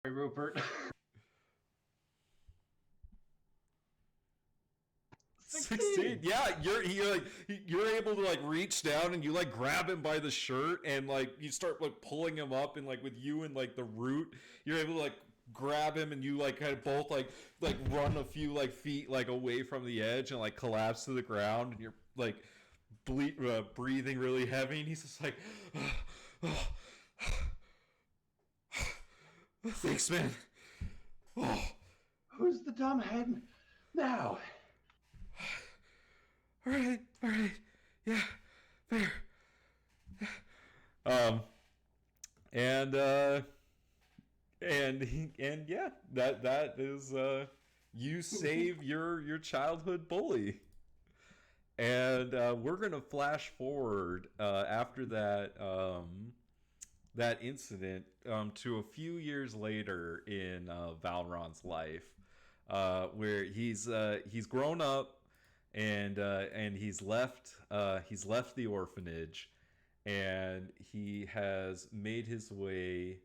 Rupert. 16. Yeah, you're able to like reach down and you like grab him by the shirt and like you start like pulling him up and like with you and like the root, you're able to like grab him and you like kind of both like run a few like feet like away from the edge and like collapse to the ground and you're like breathing really heavy and he's just like thanks man. Oh. Who's the dumbhead now? All right, yeah, fair. Um, and and yeah, that is you save your childhood bully, and we're gonna flash forward after that incident to a few years later in Valron's life, where he's grown up and he's left the orphanage and he has made his way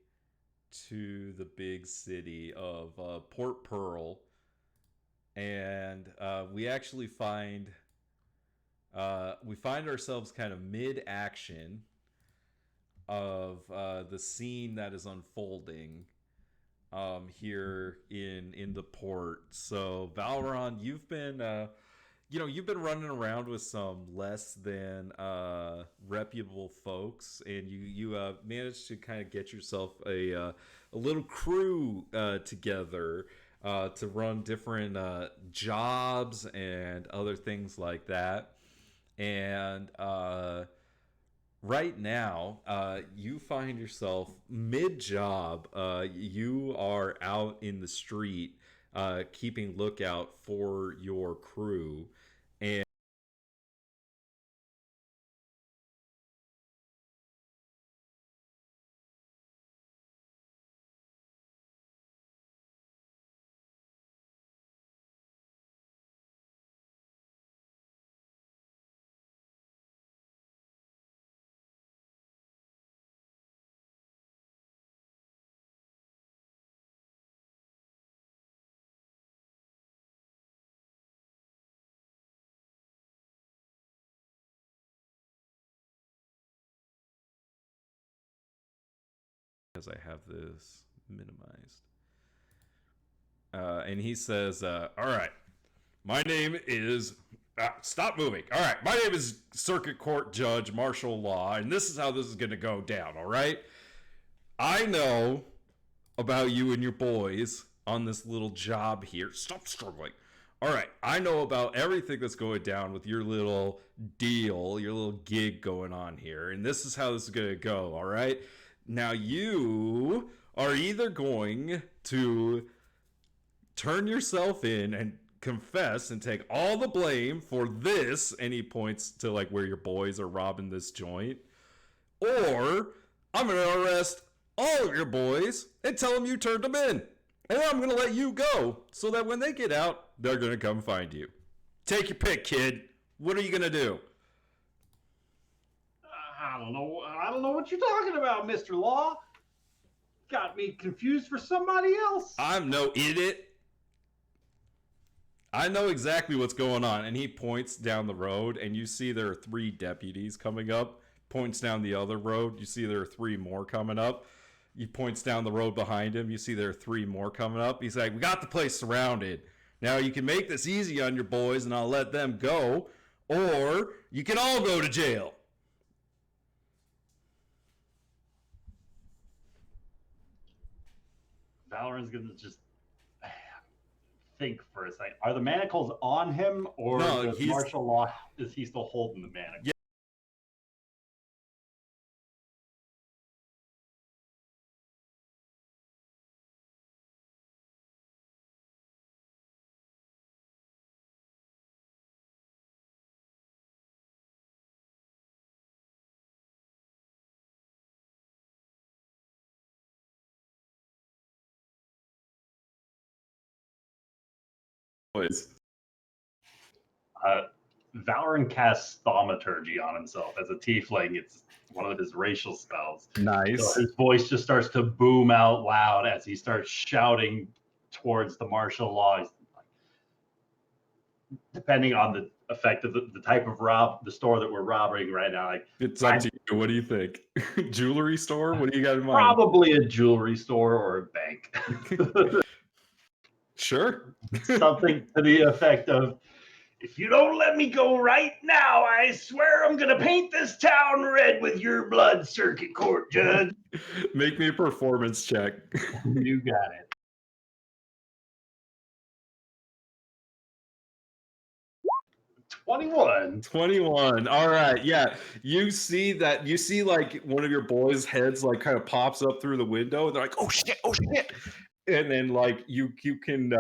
to the big city of Port Pearl, and we find ourselves kind of mid action of the scene that is unfolding here in the port. So Valron, you've been running around with some less than reputable folks, and you managed to kind of get yourself a little crew together to run different jobs and other things like that. And right now, you find yourself mid job. You are out in the street, keeping lookout for your crew, and as I have this minimized, and he says, "All right, my name is." Stop moving. All right, my name is Circuit Court Judge Martial Law, and this is how this is going to go down. All right, I know about you and your boys on this little job here. Stop struggling. All right, I know about everything that's going down with your little deal, your little gig going on here, and this is how this is going to go. All right, now you are either going to turn yourself in and confess and take all the blame for this, and he points to like where your boys are robbing this joint, or I'm going to arrest all of your boys and tell them you turned them in. And I'm going to let you go so that when they get out, they're going to come find you. Take your pick, kid. What are you going to do? I don't know. I don't know what you're talking about, Mr. Law. Got me confused for somebody else. I'm no idiot. I know exactly what's going on. And he points down the road, and you see there are 3 deputies coming up. Points down the other road. You see there are 3 more coming up. He points down the road behind him. You see there are 3 more coming up. He's like, we got the place surrounded. Now you can make this easy on your boys and I'll let them go. Or you can all go to jail. Valorant's going to just think for a second. Are the manacles on him, or No, does martial law, is he still holding the manacles? Yeah. Boys. Valerian casts thaumaturgy on himself as a tiefling. It's one of his racial spells. Nice. So his voice just starts to boom out loud as he starts shouting towards the martial law. Depending on the effect of the type of the store that we're robbing right now. Like, It's up to you. What do you think? Jewelry store? What do you got in mind? Probably a jewelry store or a bank. Sure. Something to the effect of, if you don't let me go right now, I swear I'm going to paint this town red with your blood, circuit court judge. Make me a performance check. You got it. $21. 21. All right. Yeah. You see like one of your boys' heads like kind of pops up through the window and they're like, oh shit. And then like you can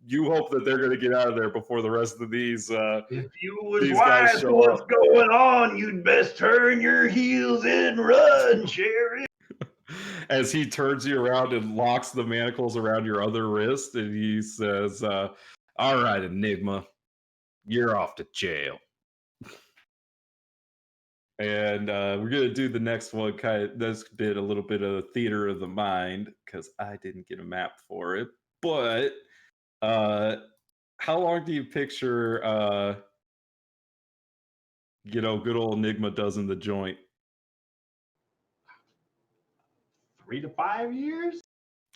you hope that they're gonna get out of there before the rest of these If you was these guys wise to show what's up. going on, you'd best turn your heels and run, Sheriff. As he turns you around and locks the manacles around your other wrist, and he says, all right, Enigma, you're off to jail. And we're gonna do the next one kind of this bit a little bit of theater of the mind because I didn't get a map for it. But how long do you picture good old Enigma does in the joint? 3 to 5 years.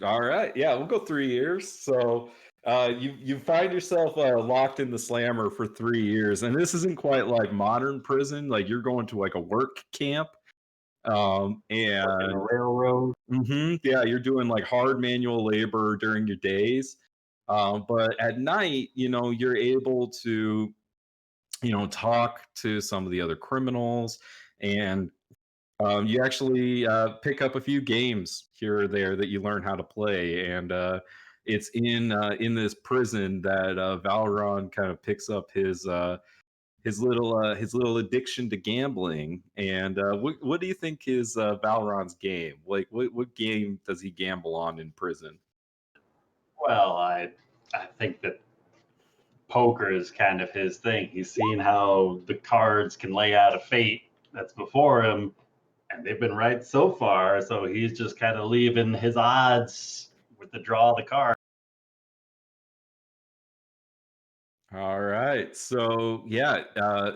All right, yeah, we'll go 3 years. So you find yourself locked in the slammer for 3 years, and this isn't quite like modern prison. Like you're going to like a work camp. And a railroad. Yeah, you're doing like hard manual labor during your days, but at night, you're able to, talk to some of the other criminals, and you actually pick up a few games here or there that you learn how to play, and it's in this prison that Valron kind of picks up his little addiction to gambling. And what do you think is Valron's game? Like what game does he gamble on in prison? Well, I think that poker is kind of his thing. He's seen how the cards can lay out a fate that's before him, and they've been right so far. So he's just kind of leaving his odds with the draw of the card. All right. So yeah,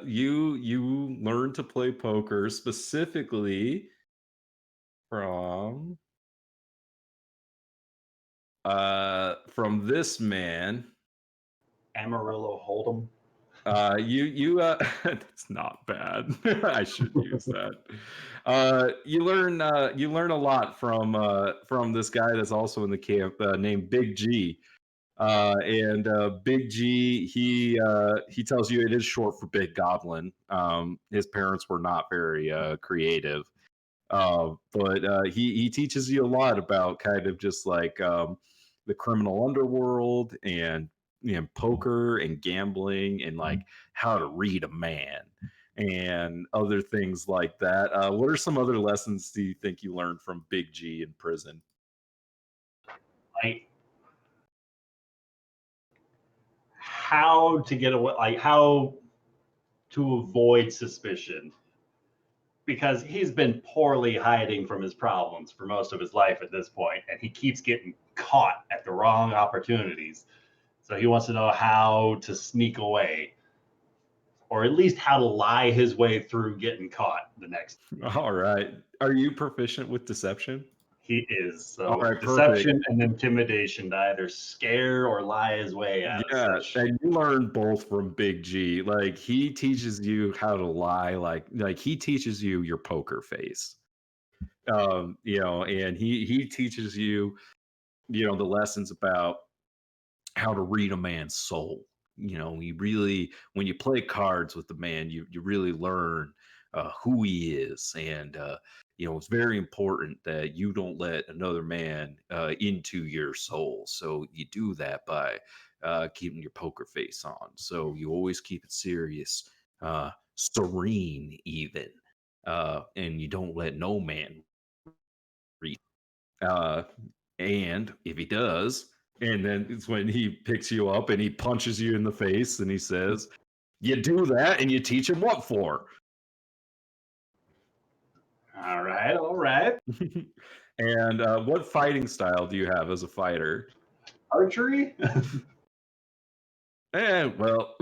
you learn to play poker specifically from this man. Amarillo Hold'em. It's not bad. I should use that. You learn a lot from this guy that's also in the camp named Big G. And Big G, he tells you it is short for Big Goblin. His parents were not very creative, but he teaches you a lot about kind of just like the criminal underworld and poker and gambling and like how to read a man and other things like that. What are some other lessons do you think you learned from Big G in prison? Like how to get away, like how to avoid suspicion, because he's been poorly hiding from his problems for most of his life at this point, and he keeps getting caught at the wrong opportunities. So he wants to know how to sneak away, or at least how to lie his way through getting caught the next. All right. Are you proficient with deception? He is. So all right, deception perfect. and intimidation to either scare or lie his way out of such. And you learn both from Big G. Like he teaches you how to lie, like he teaches you your poker face. And he teaches you, the lessons about how to read a man's soul. You really, when you play cards with the man, you really learn who he is, and it's very important that you don't let another man into your soul. So you do that by keeping your poker face on. So you always keep it serious, serene, even, and you don't let no man read. Uh, and if he does, and then it's when he picks you up and he punches you in the face and he says, You do that, and you teach him what for. All right, all right. And what fighting style do you have as a fighter? Archery? Well,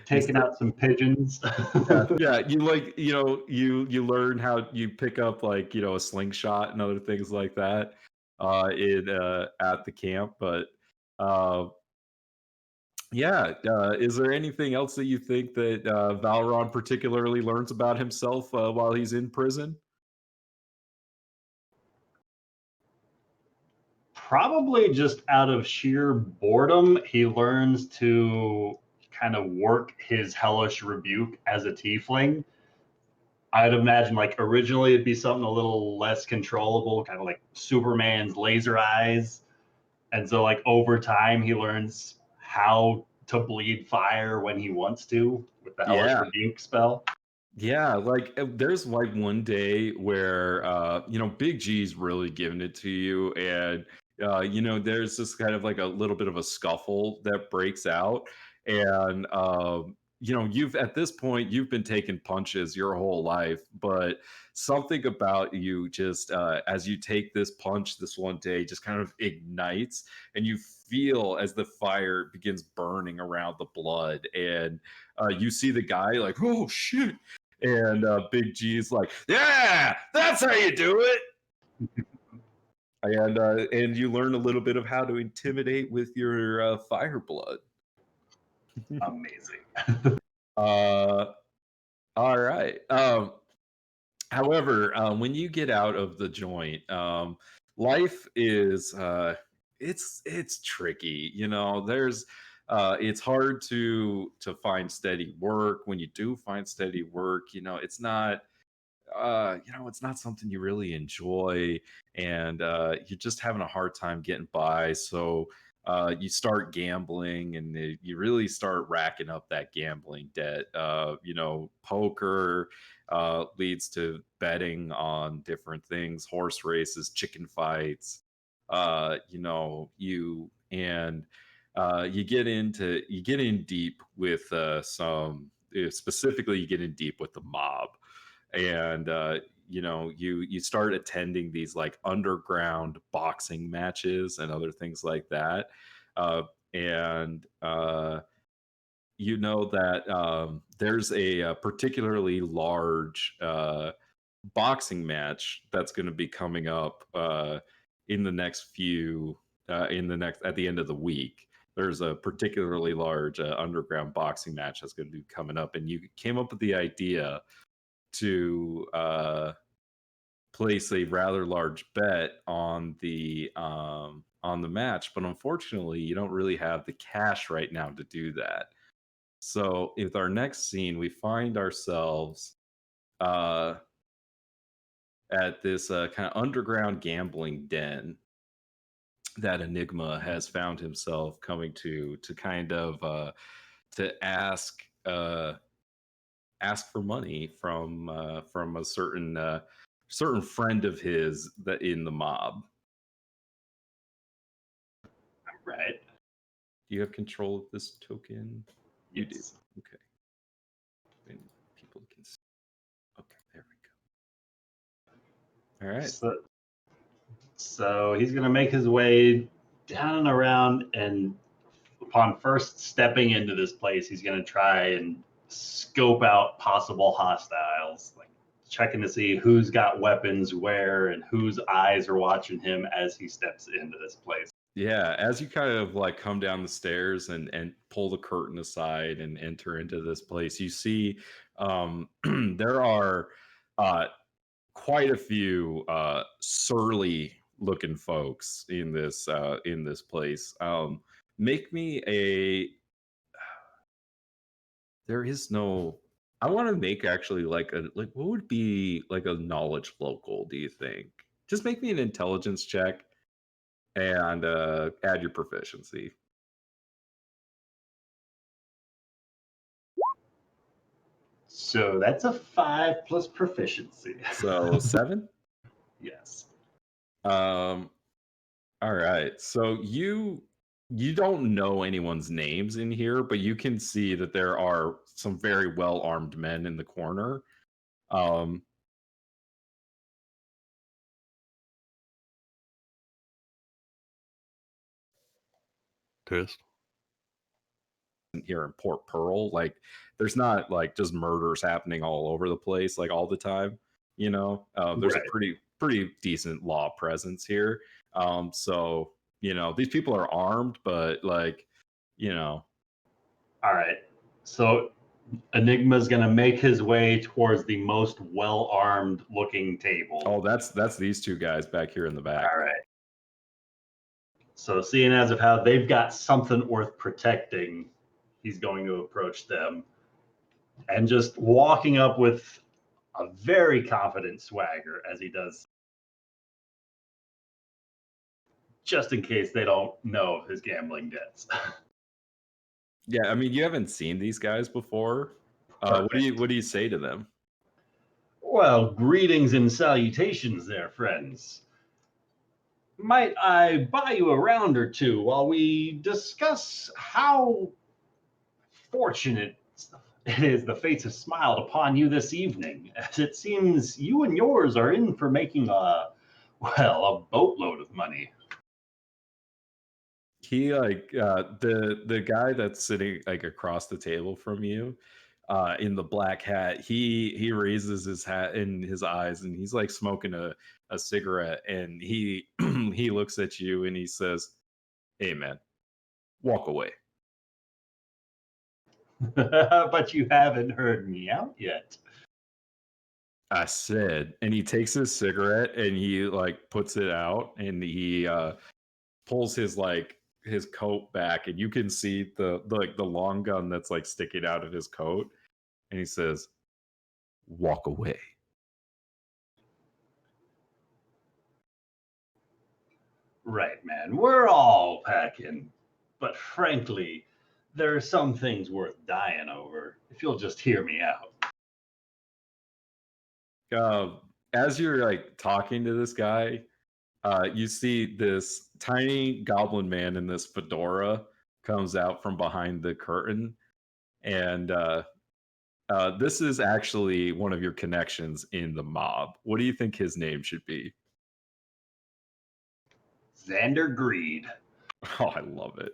Taking out some pigeons. yeah, you like, you learn how you pick up like, a slingshot and other things like that in at the camp. But uh, yeah, is there anything else that you think that Valron particularly learns about himself while he's in prison? Probably just out of sheer boredom, he learns to kind of work his hellish rebuke as a tiefling. I'd imagine like originally it'd be something a little less controllable, kind of like Superman's laser eyes. And so like over time he learns how to bleed fire when he wants to with the hellish Yeah. rebuke spell. Yeah, like there's like one day where Big G's really giving it to you, and there's this kind of like a little bit of a scuffle that breaks out, and you've at this point you've been taking punches your whole life, but something about you just as you take this punch this one day just kind of ignites, and you feel as the fire begins burning around the blood, and you see the guy like, oh shit. And Big G's like, yeah, that's how you do it. And you learn a little bit of how to intimidate with your fire blood. Amazing. uh, all right. However, when you get out of the joint, life is it's tricky. There's it's hard to find steady work. When you do find steady work, it's not something you really enjoy, and you're just having a hard time getting by. So you start gambling, and you really start racking up that gambling debt. Poker leads to betting on different things, horse races, chicken fights. You and you get in deep with specifically you get in deep with the mob, and you start attending these like underground boxing matches and other things like that, and you know that there's a particularly large boxing match that's going to be coming up in the next few in the next at the end of the week. There's a particularly large underground boxing match that's going to be coming up, and you came up with the idea to place a rather large bet on the match, but unfortunately, you don't really have the cash right now to do that. So, with our next scene, we find ourselves uh, at this kind of underground gambling den that Enigma has found himself coming to kind of to ask for money from a certain friend of his that in the mob. Right. Do you have control of this token? You do. Yes. Okay. And people can see. Okay, there we go. All right. So he's going to make his way down and around, and upon first stepping into this place, he's going to try and scope out possible hostiles, like checking to see who's got weapons where and whose eyes are watching him as he steps into this place. Yeah, as you kind of like come down the stairs and pull the curtain aside and enter into this place, you see there are uh, quite a few surly looking folks in this place. Make me a. There is no. I want to make actually like what would be like a knowledge local? Do you think? Just make me an intelligence check and add your proficiency. So that's a 5 plus proficiency. So 7. Yes. All right. So you You don't know anyone's names in here, but you can see that there are some very well-armed men in the corner. Um, Pissed. here in Port Pearl, like there's not like just murders happening all over the place like all the time. There's a Right. pretty decent law presence here. So these people are armed, but like All right. So Enigma's going to make his way towards the most well-armed looking table. oh, that's these two guys back here in the back. All right. So seeing as of how they've got something worth protecting, he's going to approach them and just walking up with a very confident swagger as he does, just in case they don't know of his gambling debts. Yeah, I mean, you haven't seen these guys before. What do you say to them? Well, greetings and salutations there, friends. Might I buy you a round or two while we discuss how fortunate it is the fates have smiled upon you this evening, as it seems you and yours are in for making a boatload of money. He the guy that's sitting like across the table from you, in the black hat, he raises his hat in his eyes and he's like smoking a cigarette, and he he looks at you and he says, "Hey man, walk away." But you haven't heard me out yet. I said, and he takes his cigarette and he like puts it out, and he pulls his coat back, and you can see the long gun that's like sticking out of his coat, and he says, "Walk away." Right, man. We're all packing. But frankly, there are some things worth dying over, if you'll just hear me out. As you're like talking to this guy, you see this tiny goblin man in this fedora comes out from behind the curtain, and this is actually one of your connections in the mob. What do you think his name should be? Xander Greed. Oh, I love it.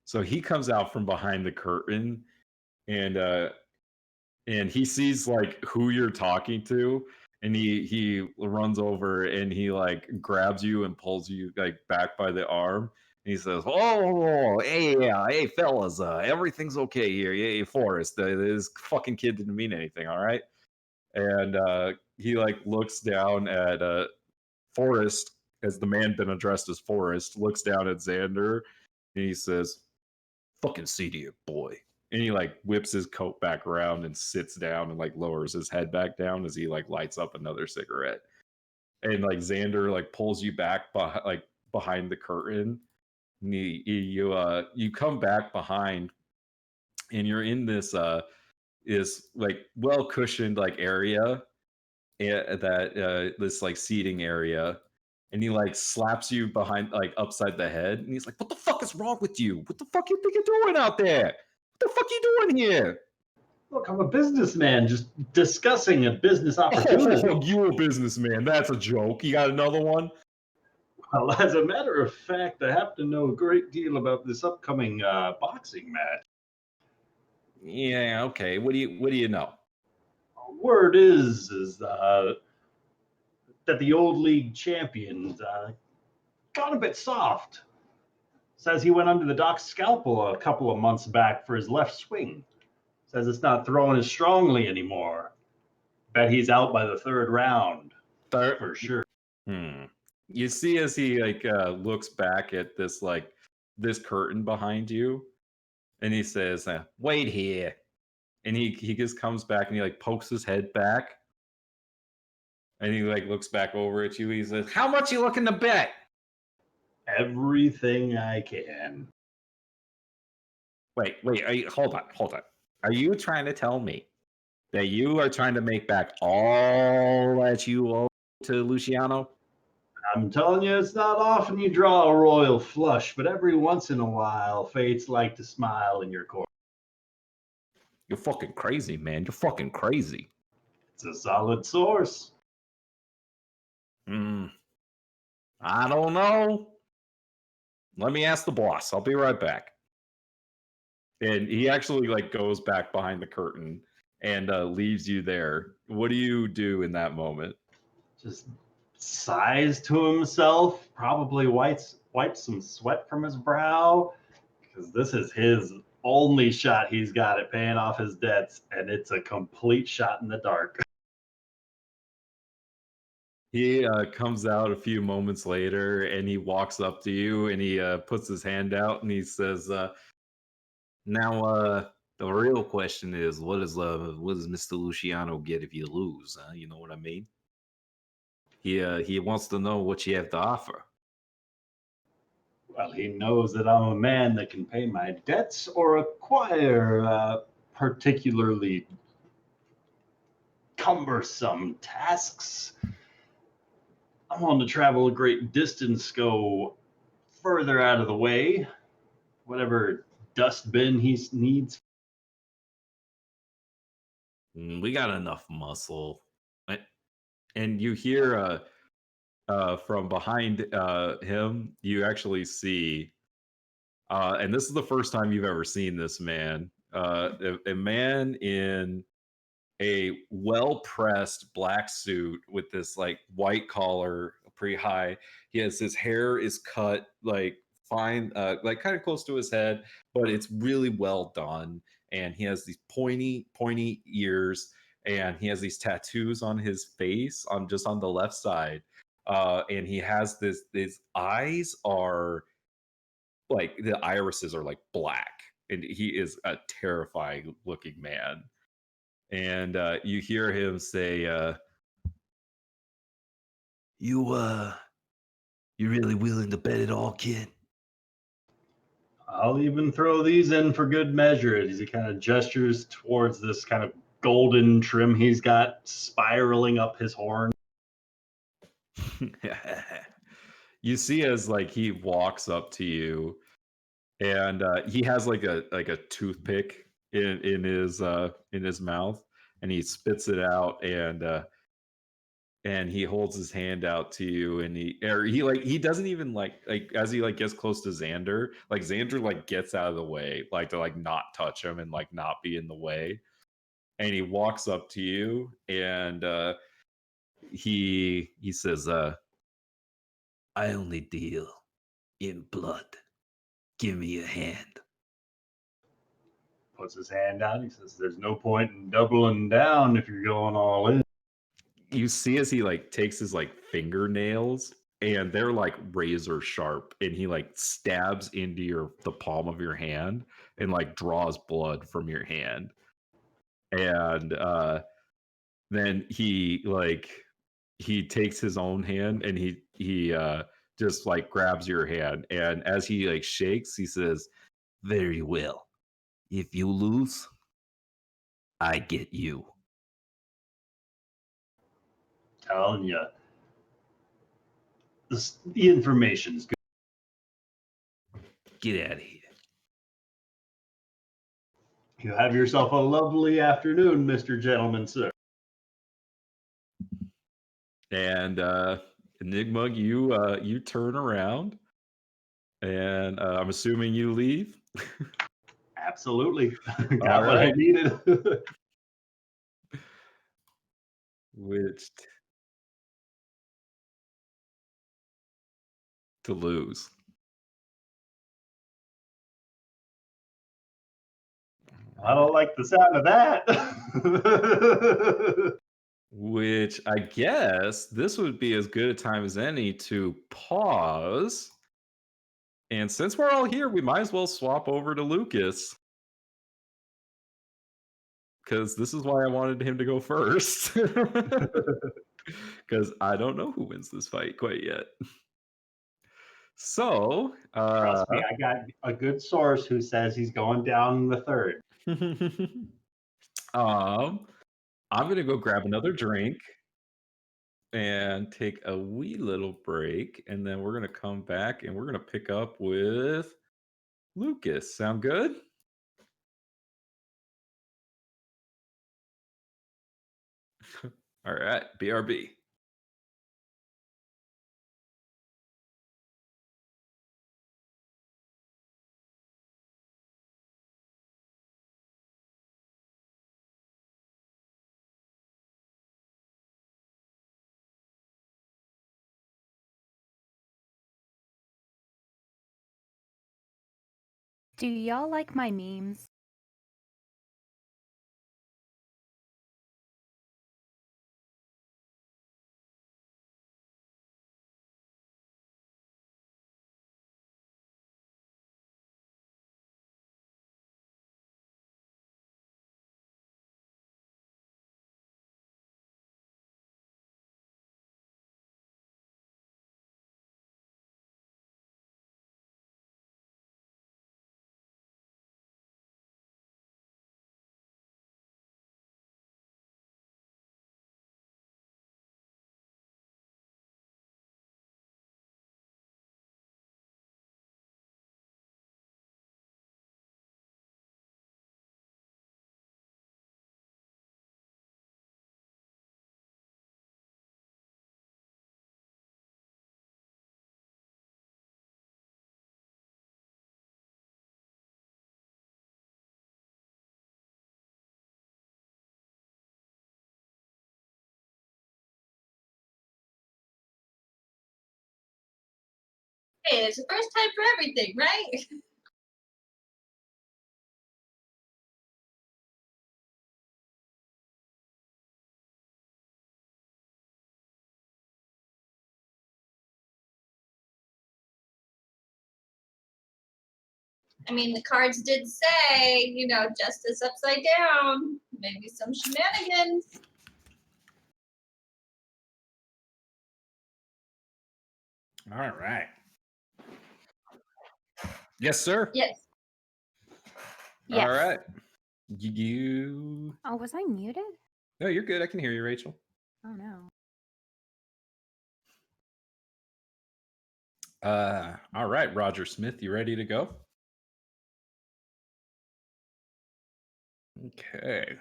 So he comes out from behind the curtain, and he sees like who you're talking to, and he runs over and he like grabs you and pulls you like back by the arm, and he says, "Oh, hey, yeah, hey, fellas, everything's okay here. Yeah, Forrest, this fucking kid didn't mean anything, all right?" And he like looks down at Forrest, as the man been addressed as Forrest, looks down at Xander, and he says, "Fucking see to you, boy." And he like whips his coat back around and sits down and like lowers his head back down as he like lights up another cigarette. And like Xander like pulls you back behind the curtain. And you come back behind, and you're in this is like well cushioned like area, that this like seating area, and he like slaps you behind like upside the head, and he's like, "What the fuck is wrong with you? What the fuck you think you're doing out there? What the fuck you doing here?" Look, I'm a businessman just discussing a business opportunity. Oh, you a businessman? That's a joke. You got another one? Well, as a matter of fact, I happen to know a great deal about this upcoming boxing match. Yeah, okay. What do you know? Word is that the old league champion got a bit soft. Says he went under the doc's scalpel a couple of months back for his left swing. Says it's not throwing as strongly anymore. Bet he's out by the third round for sure. You see as he like looks back at this curtain behind you, and he says, "Wait here." And he just comes back and he like pokes his head back, and he like looks back over at you. He says, "How much you looking to bet?" Everything I can. Wait, hold on. Are you trying to tell me that you are trying to make back all that you owe to Luciano? I'm telling you, it's not often you draw a royal flush, but every once in a while, fates like to smile in your court. You're fucking crazy, man. You're fucking crazy. It's a solid source. I don't know. Let me ask the boss. I'll be right back. And he actually like goes back behind the curtain and leaves you there. What do you do in that moment? Just sighs to himself, probably wipes some sweat from his brow, because this is his only shot he's got at paying off his debts, and it's a complete shot in the dark. He comes out a few moments later and he walks up to you and he puts his hand out and he says, now the real question is, what does Mr. Luciano get if you lose? You know what I mean? He wants to know what you have to offer. Well, he knows that I'm a man that can pay my debts or acquire particularly cumbersome tasks. I'm willing to travel a great distance, go further out of the way, whatever dustbin he needs. We got enough muscle. And you hear from behind him, you actually see, and this is the first time you've ever seen this man, a man in a well-pressed black suit with this like white collar pretty high. His hair is cut like fine, like kind of close to his head, but it's really well done. And he has these pointy ears, and he has these tattoos on his face on just on the left side. And he has this, his eyes are like, the irises are like black, and he is a terrifying looking man. And you hear him say, you really willing to bet it all, kid? I'll even throw these in for good measure as he kind of gestures towards this kind of golden trim he's got spiraling up his horn. You see as like he walks up to you, and he has like a toothpick in his mouth, and he spits it out, and he holds his hand out to you, and he doesn't even like as he like gets close to Xander, like Xander like gets out of the way, like to like not touch him and like not be in the way. And he walks up to you, and he says, I only deal in blood. Give me a hand. Puts his hand out. He says, "There's no point in doubling down if you're going all in." You see as he like takes his like fingernails, and they're like razor sharp, and he like stabs into the palm of your hand and like draws blood from your hand. And then he takes his own hand, and he just like grabs your hand, and as he like shakes, he says, very well, if you lose, I get you. Telling you, the information's good. Get out of here. You have yourself a lovely afternoon, Mr. Gentleman, sir. And Enigma, you turn around, and I'm assuming you leave. Absolutely. Got All what I right. needed. Which to lose. I don't like the sound of that. Which I guess this would be as good a time as any to pause. And since we're all here, we might as well swap over to Lucas, because this is why I wanted him to go first. Because I don't know who wins this fight quite yet. So, Trust me, I got a good source who says he's going down in the third. um, I'm going to go grab another drink and take a wee little break. And then we're going to come back and we're going to pick up with Lucas. Sound good? All right. BRB. Do y'all like my memes? Hey, there's a first time for everything, right? I mean, the cards did say, justice upside down. Maybe some shenanigans. All right. Yes, sir. Yes. Yes. All right. You. Oh, was I muted? No, you're good. I can hear you, Rachel. Oh no. All right, Roger Smith, you ready to go? Okay.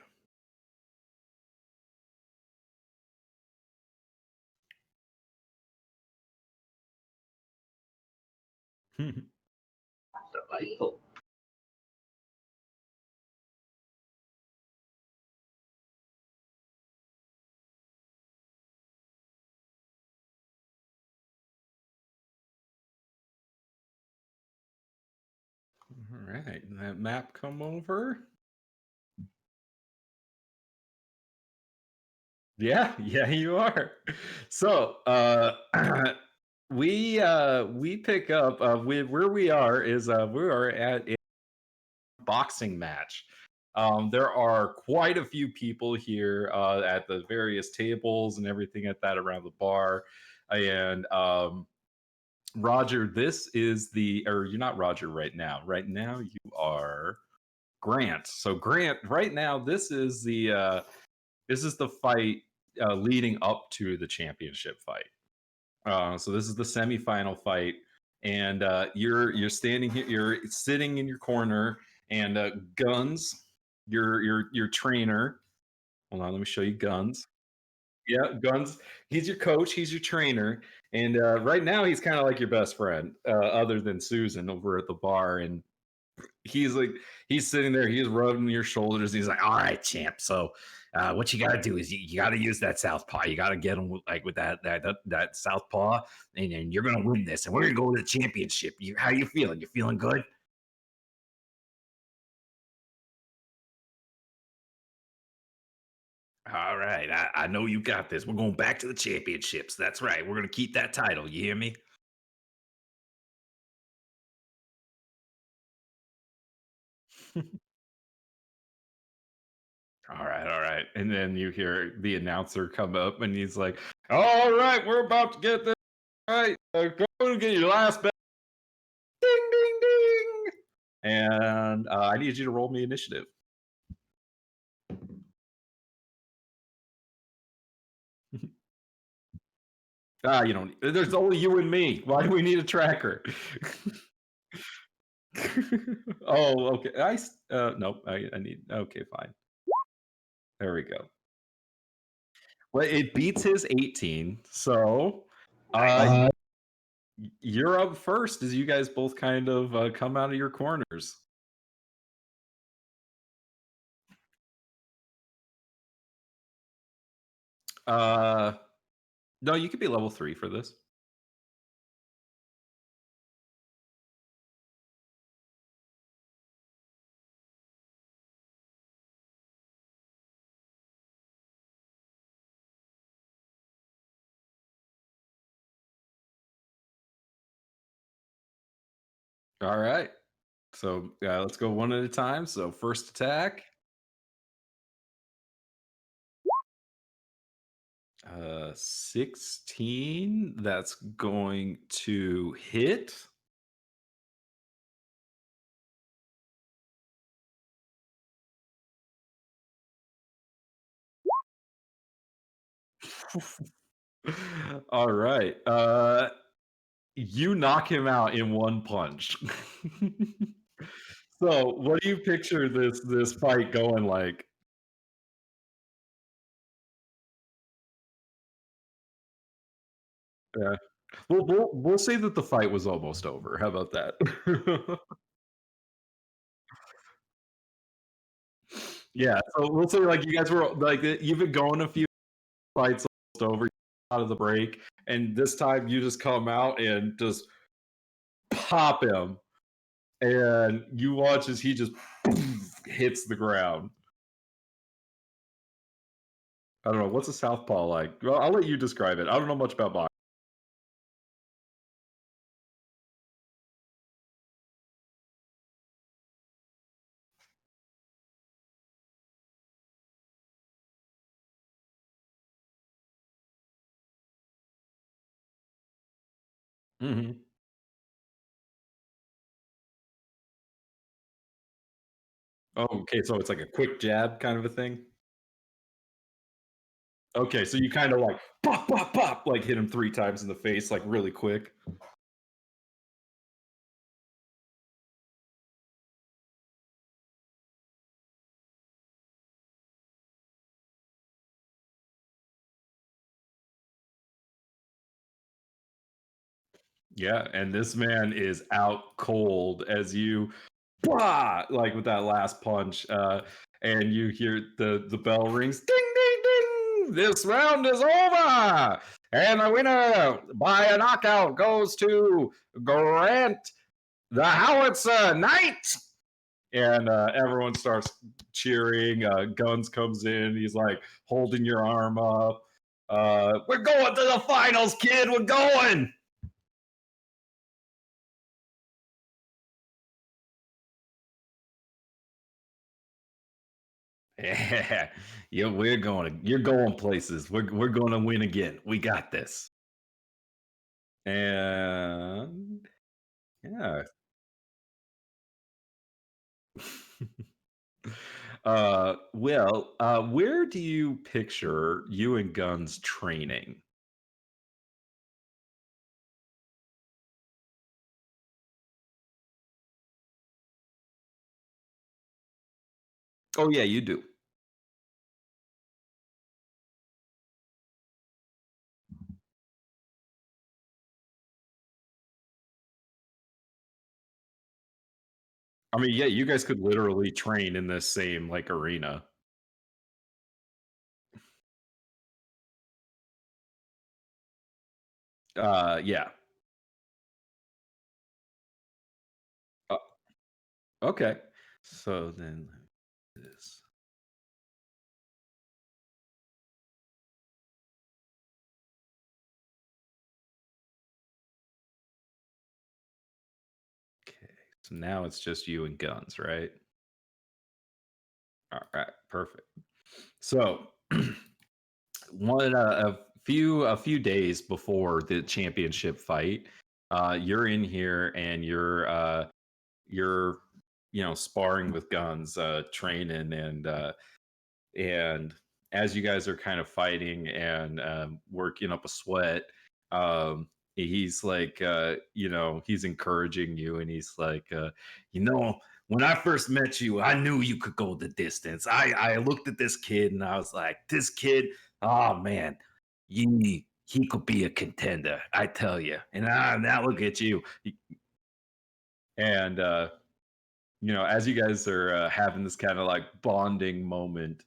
Delightful. All right, that map come over. Yeah, you are. So, we pick up with where we are is we are at a boxing match. There are quite a few people here at the various tables and everything at that around the bar, and Roger, this is or you're not Roger right now. Right now, you are Grant. So Grant, right now, this is the fight leading up to the championship fight. So this is the semifinal fight, and you're standing here, you're sitting in your corner, and Guns, your trainer. Hold on, let me show you Guns. Yeah, Guns. He's your coach. He's your trainer, and right now he's kind of like your best friend, other than Susan over at the bar. And he's like, he's sitting there, he's rubbing your shoulders. He's like, "All right, champ. So, what you got to do is you got to use that southpaw. You got to get him with that southpaw, and then you're gonna win this, and we're gonna go to the championship. How you feeling? You feeling good?" All right, I know you got this. We're going back to the championships. That's right. We're gonna keep that title. You hear me? All right, all right. And then you hear the announcer come up, and he's like, "All right, we're about to get this. All right, go and get your last bet. Ding, ding, ding." And I need you to roll me initiative. You don't. There's only you and me. Why do we need a tracker? Oh, okay. Nope. I need. Okay, fine. There we go. Well, it beats his 18, so you're up first as you guys both kind of come out of your corners. No, you could be level 3 for this. All right. So let's go one at a time. So first attack. 16. That's going to hit. All right. You knock him out in one punch. So, what do you picture this fight going like? Yeah. We'll say that the fight was almost over. How about that? Yeah. So we'll say like you guys were like you've been going a few fights almost over out of the break, and this time you just come out and just pop him, and you watch as he just hits the ground. I don't know what's a southpaw like. Well, I'll let you describe it. I don't know much about boxing. Mm-hmm. Oh, okay. So it's like a quick jab kind of a thing. Okay, so you kind of like pop, pop, pop, like hit him 3 times in the face, like really quick. Yeah, and this man is out cold as you, bah, like with that last punch, and you hear the bell rings, ding, ding, ding. This round is over, and the winner by a knockout goes to Grant the Howitzer Knight. And everyone starts cheering. Guns comes in. He's like holding your arm up. We're going to the finals, kid. We're going. Yeah, yeah, we're going. You're going places. We're going to win again. We got this. And yeah. Where do you picture you and Guns training? Oh yeah, you do. I mean, yeah, you guys could literally train in this same like arena. Yeah. Uh, okay. So then this. Okay. So now it's just you and Guns, right? All right. Perfect. So a few days before the championship fight, you're in here and you're sparring with Guns, training, and as you guys are kind of fighting and working up a sweat, He's like, he's encouraging you, and he's like, you know, when I first met you, I knew you could go the distance. I looked at this kid and I was like, this kid, oh man, he could be a contender, I tell you. And now look at you. And as you guys are having this kind of like bonding moment,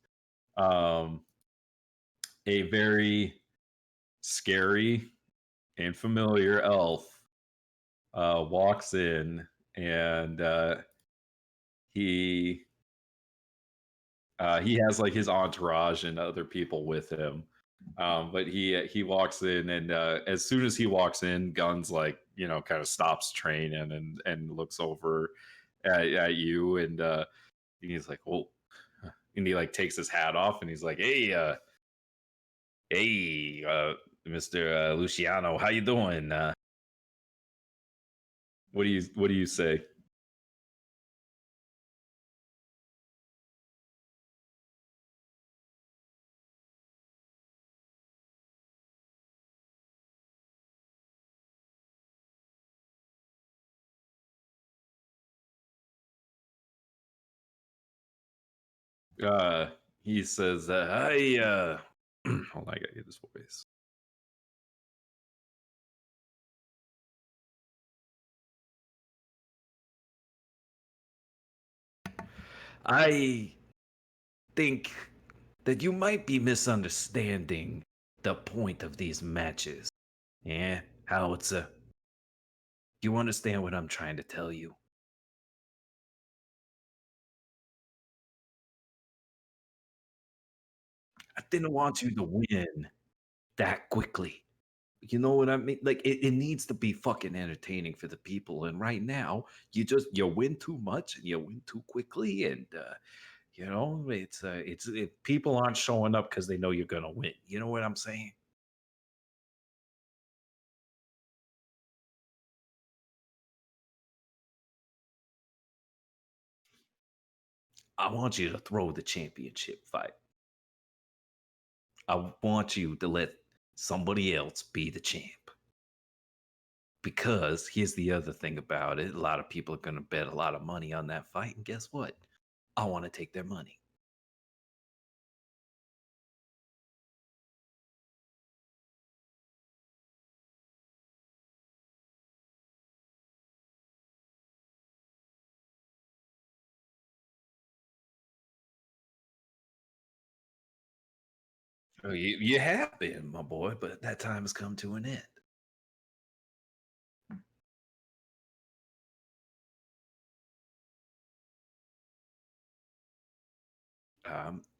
um, a very scary and familiar elf walks in, and he he has like his entourage and other people with him. But he walks in, and as soon as he walks in, Guns like kind of stops training and looks over at you, and he's like, well, and he like takes his hat off, and he's like, hey, Mr. Luciano, how you doing? What do you say? Uh, he says, "Hi, hold on, I gotta get his voice." I think that you might be misunderstanding the point of these matches. Yeah, how it's a. You understand what I'm trying to tell you? I didn't want you to win that quickly. You know what I mean? Like it needs to be fucking entertaining for the people. And right now, you win too much and you win too quickly, and people aren't showing up because they know you're gonna win. You know what I'm saying? I want you to throw the championship fight. I want you to let somebody else be the champ. Because here's the other thing about it: a lot of people are gonna bet a lot of money on that fight, and guess what? I want to take their money. Oh, you have been, my boy, but that time has come to an end.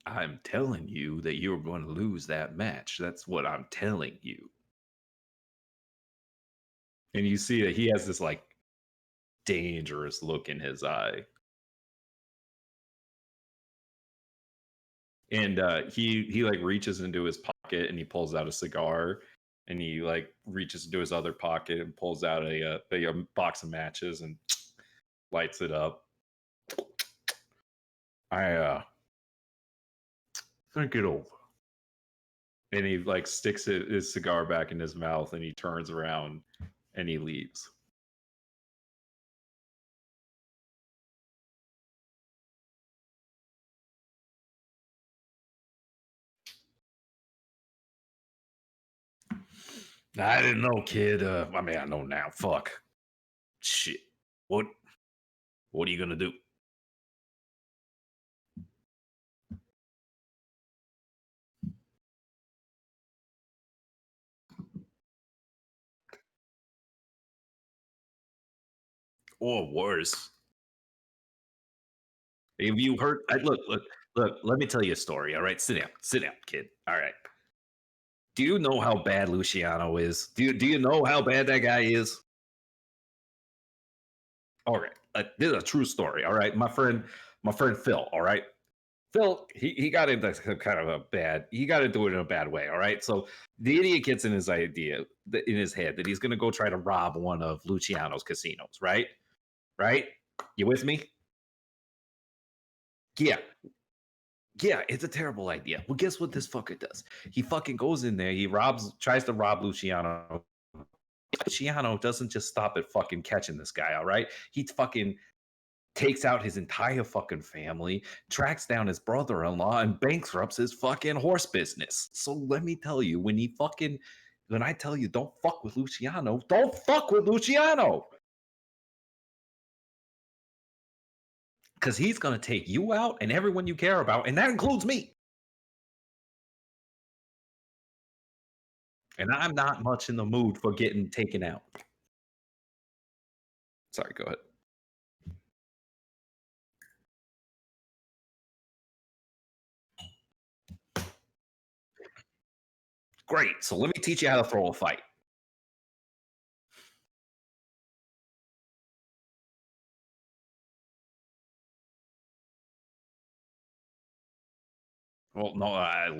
I'm telling you that you're going to lose that match. That's what I'm telling you. And you see that he has this like dangerous look in his eye. And he like reaches into his pocket and he pulls out a cigar, and he like reaches into his other pocket and pulls out a box of matches and lights it up. I think it over. And he like sticks his cigar back in his mouth, and he turns around and he leaves. I didn't know, kid. I mean, I know now. Fuck. Shit. What? What are you gonna do? Or worse? Have you heard? Look. Let me tell you a story. All right, sit down, kid. All right. Do you know how bad Luciano is? Do you know how bad that guy is? All right, this is a true story. All right, my friend Phil. All right, Phil, he got into kind of a bad. He got into it in a bad way. All right, so the idiot gets in his in his head that he's going to go try to rob one of Luciano's casinos. Right, right. You with me? Yeah, yeah. It's a terrible idea. Well, guess what this fucker does? He fucking goes in there. Tries to rob Luciano Luciano doesn't just stop at fucking catching this guy, all right? He fucking takes out his entire fucking family, tracks down his brother-in-law, and bankrupts his fucking horse business. So let me tell you, when I tell you don't fuck with Luciano, don't fuck with Luciano. Because he's gonna take you out and everyone you care about, and that includes me. And I'm not much in the mood for getting taken out. Sorry, go ahead. Great. So let me teach you how to throw a fight. Well, no,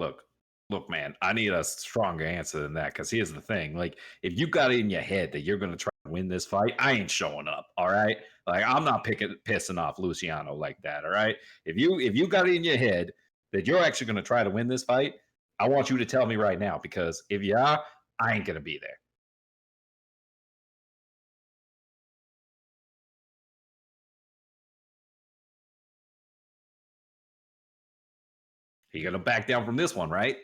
look, man, I need a stronger answer than that. Because here's the thing: like, if you got it in your head that you're gonna try to win this fight, I ain't showing up. All right, like I'm not pissing off Luciano like that. All right, if you got it in your head that you're actually gonna try to win this fight, I want you to tell me right now. Because if you are, I ain't gonna be there. You're gonna back down from this one, right?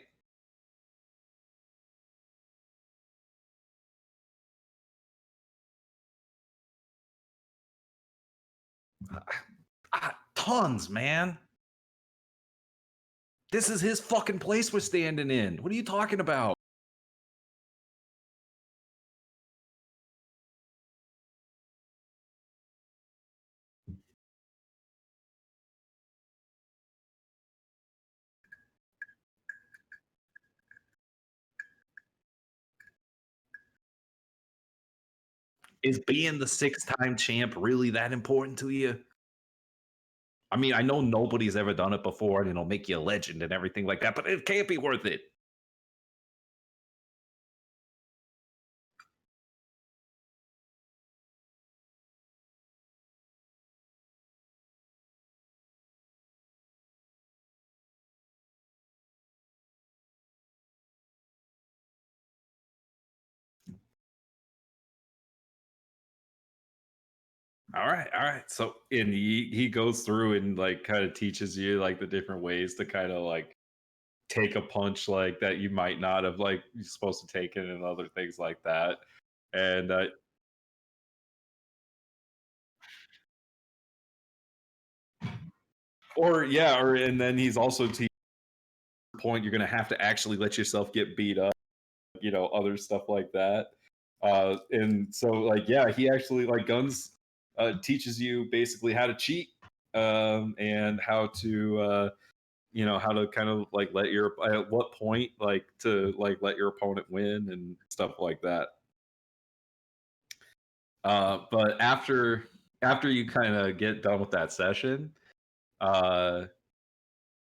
Tons, man. This is his fucking place we're standing in. What are you talking about? Is being the 6-time champ really that important to you? I mean, I know nobody's ever done it before and it'll make you a legend and everything like that, but it can't be worth it. All right, all right. So, and he goes through and like kind of teaches you like the different ways to kind of like take a punch like that you might not have like you're supposed to take it and other things like that. And or yeah, or and then he's also to your point you're gonna have to actually let yourself get beat up, other stuff like that. And so like yeah, he actually like guns teaches you basically how to cheat, and how to how to kind of like let your at what point like to like let your opponent win and stuff like that. But after you kind of get done with that session, uh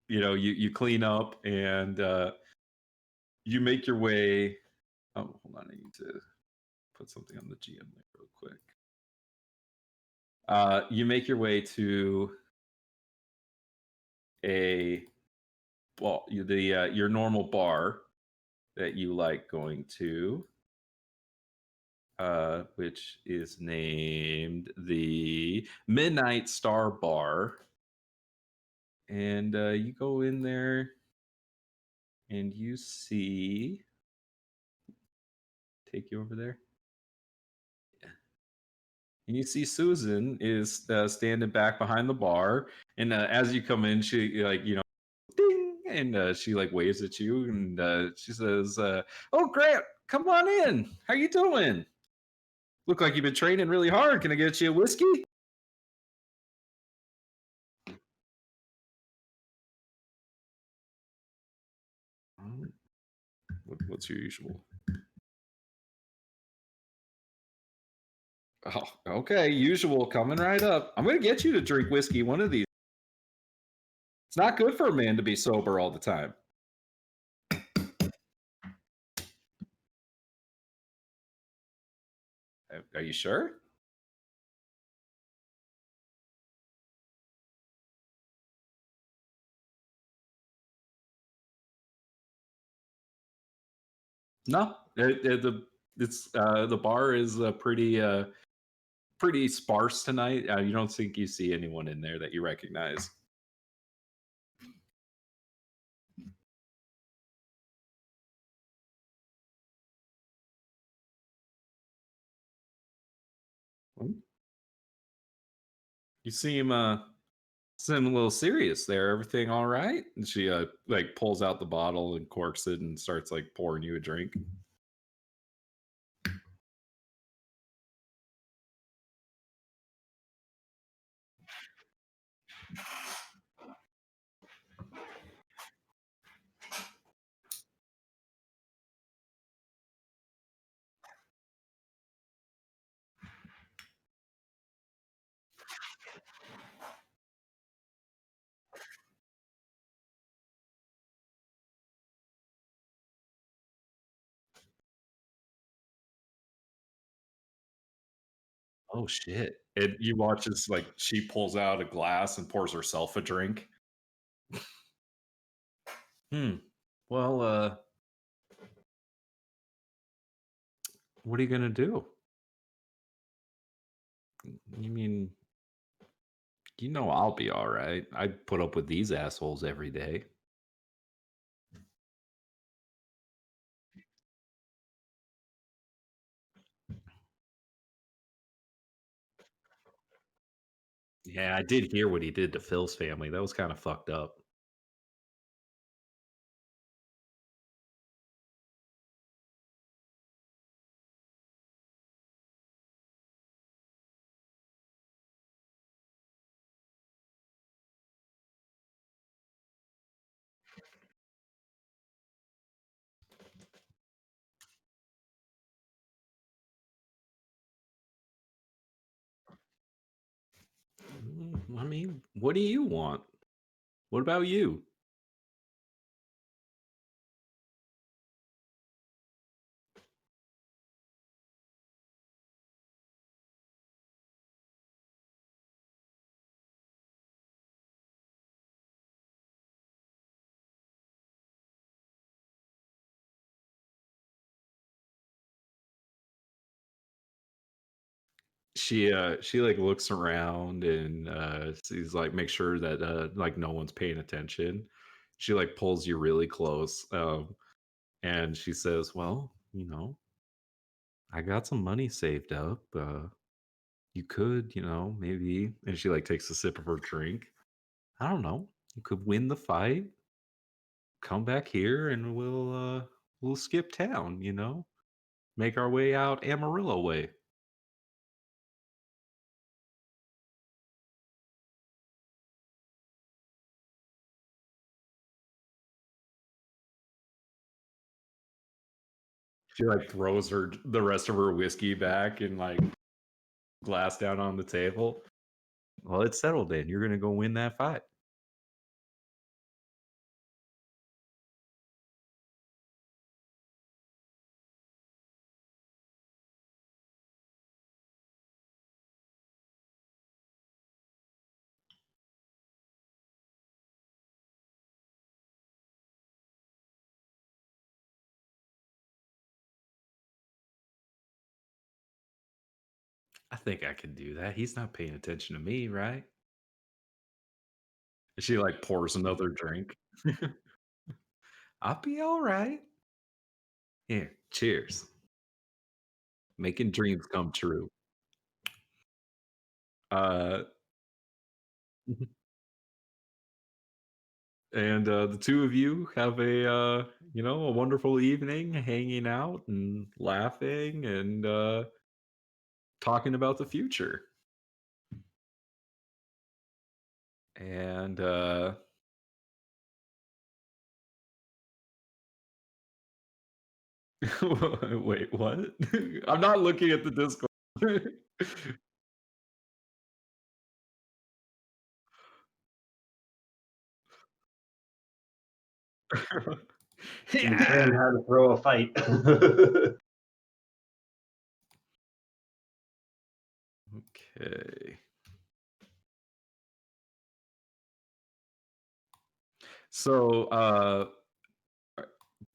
you clean up and you make your way. Oh, hold on, I need to put something on the GM there real quick. You make your way to a your normal bar that you like going to, which is named the Midnight Star Bar. And you go in there and you see. Take you over there. And you see Susan is standing back behind the bar, and as you come in, she like ding, and she like waves at you, and she says, "Oh, Grant, come on in. How you doing? Look like you've been training really hard. Can I get you a whiskey?" What's your usual? Oh, okay, usual coming right up. I'm gonna get you to drink whiskey one of these. It's not good for a man to be sober all the time. Are you sure? No, the It's the bar is pretty sparse tonight. You don't think you see anyone in there that you recognize. You seem a little serious there. Everything all right? And she like pulls out the bottle and corks it and starts like pouring you a drink. Oh shit. And you watch as like she pulls out a glass and pours herself a drink. Hmm. Well, what are you gonna do? You mean, I'll be all right. I put up with these assholes every day. Yeah, I did hear what he did to Phil's family. That was kind of fucked up. I mean, what do you want? What about you? She like looks around and sees like make sure that like no one's paying attention. She like pulls you really close and she says, "Well, I got some money saved up. You could, maybe." And she like takes a sip of her drink. I don't know. You could win the fight, come back here, and we'll skip town. Make our way out Amarillo way. She like throws the rest of her whiskey back and like glass down on the table. Well, it's settled then. You're gonna go win that fight. I think I can do that. He's not paying attention to me, right? She like pours another drink. I'll be all right. Here, cheers. Making dreams come true. Uh, and the two of you have a wonderful evening hanging out and laughing and talking about the future. And wait, what? I'm not looking at the Discord. You Yeah. learn how to throw a fight. Okay. So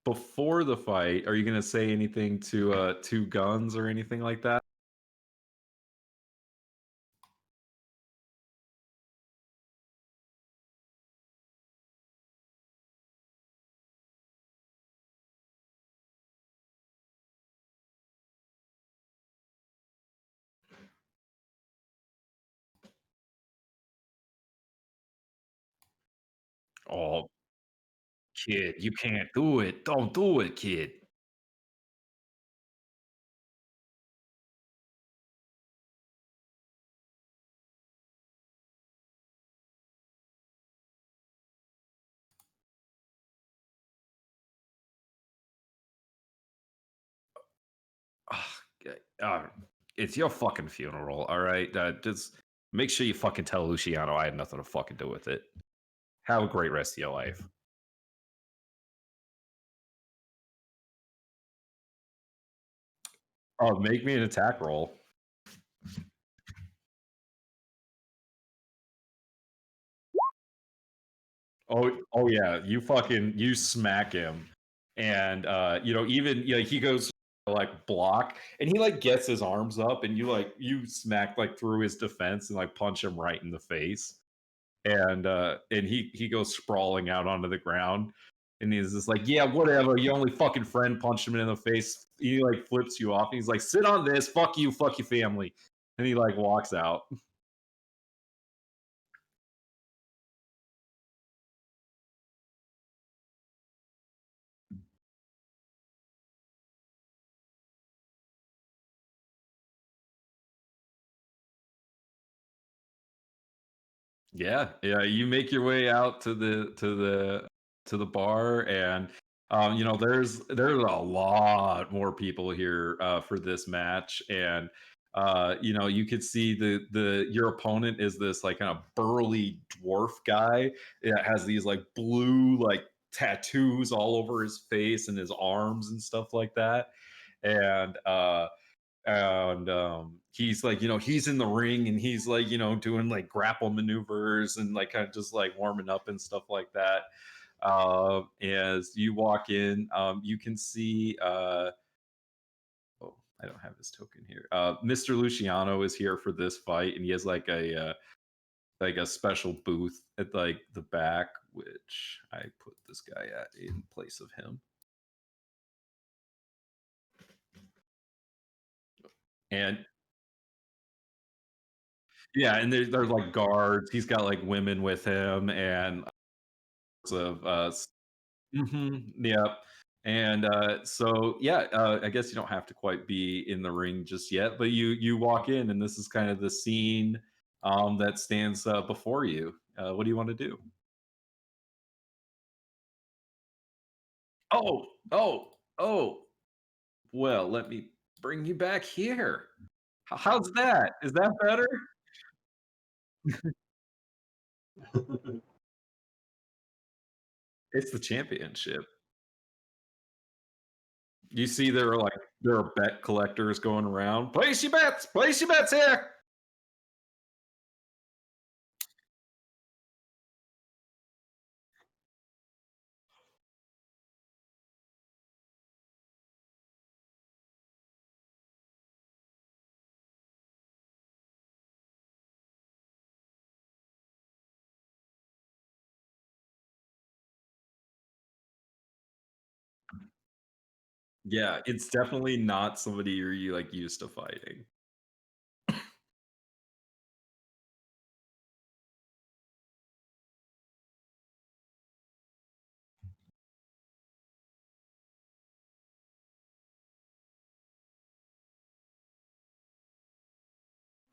before the fight, are you gonna say anything to Two Guns or anything like that? Oh, kid, you can't do it. Don't do it, kid. Ah, it's your fucking funeral, all right? Just make sure you fucking tell Luciano I had nothing to fucking do with it. Have a great rest of your life. Oh, make me an attack roll. Oh yeah, you smack him, and even he goes to, like block, and he like gets his arms up, and you smack like through his defense and like punch him right in the face, and he goes sprawling out onto the ground, and he's just like, yeah, whatever. Your only fucking friend punched him in the face. He like flips you off, and he's like, sit on this. Fuck you. Fuck your family, and he like walks out. Yeah, yeah. You make your way out to the bar, and there's a lot more people here for this match, and you could see the your opponent is this like kind of burly dwarf guy that has these like blue like tattoos all over his face and his arms and stuff like that, and he's like he's in the ring, and he's like doing like grapple maneuvers and like kind of just like warming up and stuff like that. As you walk in, you can see oh, I don't have his token here. Mr. Luciano is here for this fight, and he has like a special booth at like the back, which I put this guy at in place of him. And yeah, and there's like guards. He's got like women with him, and of yep. And so yeah, I guess you don't have to quite be in the ring just yet, but you walk in, and this is kind of the scene that stands before you. What do you want to do? Oh, oh, oh. Well, let me bring you back here. How's that? Is that better? It's the championship. You see, there are bet collectors going around. Place your bets. Place your bets here. Yeah, it's definitely not somebody you're like used to fighting.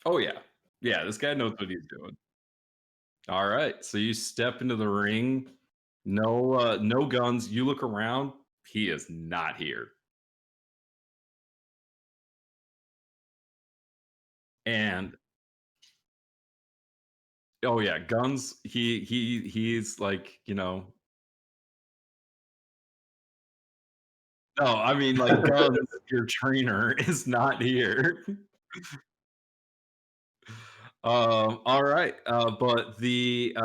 Oh yeah. Yeah, this guy knows what he's doing. All right. So you step into the ring. No guns. You look around. He is not here. And oh yeah, guns. He's like, no, I mean like guns, your trainer is not here. All right. But the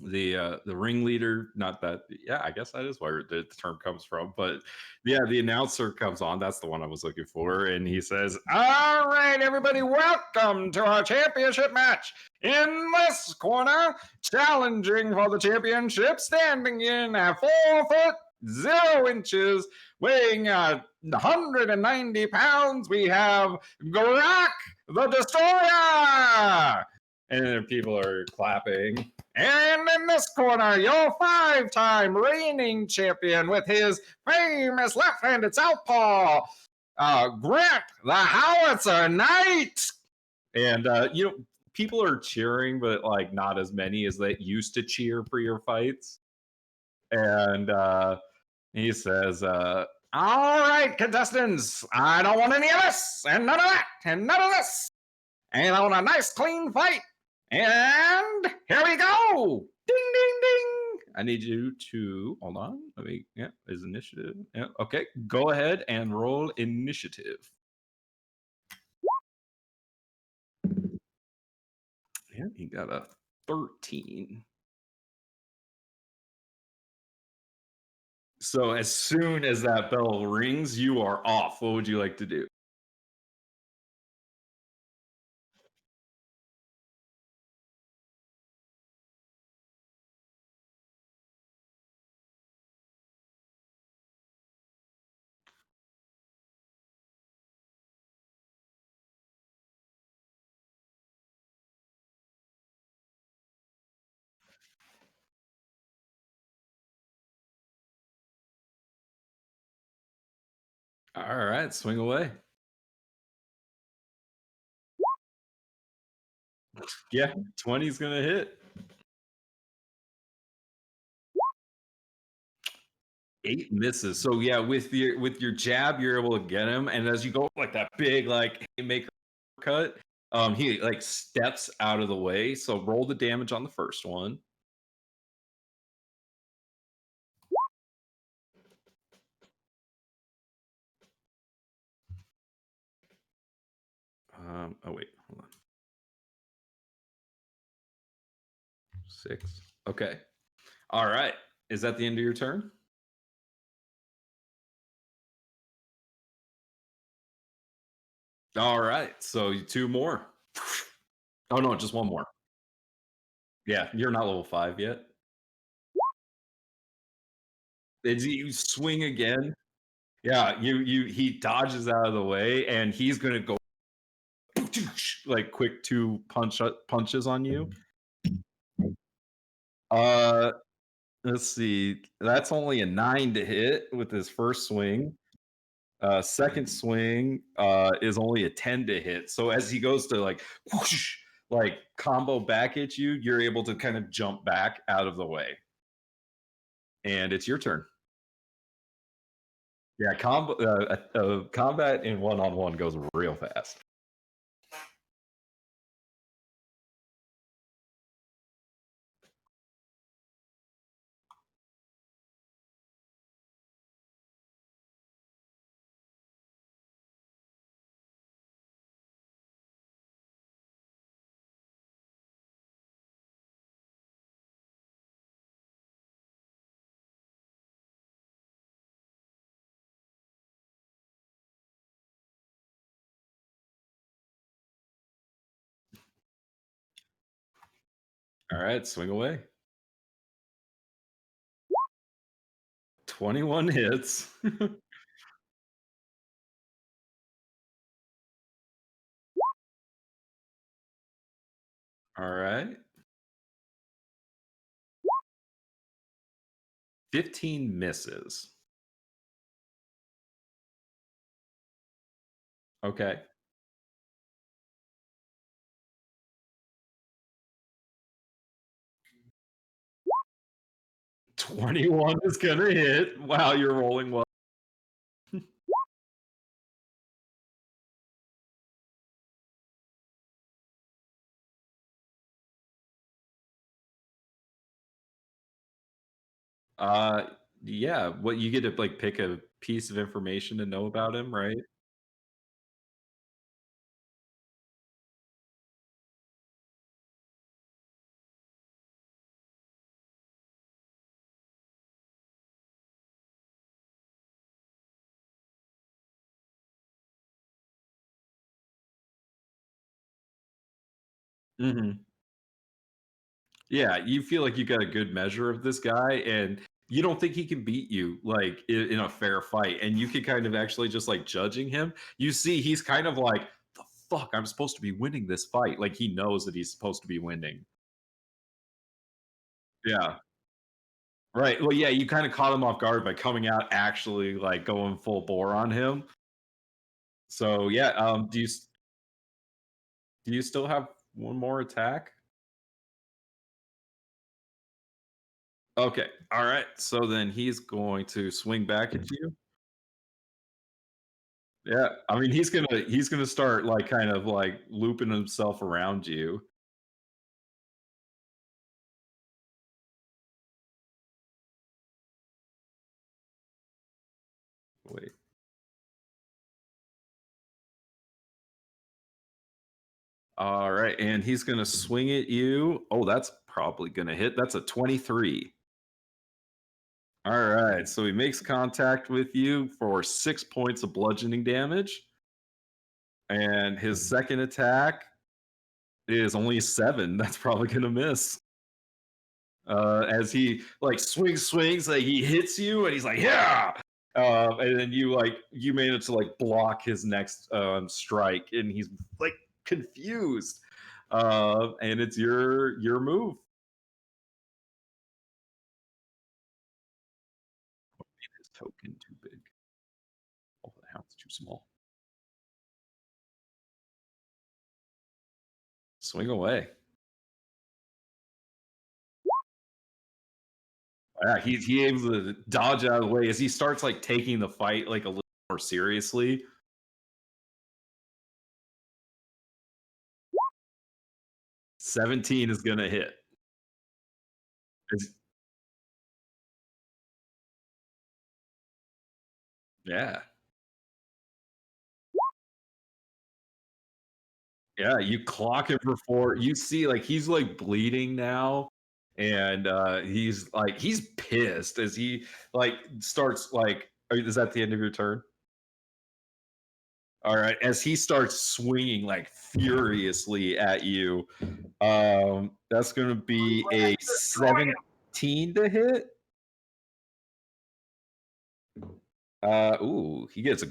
the ringleader, not that, yeah, I guess that is where the term comes from, but yeah, the announcer comes on. That's the one I was looking for, and he says, all right, everybody, welcome to our championship match. In this corner, challenging for the championship, standing in at 4'0" weighing 190 pounds, we have Grak the Destroyer. And then people are clapping. And in this corner, your 5-time reigning champion with his famous left-handed southpaw, Grant the Howitzer Knight. And people are cheering, but like not as many as they used to cheer for your fights. And he says, all right, contestants, I don't want any of this, and none of that, and none of this. And I want a nice, clean fight. And here we go. Ding, ding, ding. I need you to, hold on. Is initiative. Yeah, okay, go ahead and roll initiative. Yeah, he got a 13. So as soon as that bell rings, you are off. What would you like to do? All right, swing away. Yeah, 20's gonna hit. 8 misses. So yeah, with your jab, you're able to get him, and as you go like that big like haymaker cut, he like steps out of the way. So roll the damage on the first one. Oh wait, hold on. 6. Okay. All right. Is that the end of your turn? All right. So 2 more. Oh no, just 1 more. Yeah, you're not level 5 yet. Did you swing again? Yeah, he dodges out of the way, and he's gonna go like quick 2 punches on you. Uh, let's see. That's only a 9 to hit with his first swing. Second swing is only a 10 to hit. So as he goes to like whoosh, like combo back at you, you're able to kind of jump back out of the way. And it's your turn. Yeah, combat in one-on-one goes real fast. All right, swing away. 21 hits. All right. 15 misses. Okay. 21 is gonna hit. Wow, you're rolling well. Uh, yeah. What you get to like pick a piece of information to know about him, right? Mhm. Yeah, you feel like you got a good measure of this guy, and you don't think he can beat you like in a fair fight. And you can kind of actually just like judging him. You see, he's kind of like, the fuck, I'm supposed to be winning this fight. Like he knows that he's supposed to be winning. Yeah. Right. Well, yeah, you kind of caught him off guard by coming out actually like going full bore on him. So yeah, do you still have one more attack? Okay. All right. So then he's going to swing back at you. Yeah, I mean, he's gonna start, like, kind of, like, looping himself around you. Wait. Alright, and he's gonna swing at you. Oh, that's probably gonna hit. That's a 23. Alright, so he makes contact with you for 6 points of bludgeoning damage, and his second attack is only 7. That's probably gonna miss. As he like swings, like he hits you, and he's like, "Yeah!" And then you manage to like block his next strike, and he's like confused. And it's your move. His token too big. Oh, the hound's too small. Swing away. Yeah, he able to dodge out of the way as he starts like taking the fight like a little more seriously. 17 is gonna hit. It's- yeah. Yeah, you clock him for 4. You see, like, he's, like, bleeding now, and, he's pissed as he, like, starts, like is that the end of your turn? Alright, as he starts swinging, like, furiously at you, that's gonna be a 17 to hit? Ooh, he gets a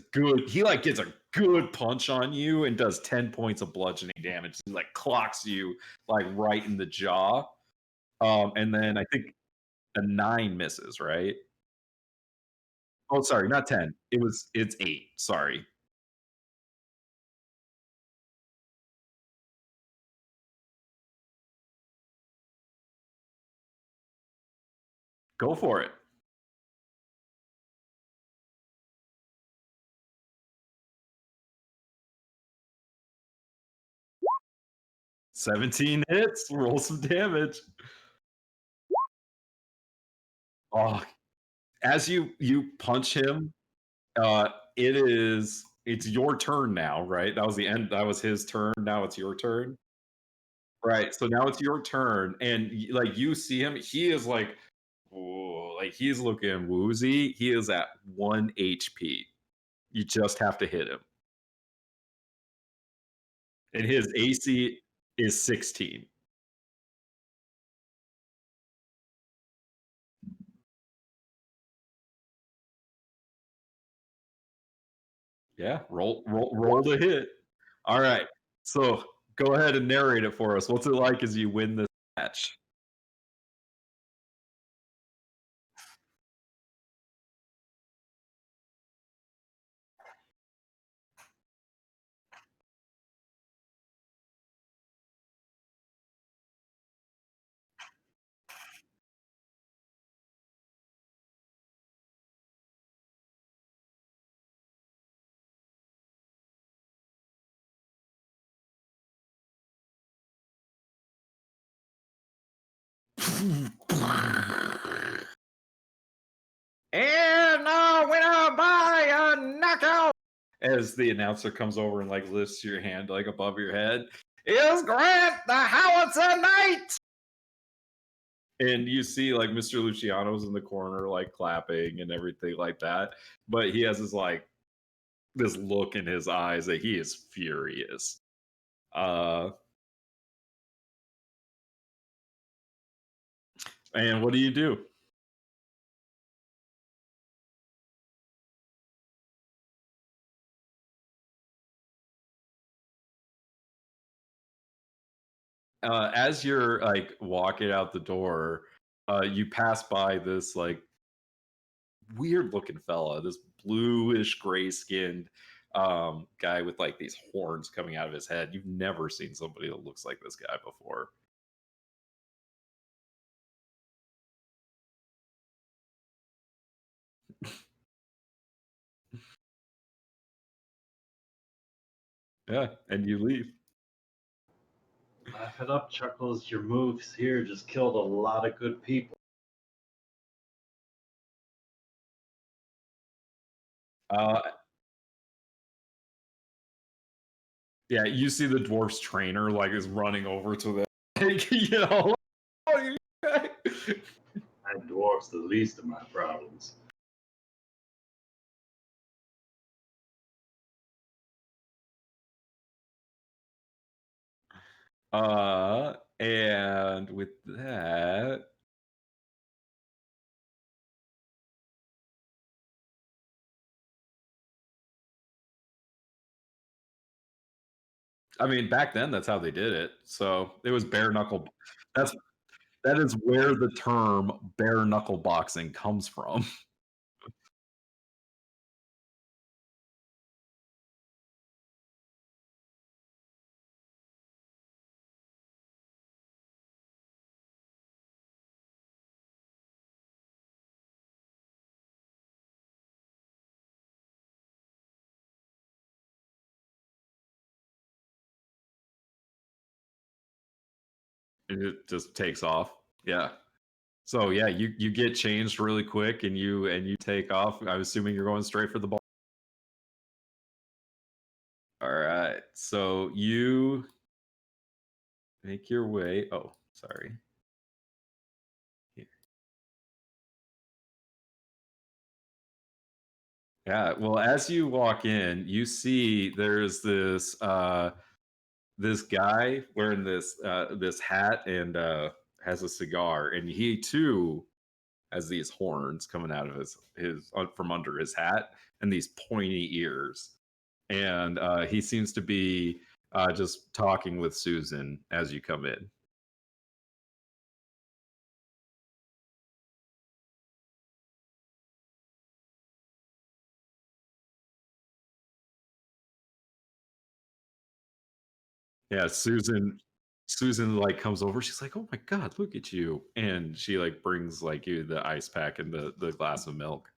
good punch on you and does 10 points of bludgeoning damage. He like clocks you like right in the jaw. And then I think a 9 misses, right? Oh, sorry, not 10. It's 8. Sorry. Go for it. 17 hits, roll some damage. Oh, as you punch him, it's your turn now, right? That was the end. That was his turn. Now it's your turn. Right, so now it's your turn, and like you see him, he is like, "Ooh," like he's looking woozy. He is at 1 HP. You just have to hit him, and his AC is 16. Yeah, roll the hit. All right, so go ahead and narrate it for us. What's it like as you win this match? And winner by a knockout. As the announcer comes over and like lifts your hand like above your head, is Grant the Howitzer Knight. And you see like Mr. Luciano's in the corner, like clapping and everything like that. But he has this look in his eyes that he is furious. Uh And what do you do? As you're like walking out the door, you pass by this like weird looking fella, this bluish gray skinned guy with like these horns coming out of his head. You've never seen somebody that looks like this guy before. Yeah, and you leave. Laugh it up, Chuckles. Your moves here just killed a lot of good people. Uh, yeah, you see the dwarf's trainer like is running over to the, like, you know, That dwarf's the least of my problems. and with that, I mean, back then that's how they did it. So it was bare knuckle. That's that is where the term bare knuckle boxing comes from. It just takes off. Yeah. So yeah, you get changed really quick and you take off. I'm assuming you're going straight for the bar. All right. So you make your way. Oh, sorry. Yeah. Well, as you walk in, you see there's this guy wearing this hat and has a cigar, and he too has these horns coming out of his from under his hat and these pointy ears, and he seems to be just talking with Susan as you come in. Yeah, Susan like comes over. She's like, "Oh my god, look at you!" And she like brings like you the ice pack and the glass of milk.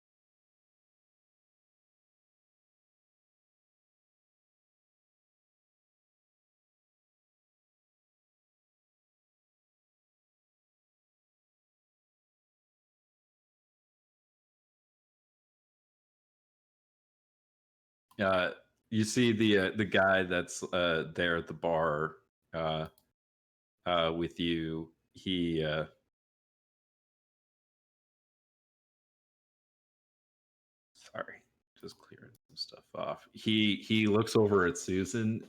Uh, you see the guy that's there at the bar uh, with you. He sorry, just clearing some stuff off. He looks over at Susan,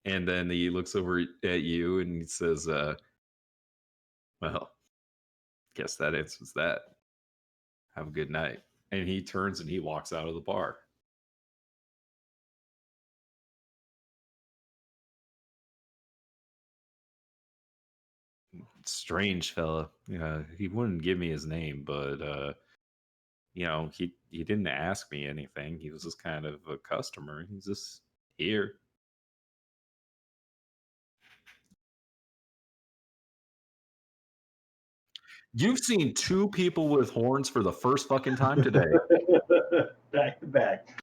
and then he looks over at you, and he says, "Well, guess that answers that. Have a good night." And he turns and he walks out of the bar. Strange fella. Yeah, he wouldn't give me his name, but he didn't ask me anything. He was just kind of a customer. He's just here. You've seen two people with horns for the first fucking time today. Back to back.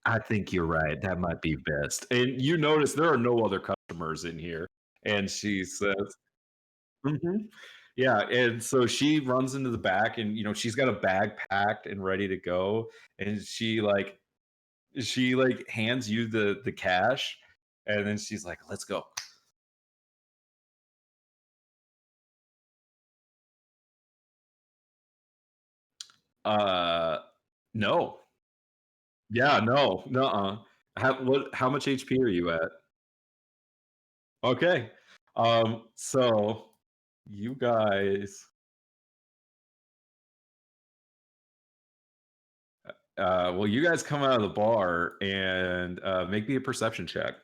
I think you're right. That might be best. And you notice there are no other customers in here. And she says, "Mhm." Yeah. And so she runs into the back and, she's got a bag packed and ready to go. And she hands you the cash. And then she's like, "Let's go." Uh, no. Yeah, no. Nuh-uh. How much HP are you at? Okay. So you guys well, you guys come out of the bar and make me a perception check.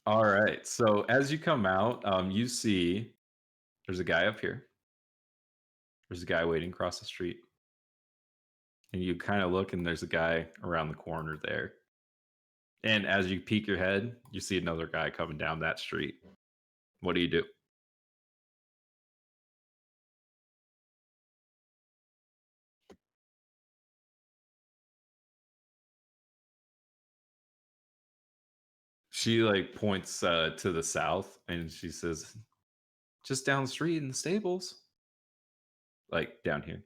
All right. So as you come out, you see there's a guy up here. There's a guy waiting across the street. And you kind of look, and there's a guy around the corner there. And as you peek your head, you see another guy coming down that street. What do you do? She like points to the south, and she says, "Just down the street in the stables, like down here."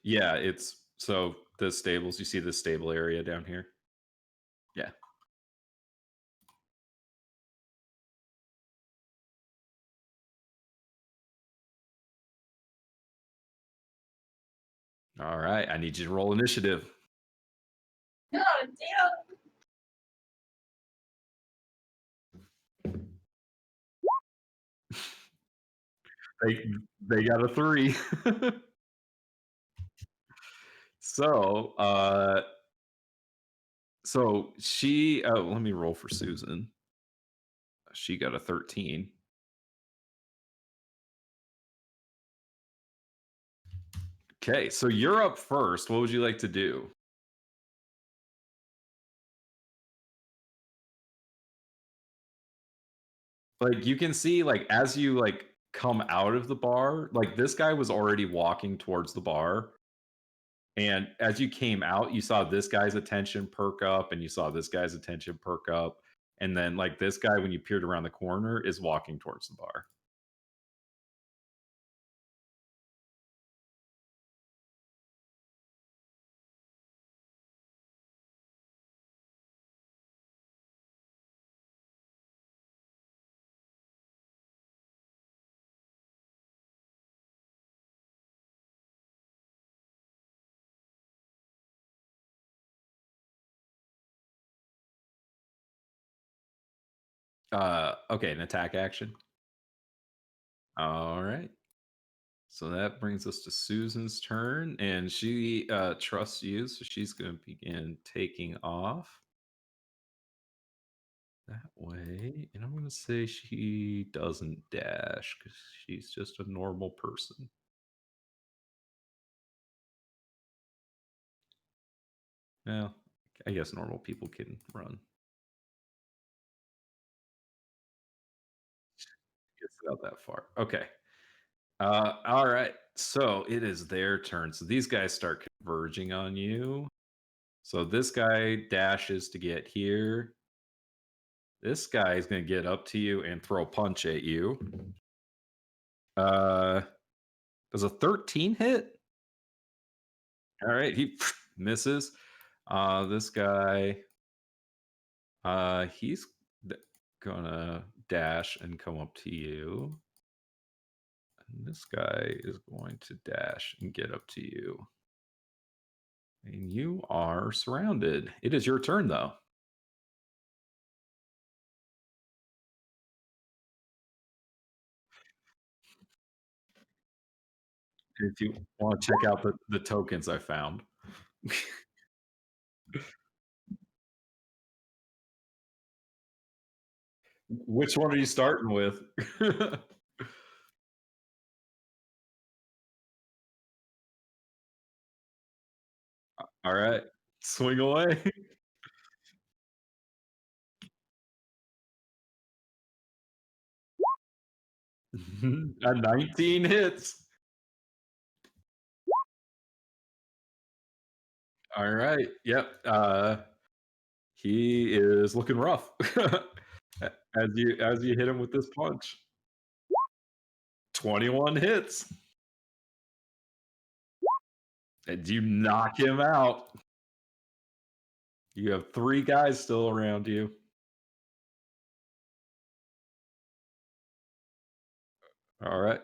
Yeah, it's so the stables. You see the stable area down here? Yeah. All right. I need you to roll initiative. Oh, damn. They they got a 3. So so she let me roll for Susan. She got a 13. Okay, so you're up first. What would you like to do? Like you can see like as you like come out of the bar, like this guy was already walking towards the bar. And as you came out, you saw this guy's attention perk up and you saw this guy's attention perk up. And then like this guy, when you peered around the corner, is walking towards the bar. Okay, an attack action. All right. So that brings us to Susan's turn, and she trusts you, so she's going to begin taking off that way. And I'm going to say she doesn't dash because she's just a normal person. Well, I guess normal people can run. Gets out that far. Okay. All right. So it is their turn. So these guys start converging on you. So this guy dashes to get here. This guy is going to get up to you and throw a punch at you. Does a 13 hit? All right, he misses. This guy, he's gonna dash and come up to you. And this guy is going to dash and get up to you. And you are surrounded. It is your turn, though. If you want to check out the tokens I found. Which one are you starting with? All right, swing away. A 19 hits. All right. Yep. He is looking rough as you hit him with this punch. 21 hits. And you knock him out. You have 3 guys still around you. All right.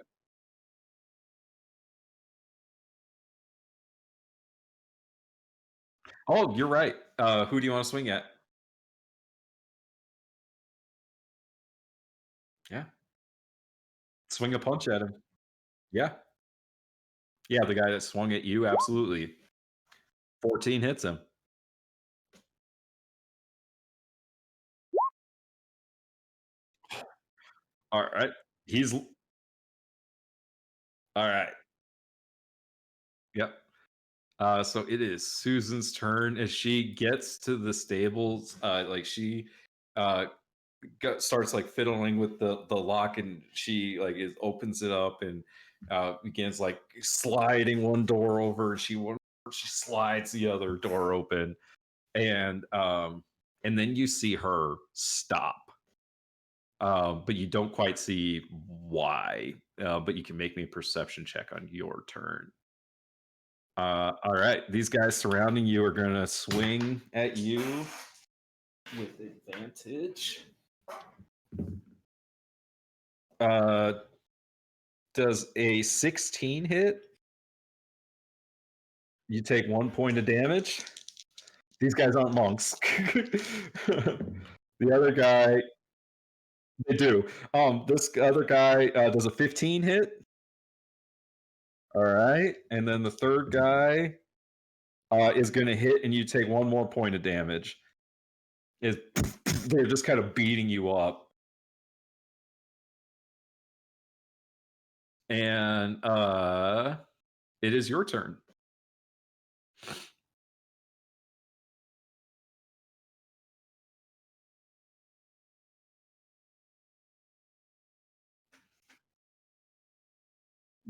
Oh, you're right. Who do you want to swing at? Yeah. Swing a punch at him. Yeah. Yeah, the guy that swung at you, absolutely. 14 hits him. All right. He's all right. Yep. So it is Susan's turn as she gets to the stables. Like she uh starts like fiddling with the lock, and she like opens it up and begins like sliding one door over. She slides the other door open, and then you see her stop. But you don't quite see why. But you can make me a perception check on your turn. All right, these guys surrounding you are going to swing at you with advantage. Uh, does a 16 hit? You take 1 point of damage. These guys aren't monks. The other guy, they do. This other guy does a 15 hit. All right, and then the third guy is going to hit, and you take 1 more point of damage. Is they're just kind of beating you up, and it is your turn.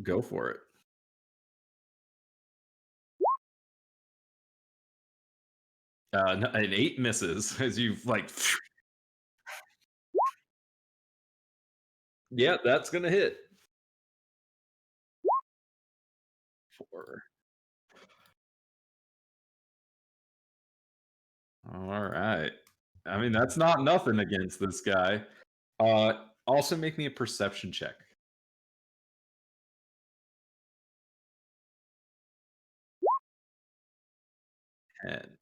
Go for it. An 8 misses as you like. Yeah, that's gonna hit. 4. All right. I mean, that's not nothing against this guy. Also make me a perception check. 10.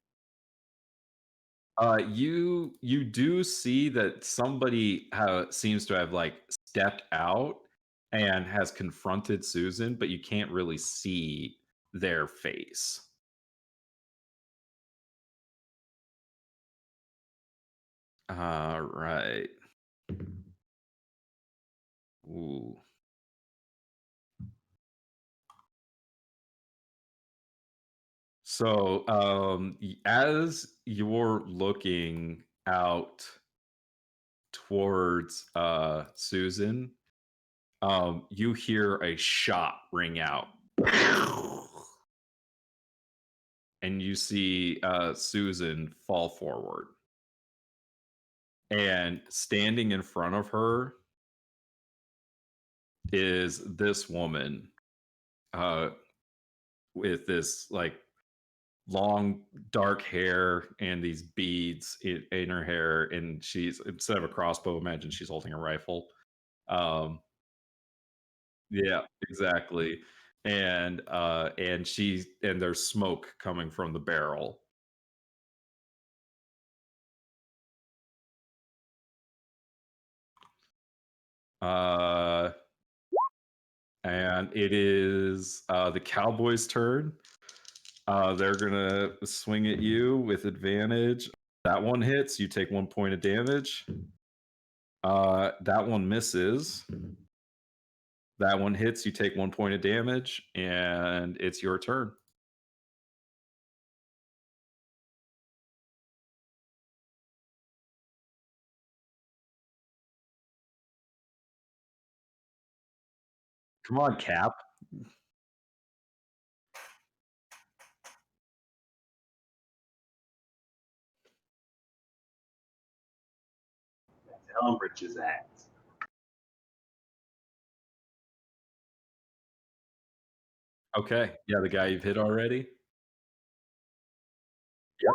You do see that somebody seems to have like stepped out and has confronted Susan, but you can't really see their face. All right. Ooh. So, as you're looking out towards Susan, you hear a shot ring out, and you see Susan fall forward, and standing in front of her is this woman uh, with this like long dark hair and these beads in her hair, and she's, instead of a crossbow, imagine she's holding a rifle. Yeah, exactly. And there's smoke coming from the barrel. uh and it is the Cowboys' turn. They're gonna swing at you with advantage. That one hits, you take 1 point of damage. That one misses. That one hits, you take 1 point of damage, and it's your turn. Come on, Cap. Elmbridge's act. Okay, yeah, the guy you've hit already. Yep.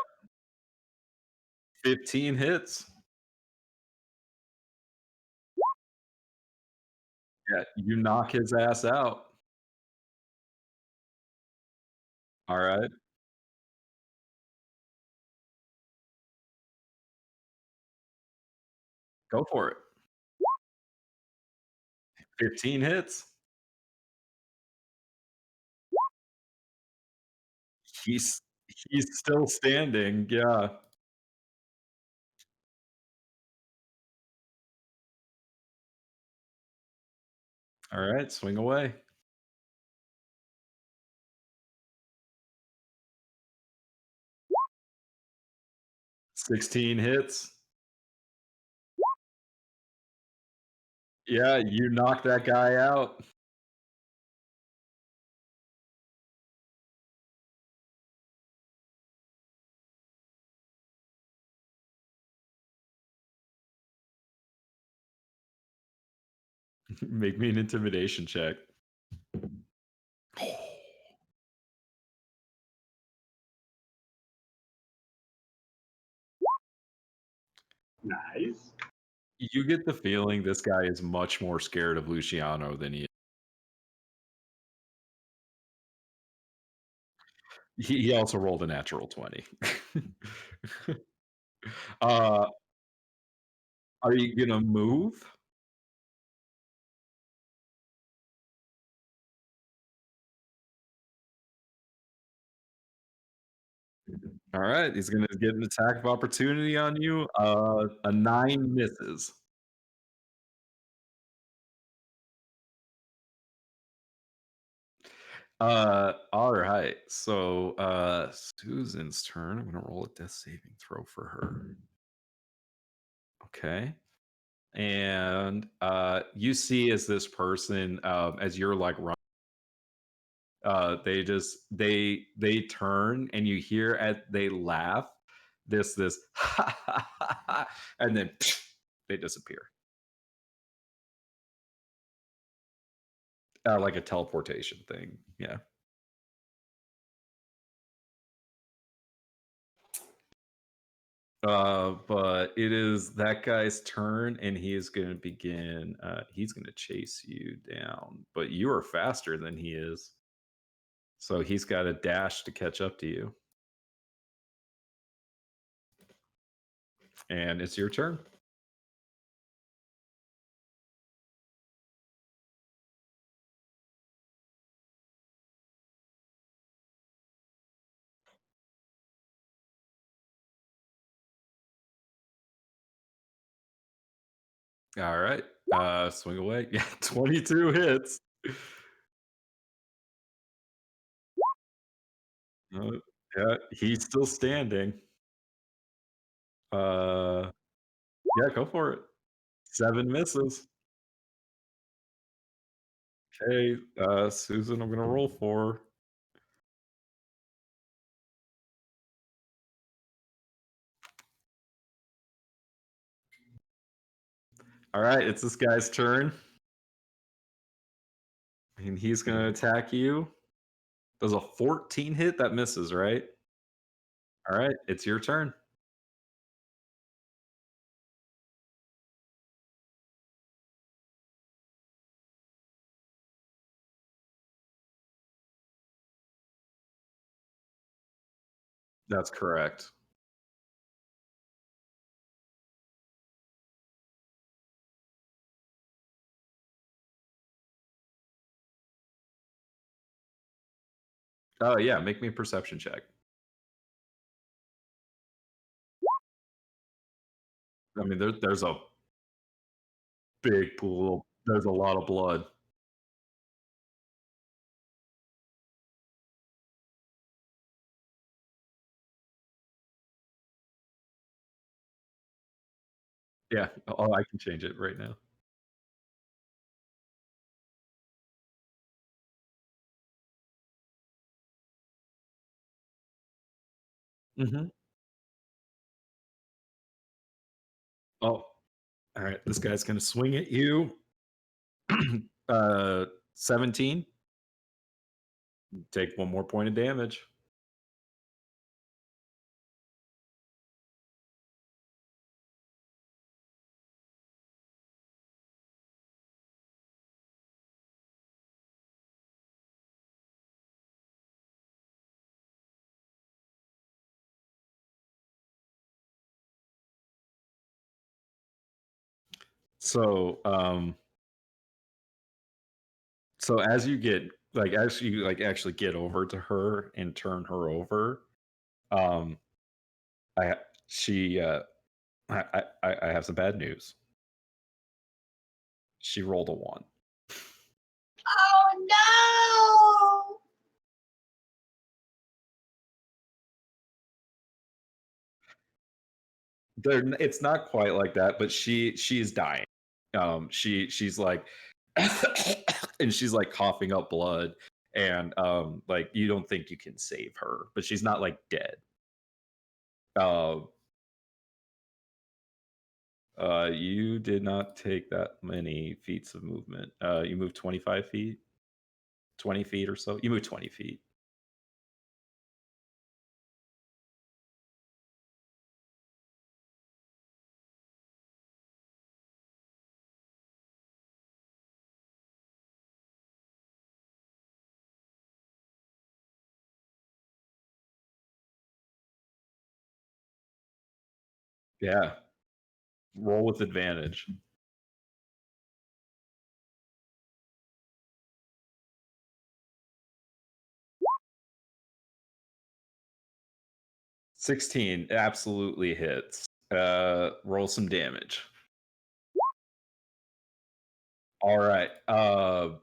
15 hits. Yeah, you knock his ass out. All right, go for it. 15 hits. He's he's still standing. Yeah. All right, swing away. 16 hits. Yeah, you knock that guy out. Make me an intimidation check. Nice. You get the feeling this guy is much more scared of Luciano than he also rolled a natural 20. uh, are you gonna move? All right, he's gonna get an attack of opportunity on you. A 9 misses. All right. So, Susan's turn. I'm gonna roll a death saving throw for her. Okay. And you see as this person, as you're like run, they turn and you hear as they laugh, this and then they disappear. Like a teleportation thing. Yeah. But it is that guy's turn, and he is going to begin. He's going to chase you down, but you are faster than he is, so he's got a dash to catch up to you. And it's your turn. All right, swing away. Yeah, 22 hits. Uh, yeah, he's still standing. Uh, yeah, go for it. 7 misses. Okay, Susan, I'm gonna roll for. All right, it's this guy's turn, and he's gonna attack you. Does a 14 hit? That misses, right? All right, it's your turn. That's correct. Oh yeah, make me a perception check. I mean, there's a big pool. There's a lot of blood. Yeah. Oh, I can change it right now. Hmm. Oh, all right. This guy's gonna swing at you. 17. Take one more point of damage. So so as you get actually get over to her and turn her over, um I she I have some bad news. She rolled a 1. Oh no! It's not quite like that, but she's dying. She's like and she's like coughing up blood, and like you don't think you can save her, but she's not like dead. You did not take that many feet of movement. You moved 25 feet, 20 feet or so. You moved 20 feet. Yeah. Roll with advantage. $16 absolutely hits. Roll some damage. All right. Go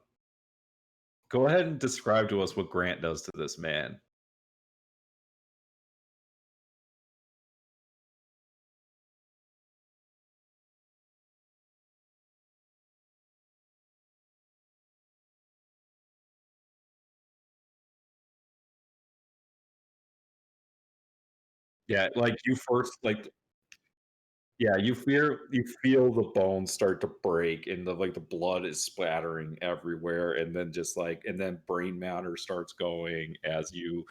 ahead and describe to us what Grant does to this man. Yeah, like you first like yeah, you feel the bones start to break and the blood is splattering everywhere, and then just like and then brain matter starts going as you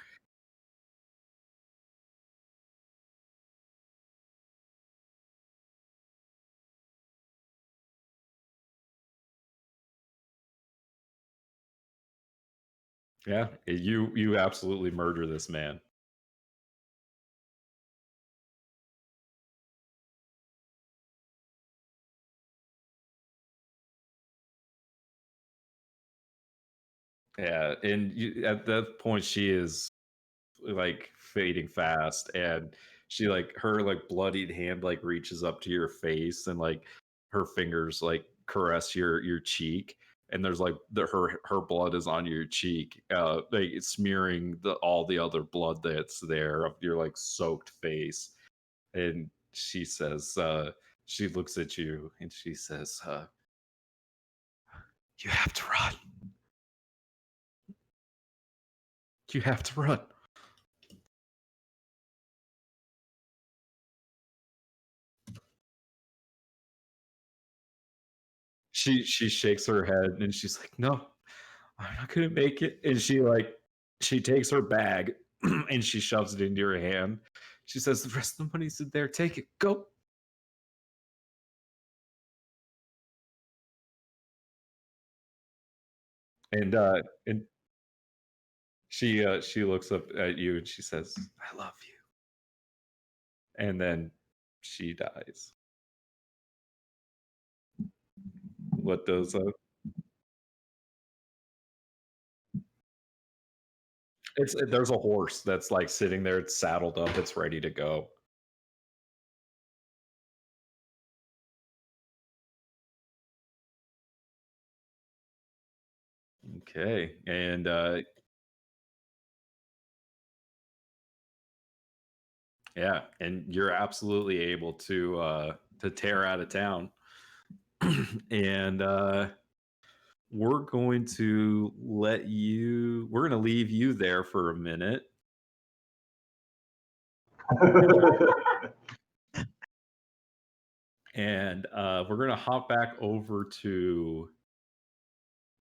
yeah, you absolutely murder this man. Yeah, and at that point she is like fading fast, and she like her like bloodied hand like reaches up to your face, and like her fingers like caress your cheek, and there's like her blood is on your cheek, like it's smearing all the other blood that's there of your like soaked face. And she says she looks at you and she says, you have to run, you have to run. She shakes her head and she's like, "No, I'm not gonna make it." And she takes her bag and she shoves it into your hand. She says, "The rest of the money's in there. Take it. Go." And she looks up at you and she says, "I love you." And then she dies. What does it's there's a horse that's like sitting there, it's saddled up, it's ready to go. Okay. And yeah, and you're absolutely able to tear out of town. And we're going to leave you there for a minute. And we're going to hop back over to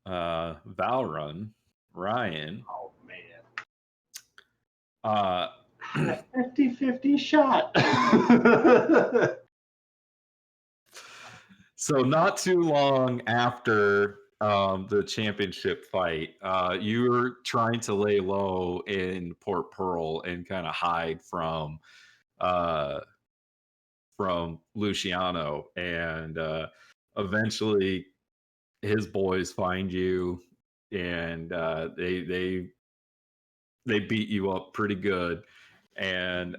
Valrun. Ryan. Oh man. 50-50 shot. So not too long after the championship fight, you're trying to lay low in Port Pearl and kind of hide from Luciano, and eventually his boys find you, and they beat you up pretty good, and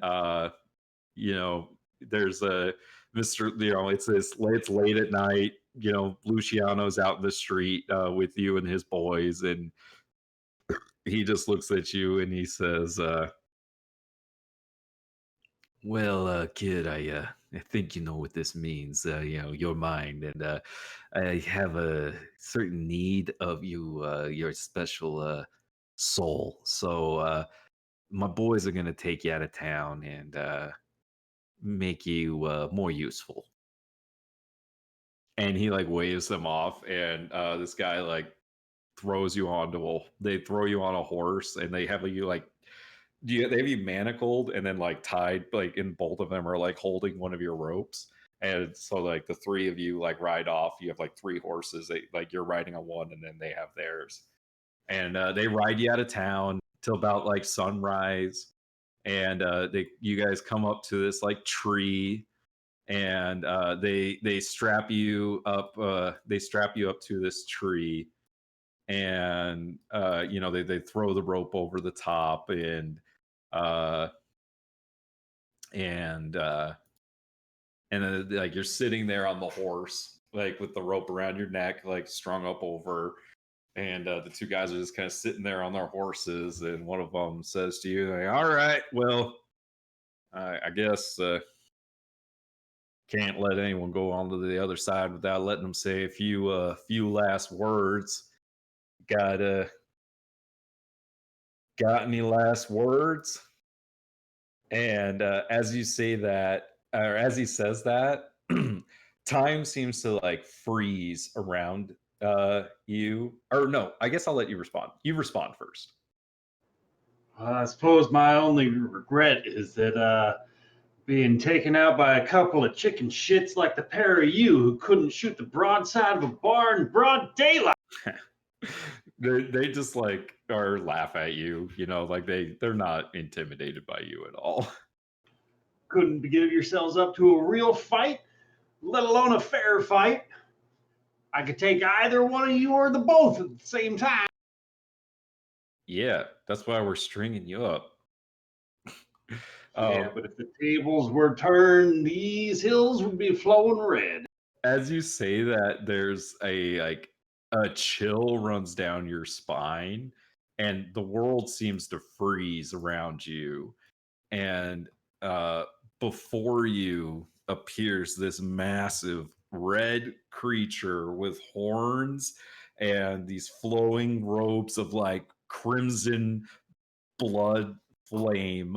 you know, there's a Mr. You know, it's late at night. You know, Luciano's out in the street with you and his boys, and he just looks at you and he says, "Well, kid, I think you know what this means. You know, you're mine, and I have a certain need of your special soul. So my boys are gonna take you out of town and make you more useful." And he like waves them off, and this guy like they throw you on a horse, and they have you like they have you manacled and then like tied, like, and both of them are like holding one of your ropes. And so like the three of you like ride off. You have like three horses. Like you're riding on one, and then they have theirs. And they ride you out of town till about like sunrise. And you guys come up to this like tree, and they strap you up. They strap you up to this tree, and you know, they throw the rope over the top, uh and uh and then like you're sitting there on the horse, like with the rope around your neck, like strung up over. And the two guys are just kind of sitting there on their horses, and one of them says to you, like, "All right, well, I guess can't let anyone go on to the other side without letting them say a few last words. Got got any last words?" And as you say that, or as he says that, time seems to like freeze around you. Or no, I guess I'll let you respond. You respond first. I suppose my only regret is that being taken out by a couple of chicken shits like the pair of you who couldn't shoot the broadside of a bar in broad daylight. They just like or laugh at you, you know, like they're not intimidated by you at all. Couldn't give yourselves up to a real fight, let alone a fair fight. I could take either one of you or the both at the same time. Yeah, that's why we're stringing you up. Yeah, but if the tables were turned, these hills would be flowing red. As you say that, there's a chill runs down your spine, and the world seems to freeze around you. And uh, before you appears this massive red creature with horns and these flowing robes of like crimson blood flame.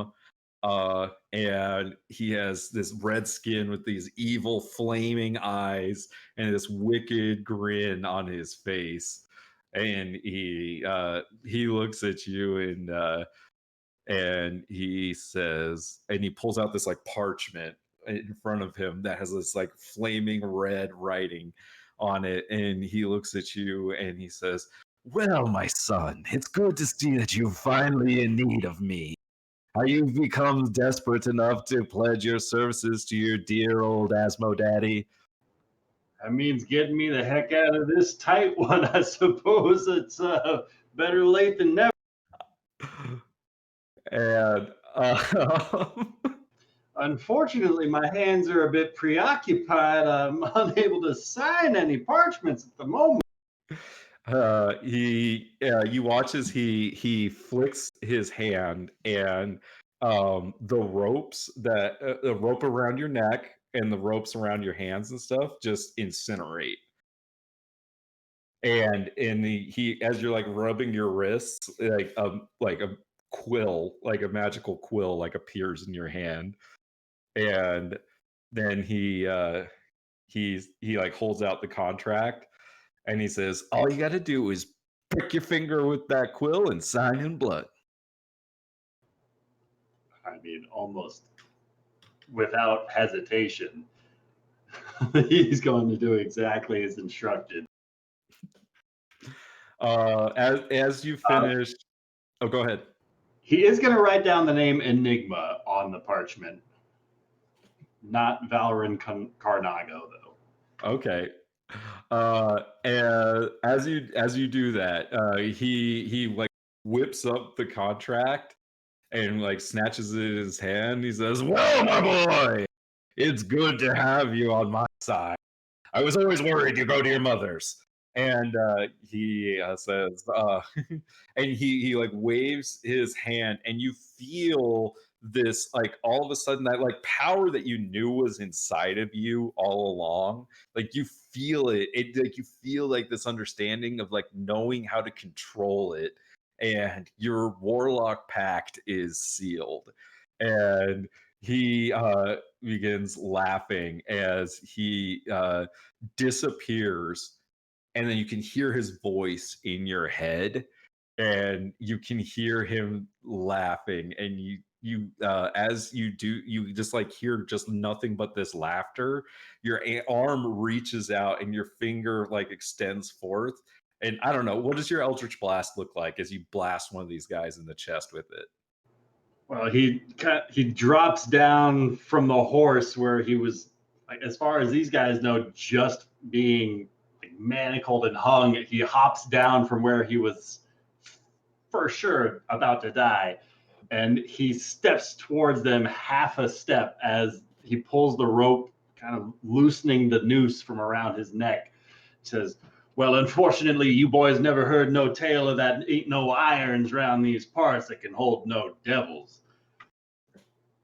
And he has this red skin with these evil flaming eyes and this wicked grin on his face. And he looks at you, and he says, and he pulls out this like parchment in front of him that has this like flaming red writing on it. And he looks at you and he says, "Well, my son, it's good to see that you're finally in need of me. Are you become desperate enough to pledge your services to your dear old Asmo daddy?" That means getting me the heck out of this tight one. I suppose it's better late than never. And Unfortunately, my hands are a bit preoccupied. I'm unable to sign any parchments at the moment. you watch as he flicks his hand, and the rope around your neck and the ropes around your hands and stuff just incinerate. And he as you're like rubbing your wrists, like a quill, like a magical quill, like appears in your hand. And then he like holds out the contract, and he says, "All you got to do is prick your finger with that quill and sign in blood." I mean, almost without hesitation, he's going to do exactly as instructed. As you finish, oh, go ahead. He is going to write down the name Enigma on the parchment, not Valerian Carnago, though. Okay. And as you do that, he like whips up the contract and like snatches it in his hand. He says, "Well, my boy, it's good to have you on my side. I was always worried you go to your mother's." And he says, and he like waves his hand, and you feel this like all of a sudden that like power that you knew was inside of you all along. Like you feel it. It like you feel like this understanding of like knowing how to control it, and your warlock pact is sealed. And he begins laughing as he disappears, and then you can hear his voice in your head, and you can hear him laughing, and as you do, you just like hear just nothing but this laughter. Your arm reaches out and your finger like extends forth, and I don't know, what does your Eldritch Blast look like as you blast one of these guys in the chest with it? Well, he drops down from the horse where he was, like, as far as these guys know, just being like, manacled and hung. He hops down from where he was for sure about to die, and he steps towards them half a step as he pulls the rope, kind of loosening the noose from around his neck. Says, "Well, unfortunately, you boys never heard no tale of that. Ain't no irons round these parts that can hold no devils."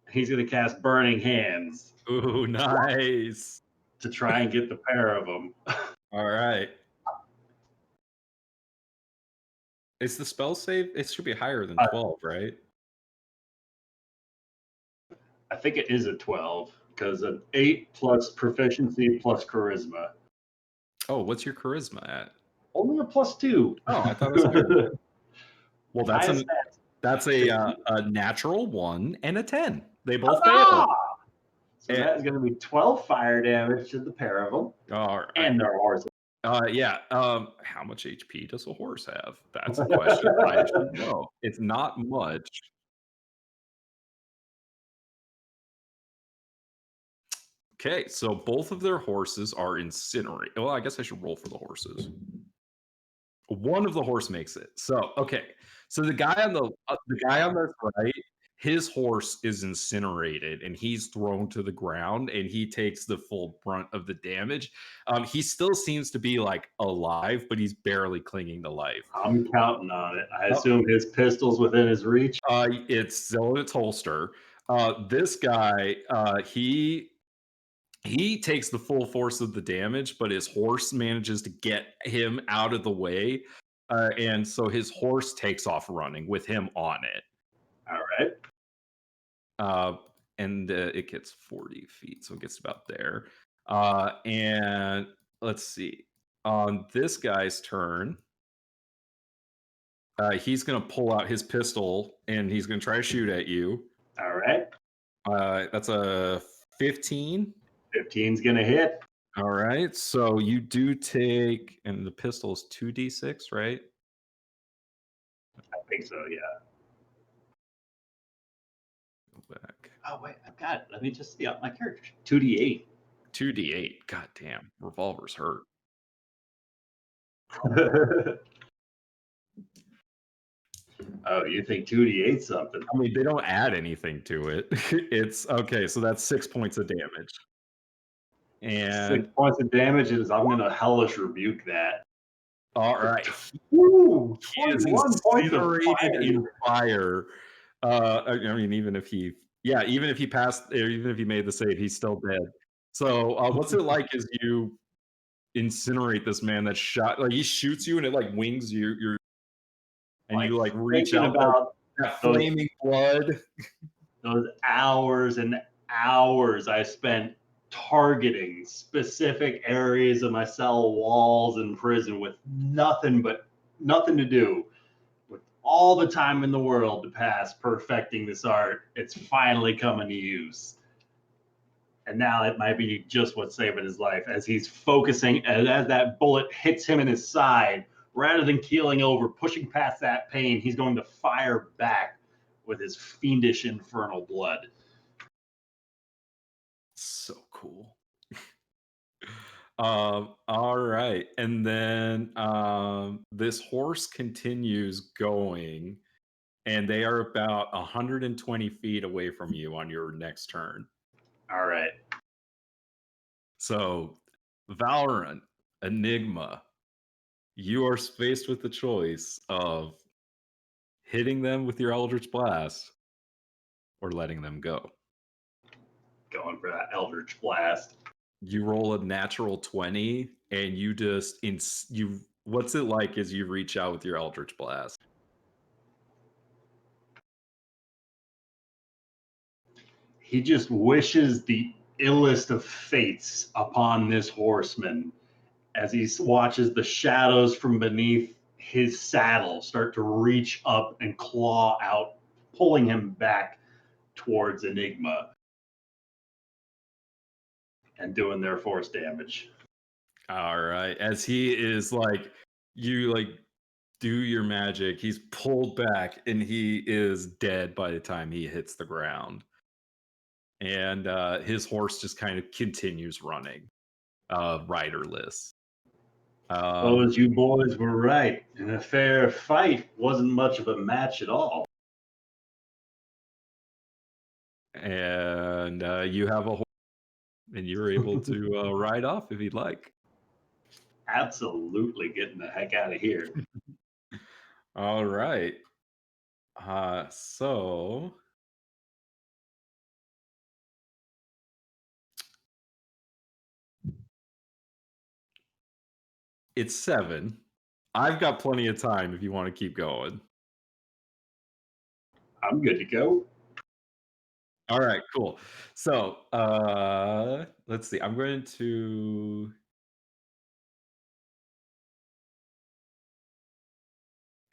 He's going to cast Burning Hands Ooh, nice. to try and get the pair of them. All right. Is the spell save? It should be higher than 12, right? I think it is a 12 because an 8 plus proficiency plus charisma. Oh, what's your charisma at? Only a +2. Oh, I thought it was higher. Well, Highest that's a natural 1 and a 10. They both Ah! fail. So that's going to be 12 fire damage to the pair of them All right. and their horses. Yeah. How much HP does a horse have? That's a question I should know. It's not much. Okay, so both of their horses are incinerated. Well, I guess I should roll for the horses. One of the horse makes it. So okay, so the guy on the right, his horse is incinerated and he's thrown to the ground and he takes the full brunt of the damage. He still seems to be like alive, but he's barely clinging to life. I'm counting on it. I assume his pistol's within his reach. It's still in its holster. This guy, he takes the full force of the damage, but his horse manages to get him out of the way. And so his horse takes off running with him on it. All right. And it gets 40 feet, so it gets about there. And let's see. On this guy's turn, he's going to pull out his pistol and he's going to try to shoot at you. All right. That's a 15. 15's going to hit. All right. So you do take, and the pistol is 2d6, right? I think so, yeah. Go back. Oh, wait. I've got it. Let me just see out my character. 2d8. 2d8. God damn. Revolvers hurt. Oh, you think 2d8 something? I mean, they don't add anything to it. It's okay. So that's 6 points of damage. And 6 points of damage is I'm going to hellish rebuke that. all right. Ooh, He is 21 points of incinerated in fire. fire. I mean, even if he passed, or even if he made the save, he's still dead. So, what's it like as you incinerate this man that shot? Like he shoots you and it like wings you, and Like, you like reach thinking out about that those- flaming blood. those hours and hours I spent targeting specific areas of my cell walls in prison with nothing to do, with all the time in the world to pass perfecting this art. It's finally coming to use. And now it might be just what's saving his life as he's focusing, and as that bullet hits him in his side, rather than keeling over, pushing past that pain, he's going to fire back with his fiendish infernal blood. So cool. All right. And then this horse continues going, and they are about 120 feet away from you on your next turn. All right. So, Valorant, Enigma, you are faced with the choice of hitting them with your Eldritch Blast or letting them go. Going for that Eldritch Blast. You roll a natural 20, and you just what's it like as you reach out with your Eldritch Blast? He just wishes the illest of fates upon this horseman as he watches the shadows from beneath his saddle start to reach up and claw out, pulling him back towards Enigma and doing their force damage. All right. As he is like, you like do your magic, he's pulled back and he is dead by the time he hits the ground. And his horse just kind of continues running, riderless. Suppose you boys were right. And a fair fight wasn't much of a match at all. And you have a horse, and you're able to ride off if you'd like. Absolutely getting the heck out of here. All right. So it's 7. I've got plenty of time if you want to keep going. I'm good to go. All right, cool. So let's see. I'm going to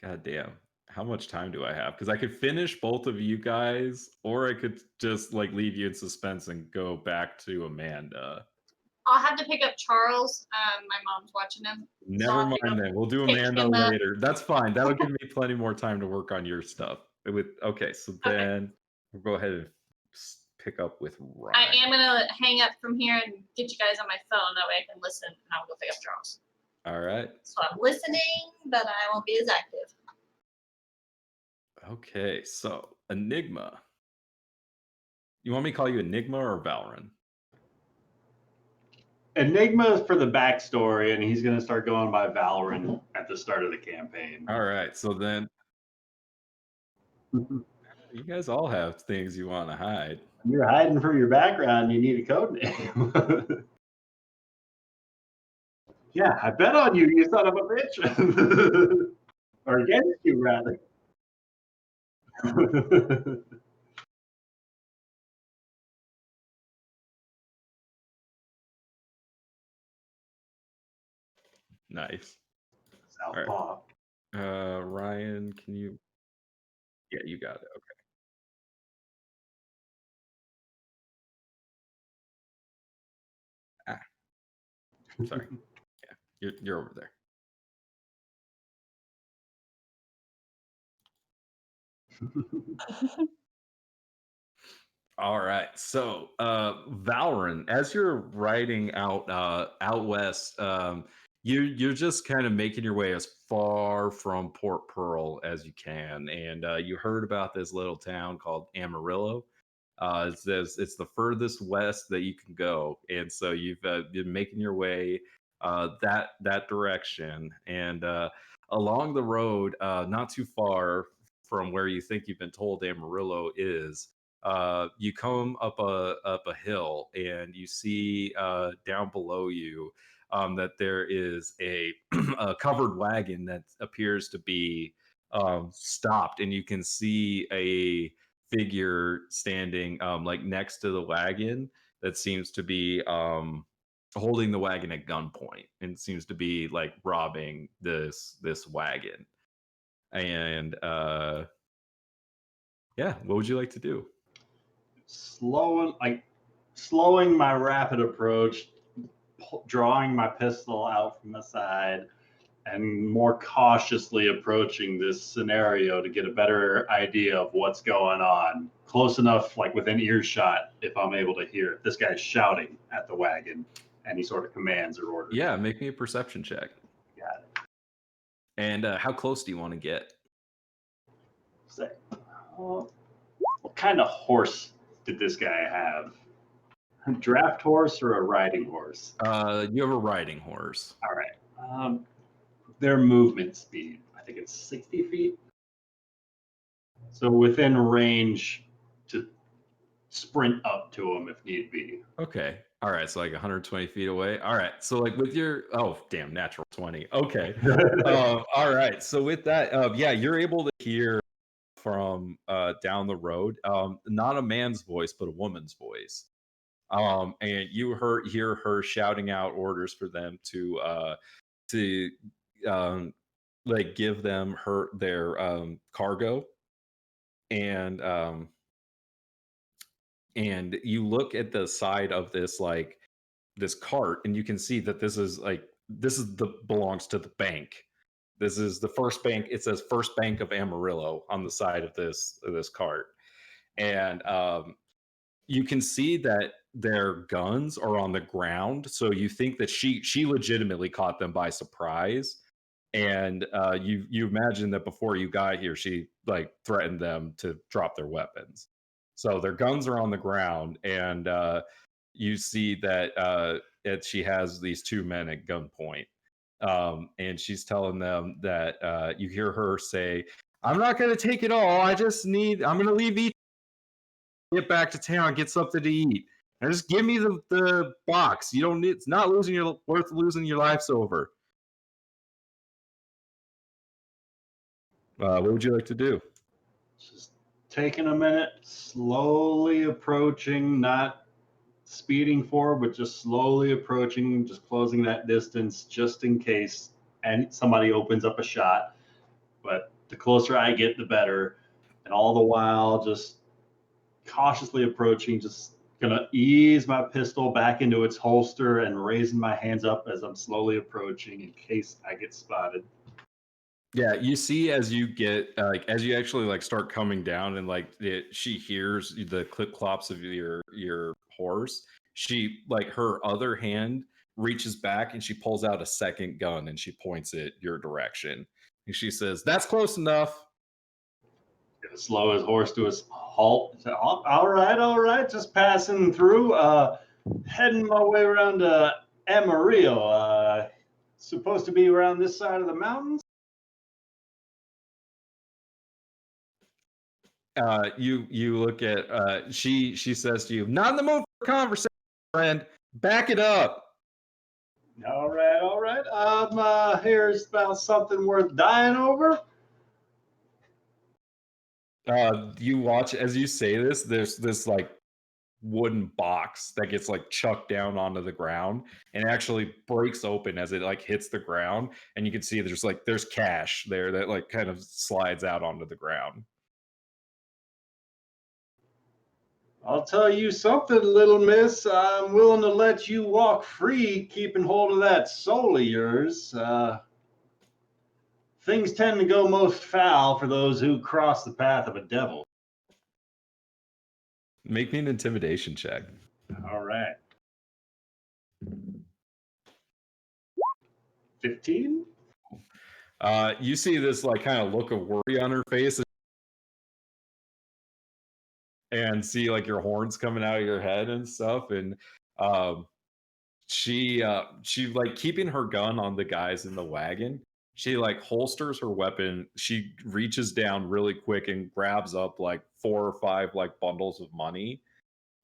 God damn. How much time do I have? Because I could finish both of you guys, or I could just like leave you in suspense and go back to Amanda. I'll have to pick up Charles. My mom's watching him. Never I'll pick mind up- then. We'll do pick Amanda him up. later. That's fine. That'll give me plenty more time to work on your stuff. Okay, so then we'll go ahead and pick up with Ryan. I am gonna hang up from here and get you guys on my phone. That way I can listen, and I'll go pick up Charles. All right. So I'm listening, but I won't be as active. Okay, so Enigma. You want me to call you Enigma or Valorant? Enigma is for the backstory, and he's going to start going by Valorant at the start of the campaign. All right, so then you guys all have things you want to hide. You're hiding from your background. You need a code name. Yeah, I bet on you, you son of a bitch. Or against you, rather. Nice. Southpaw. Ryan, can you? Yeah, you got it. Okay. Sorry. Yeah, you're over there. All right. So, Valorant, as you're riding out west, you're just kind of making your way as far from Port Pearl as you can, and you heard about this little town called Amarillo. It's the furthest west that you can go, and so you've been making your way that direction, and along the road, not too far from where you think you've been told Amarillo is. You come up a hill and you see down below you that there is a, a covered wagon that appears to be stopped, and you can see a figure standing like next to the wagon that seems to be holding the wagon at gunpoint and seems to be like robbing this wagon. And yeah, what would you like to do? Slowing my rapid approach, drawing my pistol out from the side, and more cautiously approaching this scenario to get a better idea of what's going on. Close enough, like within earshot, if I'm able to hear it. This guy's shouting at the wagon. any sort of commands or orders. Yeah, make me a perception check. Got it. And how close do you want to get? So, what kind of horse did this guy have? A draft horse or a riding horse? You have a riding horse. All right. Their movement speed, I think it's 60 feet. So within range to sprint up to him if need be. Okay. All right. So like 120 feet away. All right. So like with your natural 20. Okay. All right. So with that, yeah, you're able to hear from down the road, not a man's voice, but a woman's voice. And you hear her shouting out orders for them to like give them their cargo, and you look at the side of this cart, and you can see that belongs to the bank. This is the first bank. It says First Bank of Amarillo on the side of this cart, and you can see that their guns are on the ground. So you think that she legitimately caught them by surprise, and you imagine that before you got here, she like threatened them to drop their weapons. So their guns are on the ground, and you see that she has these two men at gunpoint, and she's telling them that you hear her say, "I'm not going to take it all. I'm going to leave each. Get back to town, get something to eat, and just give me the box. You don't need. It's not worth losing your lives over." What would you like to do? Just taking a minute, slowly approaching, not speeding forward, but just slowly approaching, just closing that distance just in case somebody opens up a shot. But the closer I get, the better. And all the while, just cautiously approaching, just gonna ease my pistol back into its holster and raising my hands up as I'm slowly approaching in case I get spotted. Yeah, you see as you get as you actually like start coming down, and she hears the clip clops of your horse. She like her other hand reaches back and she pulls out a second gun and she points it your direction. And she says, "That's close enough." Gonna slow his horse to a halt. Say, all right, just passing through. Heading my way around to Amarillo. Supposed to be around this side of the mountains. You look at she says to you, "Not in the mood for conversation, friend. Back it up." All right. Here's about something worth dying over. You watch as you say this. There's this like wooden box that gets like chucked down onto the ground and actually breaks open as it like hits the ground, and you can see there's cash there that like kind of slides out onto the ground. I'll tell you something, little miss. I'm willing to let you walk free, keeping hold of that soul of yours. Things tend to go most foul for those who cross the path of a devil. Make me an intimidation check. All right. 15? You see this like kind of look of worry on her face, and see like your horns coming out of your head and stuff, and she like keeping her gun on the guys in the wagon. She like holsters her weapon. She reaches down really quick and grabs up like 4 or 5 like bundles of money,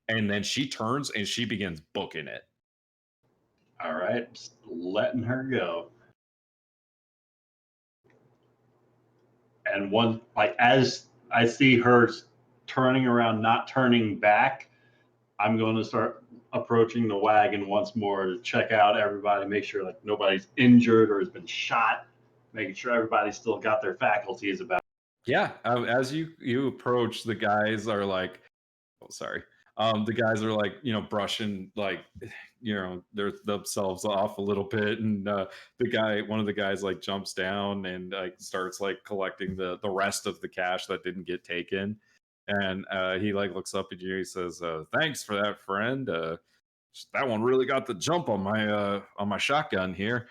and then she turns and she begins booking it. All right, just letting her go. And one, like, as I see her turning around, not turning back, I'm going to start approaching the wagon once more to check out everybody, make sure like nobody's injured or has been shot, making sure everybody's still got their faculties about. Yeah, as you approach, the guys are like, oh, sorry. The guys are like, brushing like, themselves off a little bit, and one of the guys like jumps down and like starts like collecting the rest of the cash that didn't get taken, and he like looks up at you. He says, "Thanks for that, friend. That one really got the jump on my shotgun here.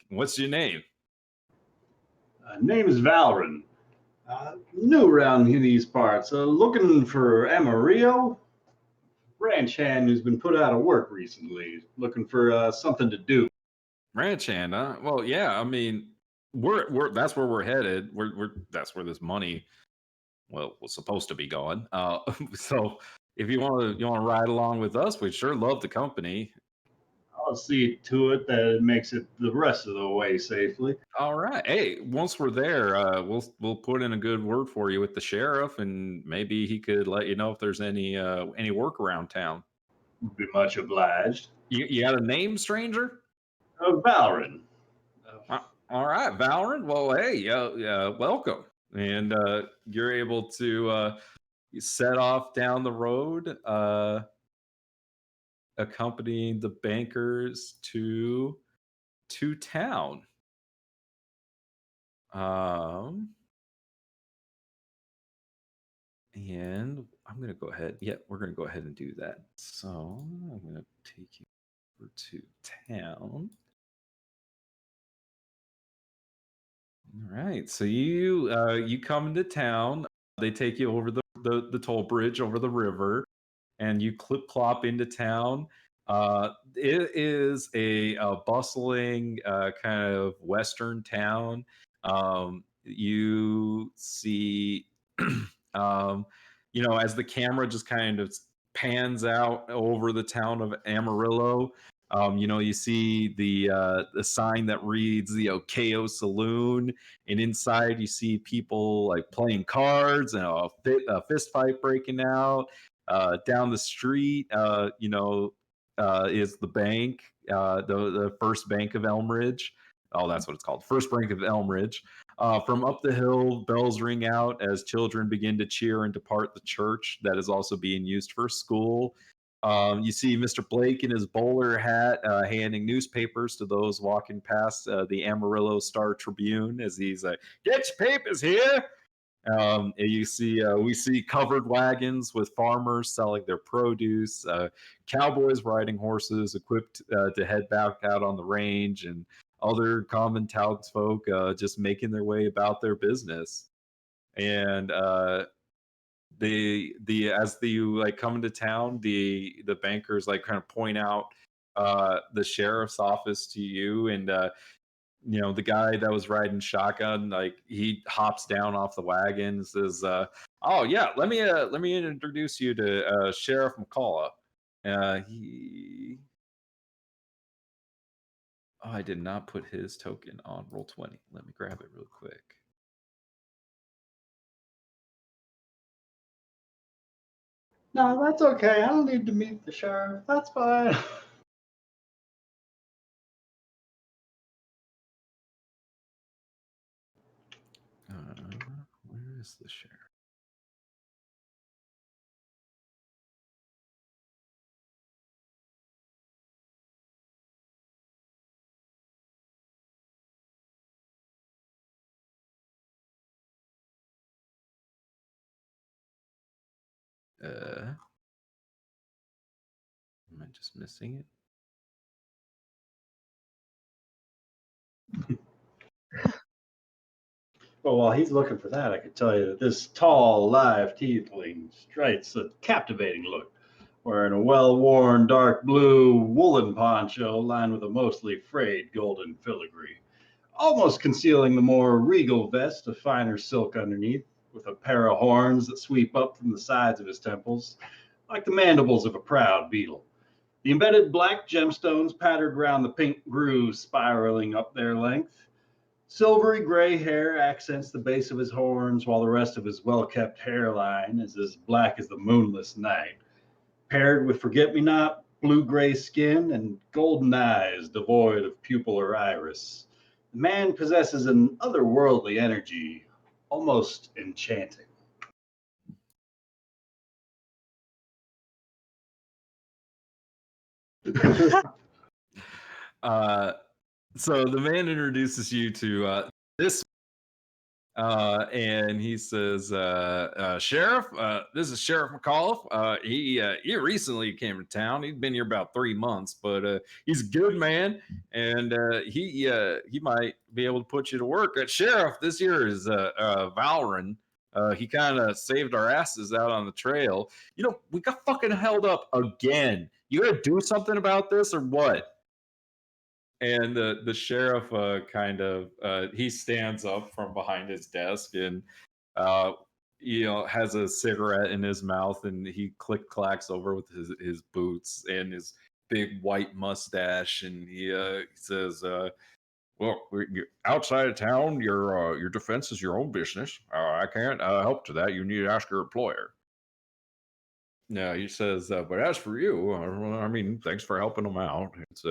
What's your name? Name is Valerian. New around these parts. Looking for Amarillo? Ranch hand who's been put out of work recently. Looking for something to do. Ranch hand, huh? Well, yeah. I mean, we're that's where we're headed. We're that's where this money, well, was supposed to be going. So if you want to ride along with us, we'd sure love the company. I'll see to it that it makes it the rest of the way safely. All right. Hey, once we're there, we'll put in a good word for you with the sheriff, and maybe he could let you know if there's any work around town. Be much obliged. You got a name, stranger? Valerian. All right, Valorant. Well, hey, welcome, and you're able to set off down the road, accompanying the bankers to town. And I'm gonna go ahead. Yeah, we're gonna go ahead and do that. So I'm gonna take you over to town. All right. So you come into town. They take you over the toll bridge over the river, and you clip clop into town. It is a bustling kind of western town. You see, um, as the camera just kind of pans out over the town of Amarillo. You see the sign that reads the Okeo Saloon, and inside you see people like playing cards and a fist fight breaking out. Down the street, is the bank, the First Bank of Elmridge. Oh, that's what it's called, First Bank of Elmridge. From up the hill, bells ring out as children begin to cheer and depart the church that is also being used for school. You see Mr. Blake in his bowler hat handing newspapers to those walking past the Amarillo Star Tribune as he's like, "Get your papers here." We see covered wagons with farmers selling their produce, cowboys riding horses equipped to head back out on the range, and other common townsfolk just making their way about their business. And as you like come into town, the bankers like kind of point out the sheriff's office to you, and the guy that was riding shotgun, like he hops down off the wagon and says, "Oh yeah, let me introduce you to Sheriff McCullough." I did not put his token on Roll20. Let me grab it real quick. No, that's okay. I don't need to meet the sheriff. That's fine. Where is the sheriff? Am I just missing it? Well, while he's looking for that, I could tell you that this tall, live tiefling strikes a captivating look, wearing a well-worn dark blue woolen poncho lined with a mostly frayed golden filigree, almost concealing the more regal vest of finer silk underneath, with a pair of horns that sweep up from the sides of his temples, like the mandibles of a proud beetle. The embedded black gemstones pattered round the pink grooves spiraling up their length. Silvery gray hair accents the base of his horns, while the rest of his well-kept hairline is as black as the moonless night, paired with forget-me-not blue-gray skin and golden eyes devoid of pupil or iris. The man possesses an otherworldly energy, almost enchanting. So the man introduces you to this. And he says, Sheriff, this is Sheriff McAuliffe. He recently came to town. He's been here about 3 months, but he's a good man, and he might be able to put you to work. Sheriff, this year is Valerian. He kind of saved our asses out on the trail. We got fucking held up again. You gotta do something about this or what? And the sheriff he stands up from behind his desk and uh, has a cigarette in his mouth, and he click clacks over with his boots and his big white mustache, and he says, "Well, you're outside of town. Your defense is your own business. I can't help to that. You need to ask your employer." No, he says, but as for you, I mean, thanks for helping them out. It's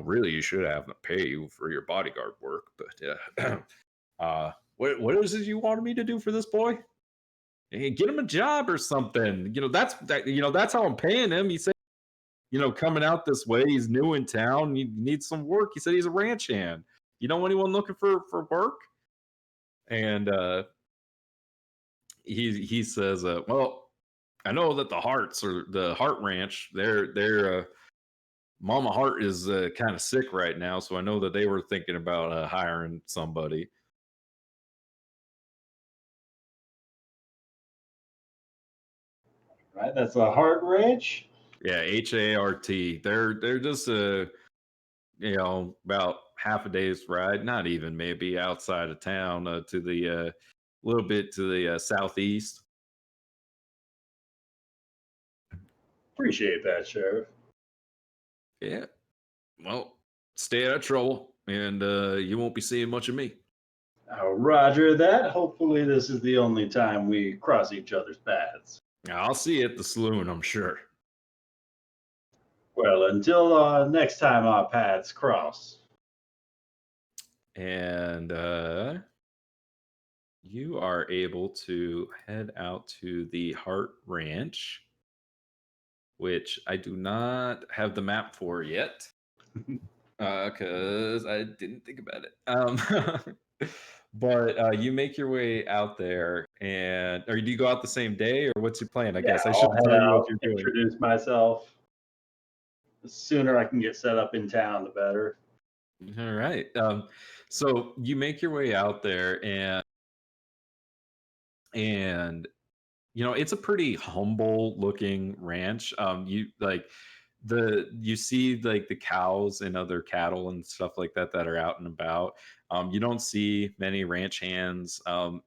really you should have them pay you for your bodyguard work. But what is it you wanted me to do for this boy? Hey, get him a job or something. That's how I'm paying him. He said, coming out this way, he's new in town. He needs some work. He said he's a ranch hand. You know anyone looking for work? And he says, well, I know that the Hart Ranch, they're Mama Hart is kind of sick right now, so I know that they were thinking about hiring somebody. Right, that's a Hart Ranch. Yeah, Hart. They're just about half a day's ride, not even maybe outside of town to the little bit to the southeast. Appreciate that, Sheriff. Yeah. Well, stay out of trouble, and you won't be seeing much of me. Roger that. Hopefully, this is the only time we cross each other's paths. I'll see you at the saloon, I'm sure. Well, until next time our paths cross. And you are able to head out to the Hart Ranch, which I do not have the map for yet, because I didn't think about it. But you make your way out there, or do you go out the same day, or what's your plan? I guess I should I'll head tell you what out, you're doing. introduce myself. The sooner I can get set up in town, the better. All right. So you make your way out there, and it's a pretty humble looking ranch. You see like the cows and other cattle and stuff like that are out and about. You don't see many ranch hands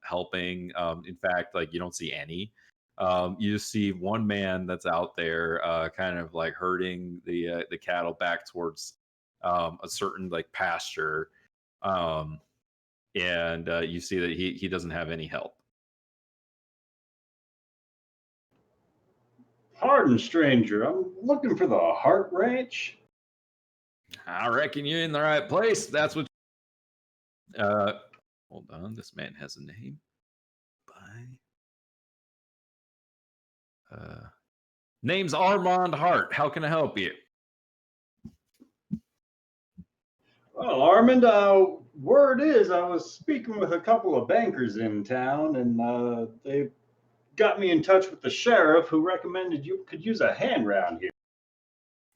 helping. In fact, like you don't see any. You just see one man that's out there kind of like herding the cattle back towards a certain like pasture. And you see that he doesn't have any help. Pardon, stranger. I'm looking for the Hart Ranch. I reckon you're in the right place. That's what. Hold on. This man has a name. Name's Armand Hart. How can I help you? Well, Armand, word is I was speaking with a couple of bankers in town, and they got me in touch with the sheriff, who recommended you could use a hand round here.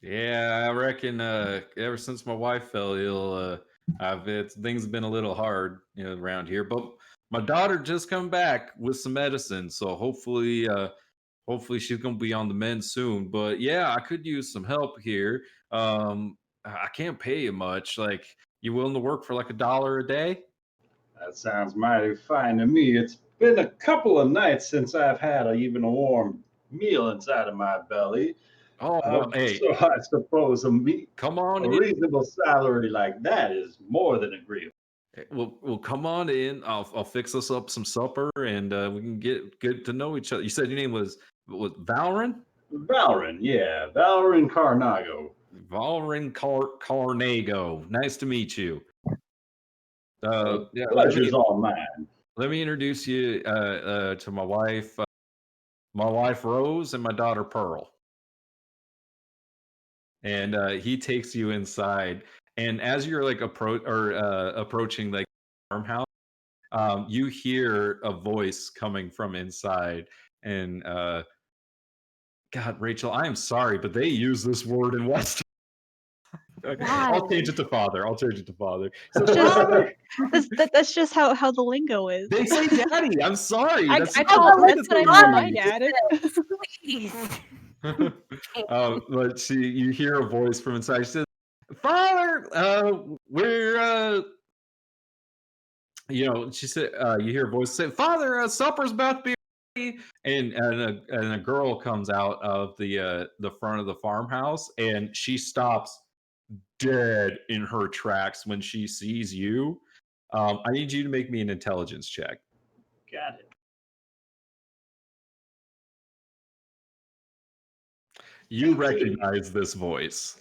Yeah, I reckon ever since my wife fell ill, things have been a little hard, around here. But my daughter just come back with some medicine, so hopefully she's gonna be on the mend soon. But yeah, I could use some help here. I can't pay you much. Like, you willing to work for like $1 a day? That sounds mighty fine to me. It's been a couple of nights since I've had even a warm meal inside of my belly. Oh, well, hey, So I suppose come a on in. reasonable salary like that is more than agreeable. Well, come on in. I'll fix us up some supper, and we can get good to know each other. You said your name was Valerian? Valerian, yeah, Valerian Carnago. Valerian Carnago. Nice to meet you. Yeah, Pleasure's all mine. let me introduce you to my wife Rose, and my daughter Pearl. And he takes you inside, and as you're like approaching like farmhouse, You hear a voice coming from inside, and God, Rachel, I am sorry, but they use this word in West. I'll change it to father. I'll change it to father. So That's just how the lingo is. they say daddy. I'm sorry. That's not what the way I they call my use dad. Please. but you hear a voice from inside. She says, "Father, we're she said, you hear a voice say, "Father, supper's about to be ready." And a girl comes out of the front of the farmhouse, and she stops dead in her tracks when she sees you. I need you to make me an intelligence check. Got it. You 18. recognize this voice.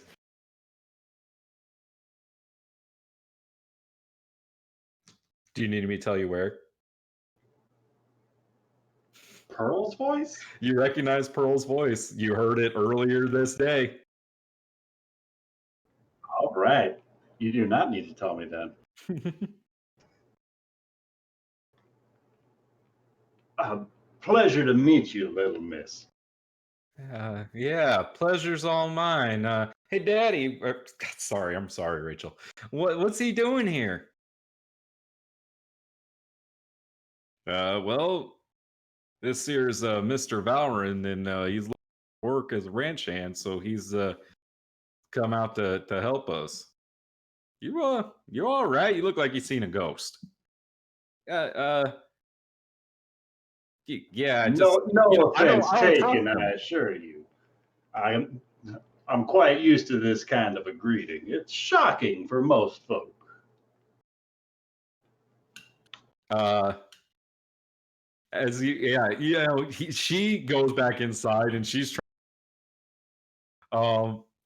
Do you need me to tell you where? Pearl's voice? You recognize Pearl's voice. You heard it earlier this day. All right. You do not need to tell me then. Pleasure to meet you, little miss. Yeah, pleasure's all mine. Hey, Daddy. I'm sorry, Rachel. What's he doing here? Well, this here's Mr. Valerian, and he's looking for work as a ranch hand, so he's come out to help us. You all right? You look like you've seen a ghost. Yeah, No I don't offense trust taken, him. I assure you. I'm quite used to this kind of a greeting. It's shocking for most folk. She goes back inside, and she's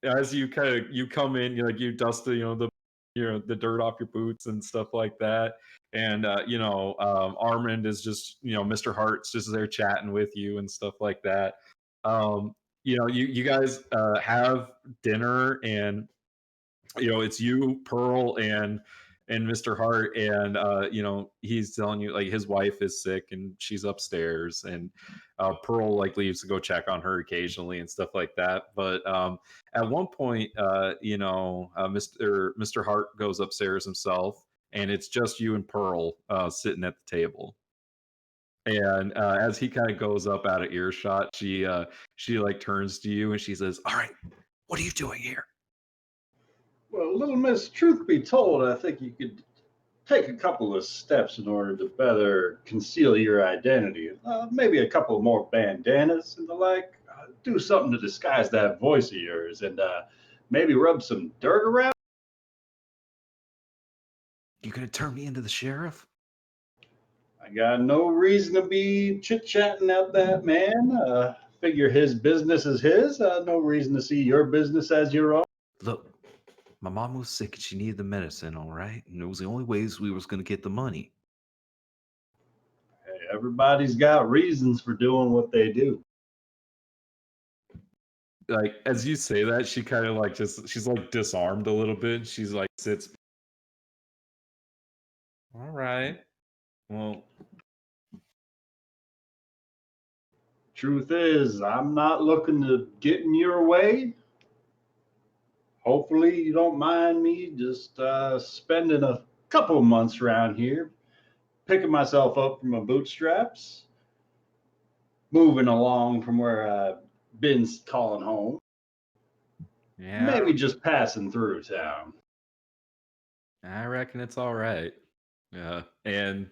as you come in, you dust the dirt off your boots and stuff like that, and Armand is just Mr. Hart's just there chatting with you and stuff like that. You guys have dinner, and it's you, Pearl, and Mr. Hart, and he's telling you like his wife is sick and she's upstairs, and Pearl like leaves to go check on her occasionally and stuff like that. But at one point, Mr. Hart goes upstairs himself, and it's just you and Pearl sitting at the table. And as he kind of goes up out of earshot, she like turns to you and she says, "All right, what are you doing here?" Well, little miss, truth be told, I think you could take a couple of steps in order to better conceal your identity. Maybe a couple more bandanas and the like. Do something to disguise that voice of yours, and maybe rub some dirt around. You gonna turn me into the sheriff? I got no reason to be chit-chatting at that man. Figure his business is his. No reason to see your business as your own. Look, my mom was sick and she needed the medicine, all right? And it was the only ways we was going to get the money. Hey, everybody's got reasons for doing what they do. Like as you say that, she kind of like she's like disarmed a little bit. She's like sits. All right. Well, Truth is, I'm not looking to get in your way. Hopefully, you don't mind me just spending a couple of months around here, picking myself up from my bootstraps, moving along from where I've been calling home. yeah, Maybe just passing through town. I reckon it's all right. Yeah, and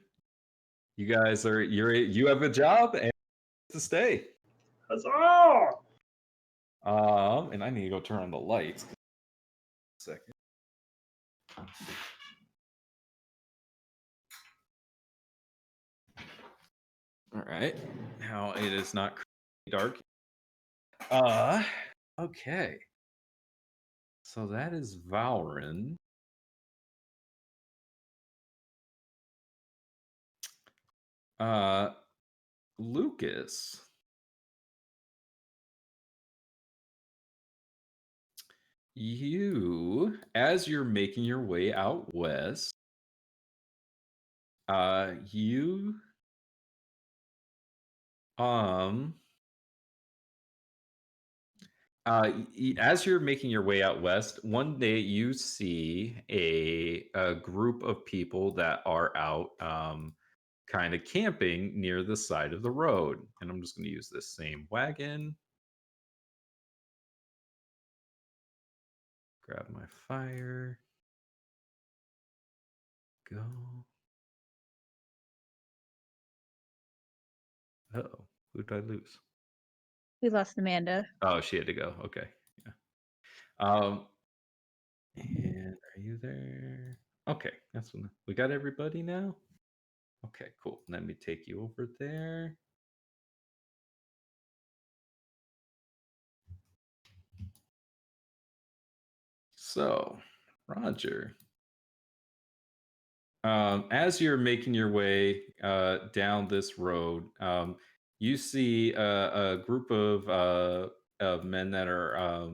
you guys you have a job and to stay. Huzzah! And I need to go turn on the lights. Second. All right. Now it is not dark. Okay. So that is Valrin. Lucas. You, as you're making your way out west, You as you're making your way out west, one day you see a group of people that are out kind of camping near the side of the road. And I'm just going to use this same wagon. Grab my fire. Go. Uh-oh. Who did I lose? We lost Amanda. Oh, she had to go. Okay. Yeah. And are you there? Okay. That's when we got everybody now. Okay, cool. Let me take you over there. So, Roger, as you're making your way down this road, you see a group of men that are,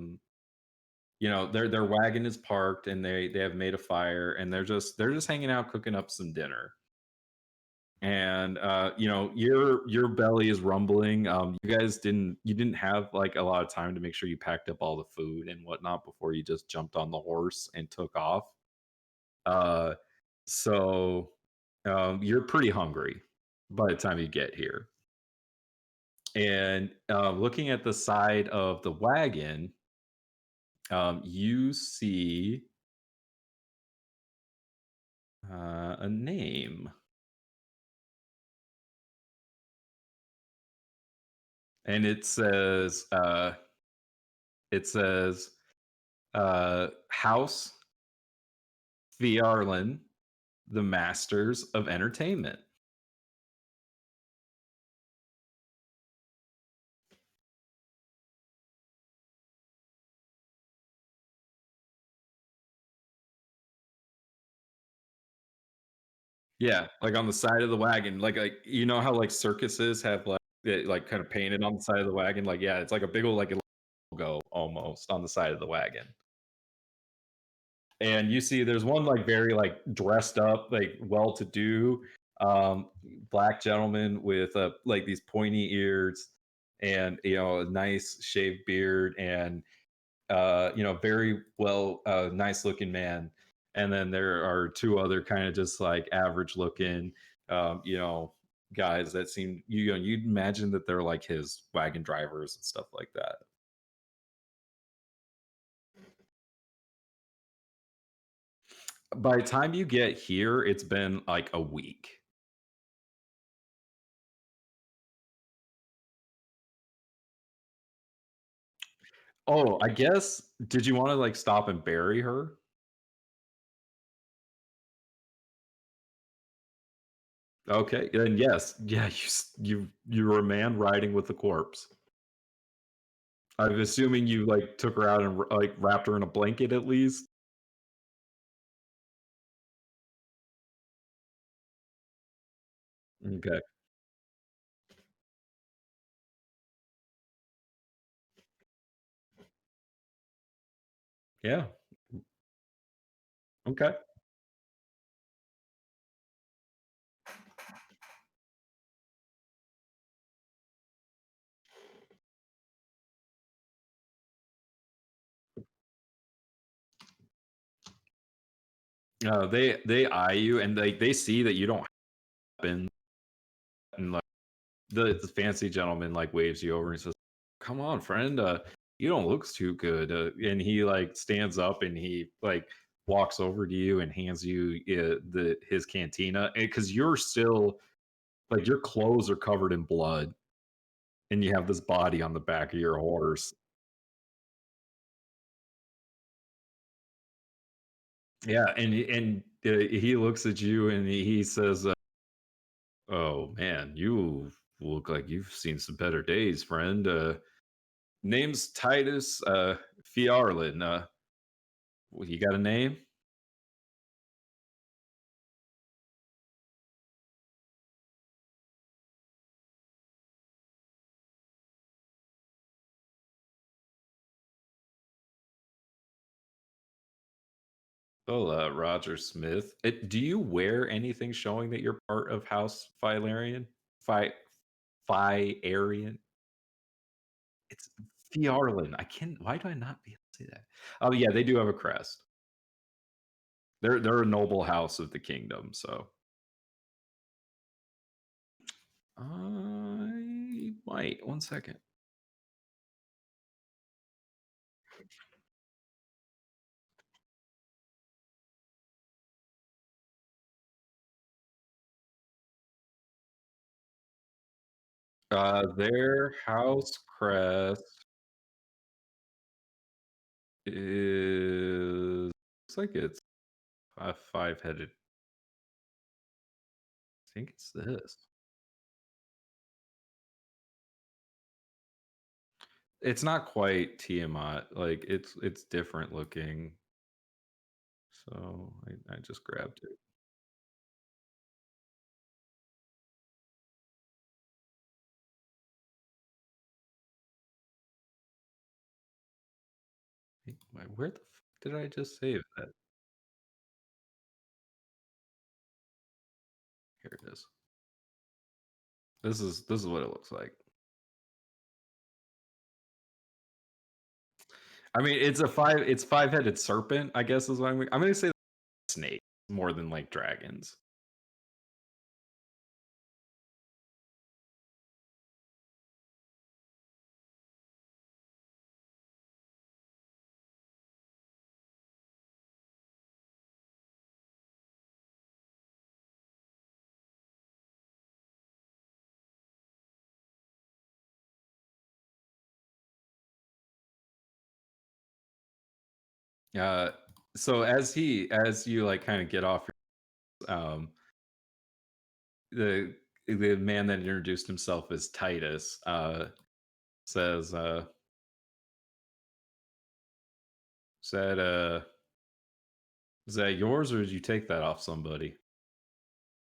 their wagon is parked and they have made a fire and they're just hanging out cooking up some dinner. And your belly is rumbling. You didn't have like a lot of time to make sure you packed up all the food and whatnot before you just jumped on the horse and took off. Uh, so you're pretty hungry by the time you get here. And looking at the side of the wagon, you see a name. And it says House Fiarlin, the Masters of Entertainment. Yeah, like on the side of the wagon, like you know how like circuses have like like kind of painted on the side of the wagon, like yeah, it's like a big old like logo almost on the side of the wagon. And you see there's one like very like dressed up like well-to-do um black gentleman with like these pointy ears and a nice shaved beard and very well nice looking man. And then there are two other kind of just like average looking guys that seem you'd imagine that they're like his wagon drivers and stuff like that. By the time you get here, it's been like a week. Oh, I guess, did you want to like stop and bury her? Okay, then yes, yeah, you're a man riding with a corpse. I'm assuming you like took her out and like wrapped her in a blanket at least. Okay, yeah, okay. They eye you and they see that you don't happen, and like the fancy gentleman like waves you over and says, "Come on, friend, you don't look too good." And he like stands up and he like walks over to you and hands you his cantina because you're still like your clothes are covered in blood and you have this body on the back of your horse. Yeah, and he looks at you and he says, "Oh man, you look like you've seen some better days, friend. Name's Titus Fiarlin. You got a name?" Hola, Roger Smith. Do you wear anything showing that you're part of House Valerian? Fiarian? It's Fiarlin. I can't. Why do I not be able to say that? Oh yeah, they do have a crest. They're a noble house of the kingdom. So I might. 1 second. Their house crest is looks like it's a five-headed. I think it's this. It's not quite Tiamat. Like it's different looking. So I just grabbed it. Where the fuck did I just save that? Here it is. This is what it looks like. I mean, it's five-headed serpent, I guess is what I'm gonna say snake more than like dragons. So as you like kind of get off the man that introduced himself as Titus says is that yours or did you take that off somebody?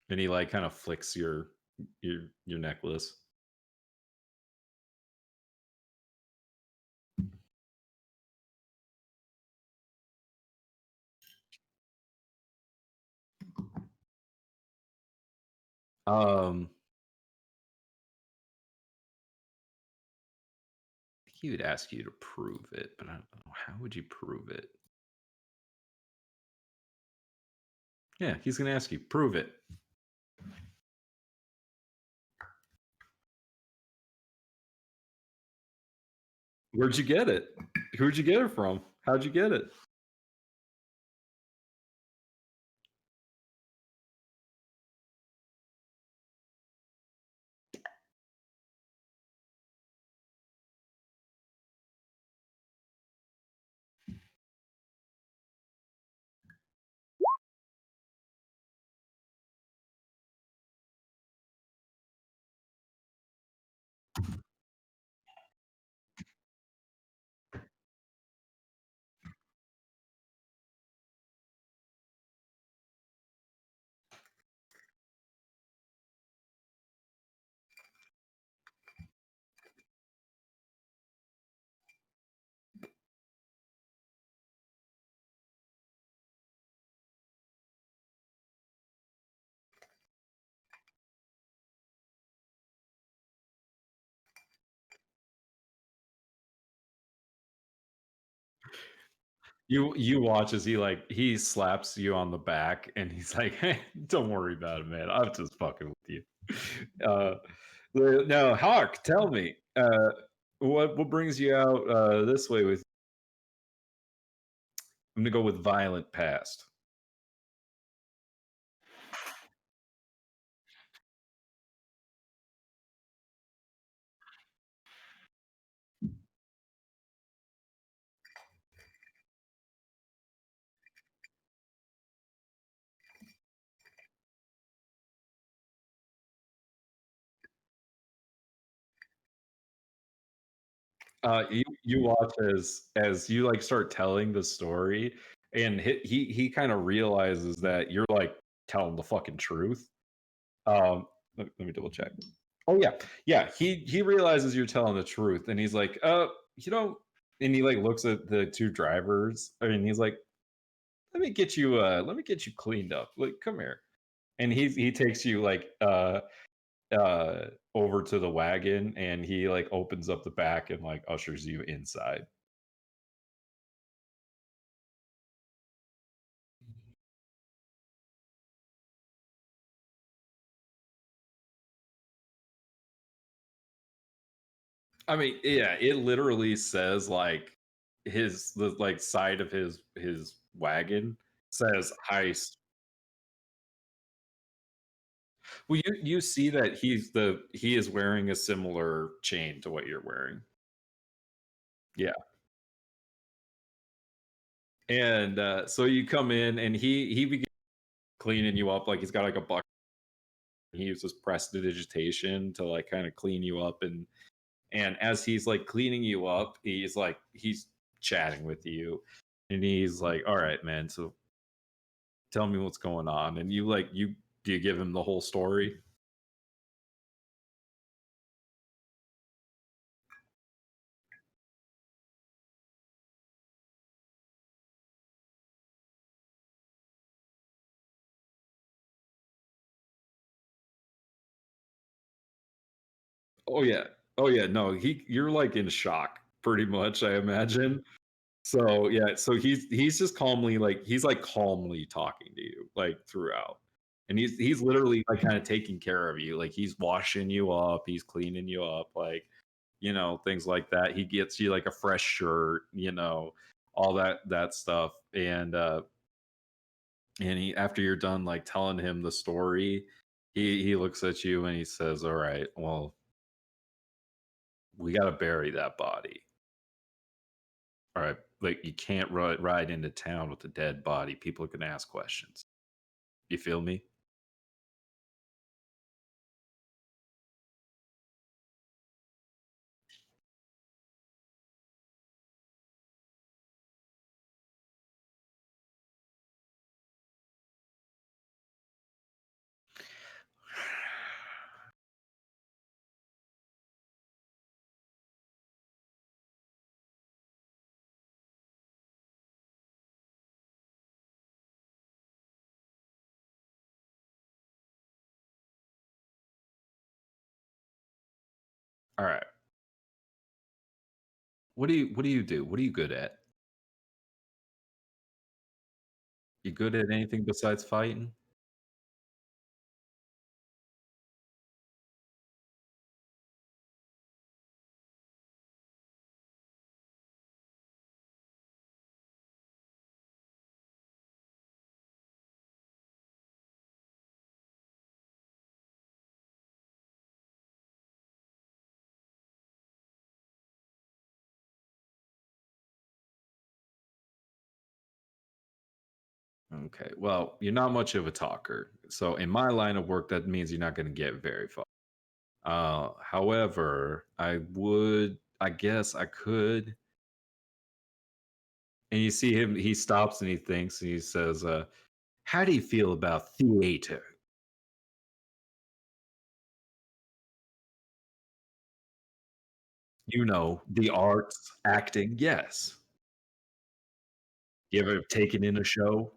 And he like kind of flicks your necklace. I think he would ask you to prove it, but I don't know. How would you prove it? Yeah, he's gonna ask you, prove it. Where'd you get it? Who'd you get it from? How'd you get it? You watch as he slaps you on the back and he's like, hey, don't worry about it, man. I'm just fucking with you. Now, Hawk, tell me, what brings you out this way with I'm gonna go with violent past. You watch as you like start telling the story, and he kind of realizes that you're like telling the fucking truth. Let me double check. Oh yeah. He realizes you're telling the truth, and he's like, you know, and he like looks at the two drivers, and he's like, let me get you cleaned up. Like, come here. And he takes you like over to the wagon, and he like opens up the back and like ushers you inside. I mean, yeah, it literally says like the like side of his wagon says heist. Well, you see that he is wearing a similar chain to what you're wearing. Yeah. And so you come in, and he begins cleaning you up. Like, he's got like a bucket. He uses prestidigitation to like kind of clean you up, and as he's like cleaning you up, he's chatting with you, and he's like, all right, man, so tell me what's going on. And you do you give him the whole story? Oh yeah. Oh yeah. No, you're like in shock pretty much, I imagine. So yeah, so he's just calmly like he's like calmly talking to you like throughout. And he's literally like kind of taking care of you. Like, he's washing you up, he's cleaning you up, like, things like that. He gets you like a fresh shirt, all that stuff. And he, after you're done like telling him the story, he looks at you and he says, all right, well, we got to bury that body. All right, like, you can't ride into town with a dead body. People are gonna ask questions. You feel me? All right. What do you do? What are you good at? You good at anything besides fighting? Okay. Well, you're not much of a talker. So in my line of work, that means you're not going to get very far. However, I guess I could. And you see him, he stops and he thinks and he says, how do you feel about theater? The arts, acting, yes. You ever taken in a show?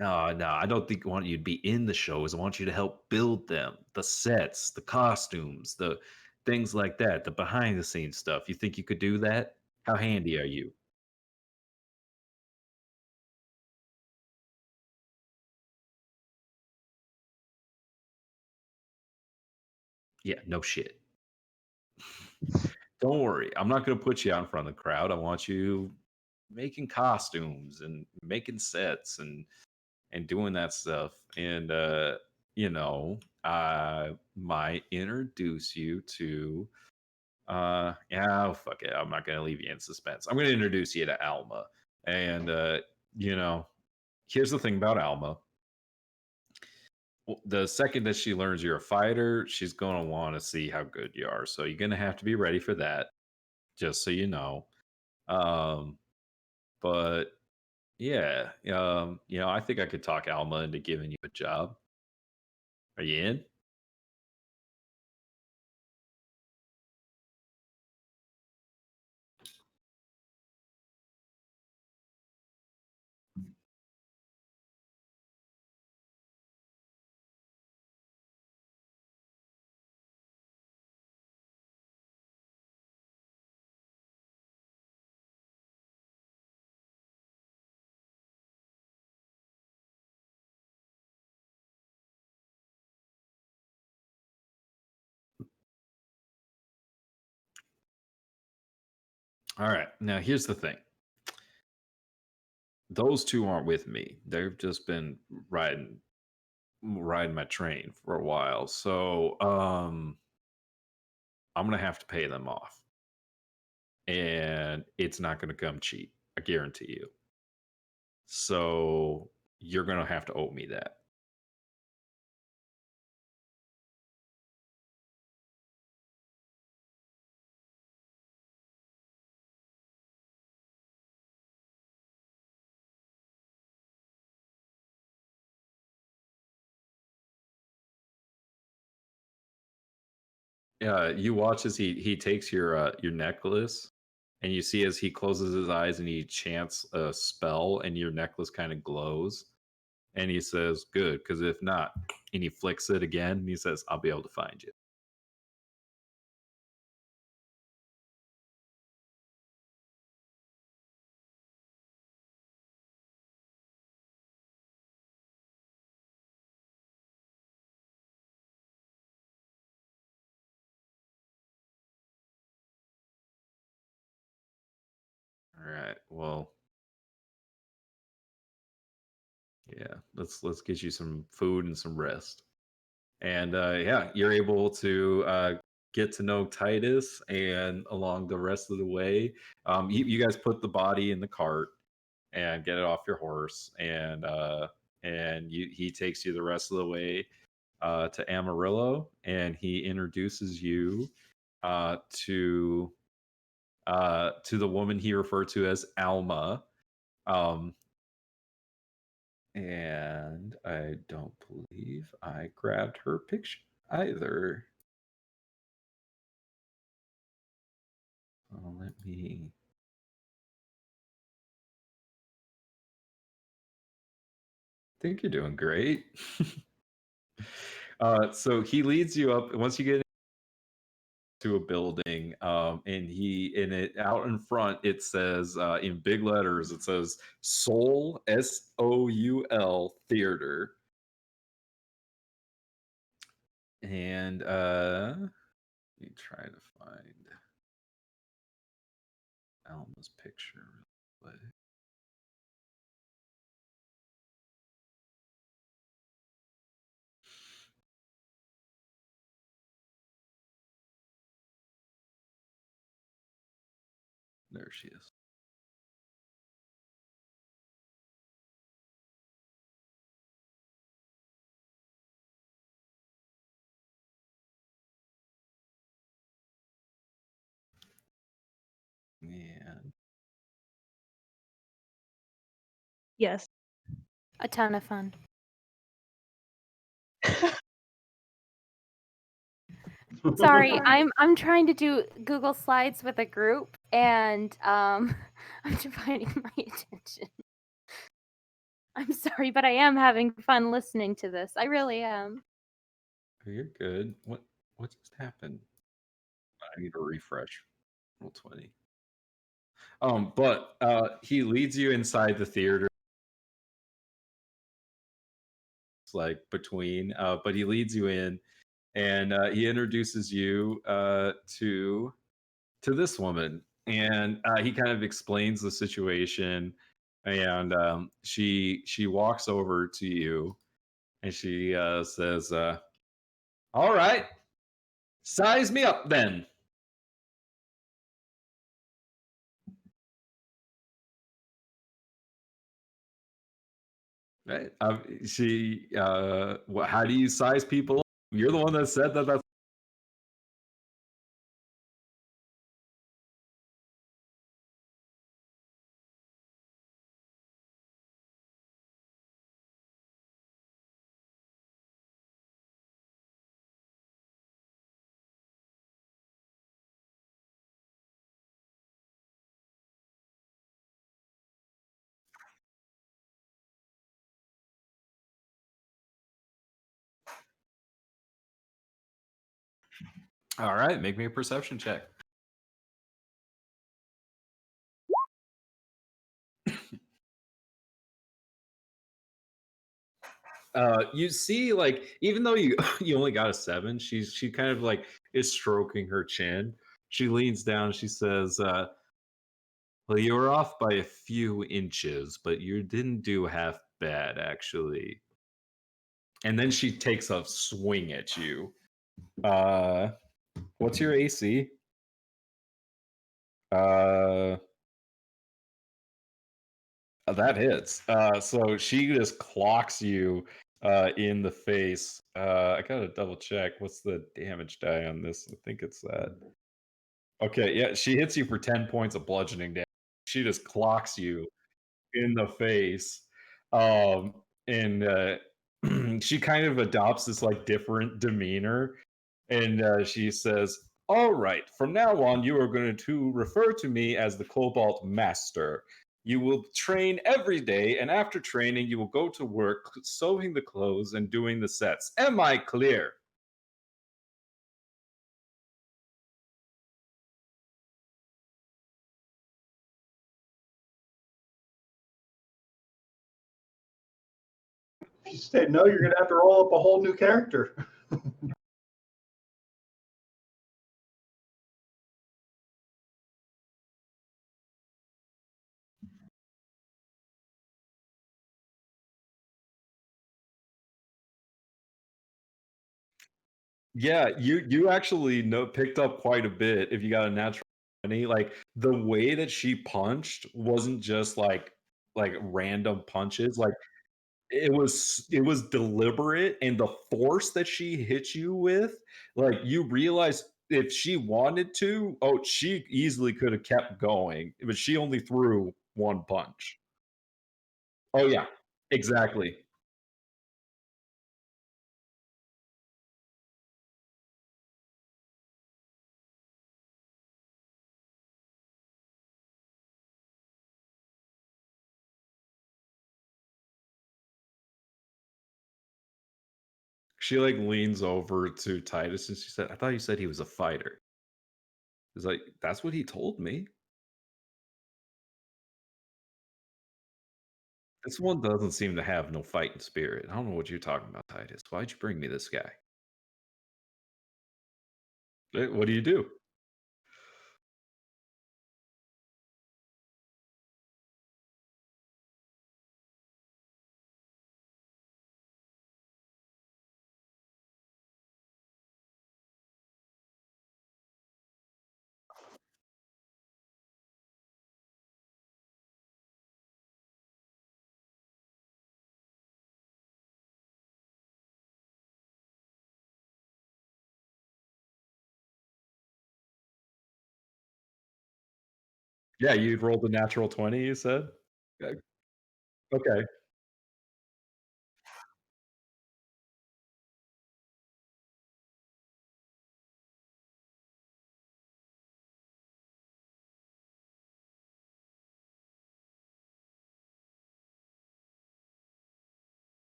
No, no, I don't think I want you to be in the shows. I want you to help build them, the sets, the costumes, the things like that, the behind the scenes stuff. You think you could do that? How handy are you? Yeah, no shit. Don't worry. I'm not going to put you out in front of the crowd. I want you making costumes and making sets and doing that stuff. And I might introduce you to yeah, oh, fuck it. I'm not gonna leave you in suspense. I'm gonna introduce you to Alma. And you know, here's the thing about Alma. The second that she learns you're a fighter, she's gonna want to see how good you are. So you're gonna have to be ready for that, just so you know. Um, but yeah, I think I could talk Alma into giving you a job. Are you in? All right. Now here's the thing. Those two aren't with me. They've just been riding my train for a while. So I'm gonna have to pay them off. And it's not gonna come cheap. I guarantee you. So you're gonna have to owe me that. You watch as he takes your necklace, and you see as he closes his eyes and he chants a spell, and your necklace kind of glows, and he says, "Good, because if not," and he flicks it again, and he says, "I'll be able to find you." All right. Well, yeah. Let's get you some food and some rest. And yeah, you're able to get to know Titus, and along the rest of the way, you guys put the body in the cart and get it off your horse, and he takes you the rest of the way to Amarillo, and he introduces you to the woman he referred to as Alma. Um, and I don't believe I grabbed her picture either. Let me. Think you're doing great. So he leads you up once you get to a building, and he in it out in front it says in big letters, it says Soul, Soul Theater. And let me try to find Alma's picture real quick. There she is. And Yes. A ton of fun. Sorry, I'm trying to do Google Slides with a group, and I'm dividing my attention. I'm sorry, but I am having fun listening to this. I really am. you're good. What just happened? I need to refresh. Roll 20. But he leads you inside the theater. It's like between, but he leads you in, and he introduces you to this woman, and he kind of explains the situation, and she walks over to you, and she says, "All right, size me up then." Right? How do you size people up? You're the one that said that. That's all right. Make me a perception check. You see, like, even though you you only got a 7, she kind of like is stroking her chin. She leans down. She says, Well, you were off by a few inches, but you didn't do half bad, actually. And then she takes a swing at you. What's your AC? That hits. So she just clocks you in the face. I gotta double check. What's the damage die on this? I think it's that. Okay, yeah, she hits you for 10 points of bludgeoning damage. She just clocks you in the face. And she kind of adopts this like different demeanor. And she says, "All right, from now on, you are going to refer to me as the Cobalt Master. You will train every day, and after training, you will go to work sewing the clothes and doing the sets. Am I clear?" She said, no, you're going to have to roll up a whole new character. Yeah, you actually picked up quite a bit if you got a natural 20. Like the way that she punched wasn't just like random punches. Like it was deliberate, and the force that she hit you with, like you realize if she wanted to, oh, she easily could have kept going, but she only threw one punch. Oh yeah, exactly. She like leans over to Titus and she said, "I thought you said he was a fighter." He's like, "That's what he told me." This one doesn't seem to have no fighting spirit. I don't know what you're talking about, Titus. Why'd you bring me this guy? What do you do? Yeah, you rolled a natural 20, you said? Uh, Okay.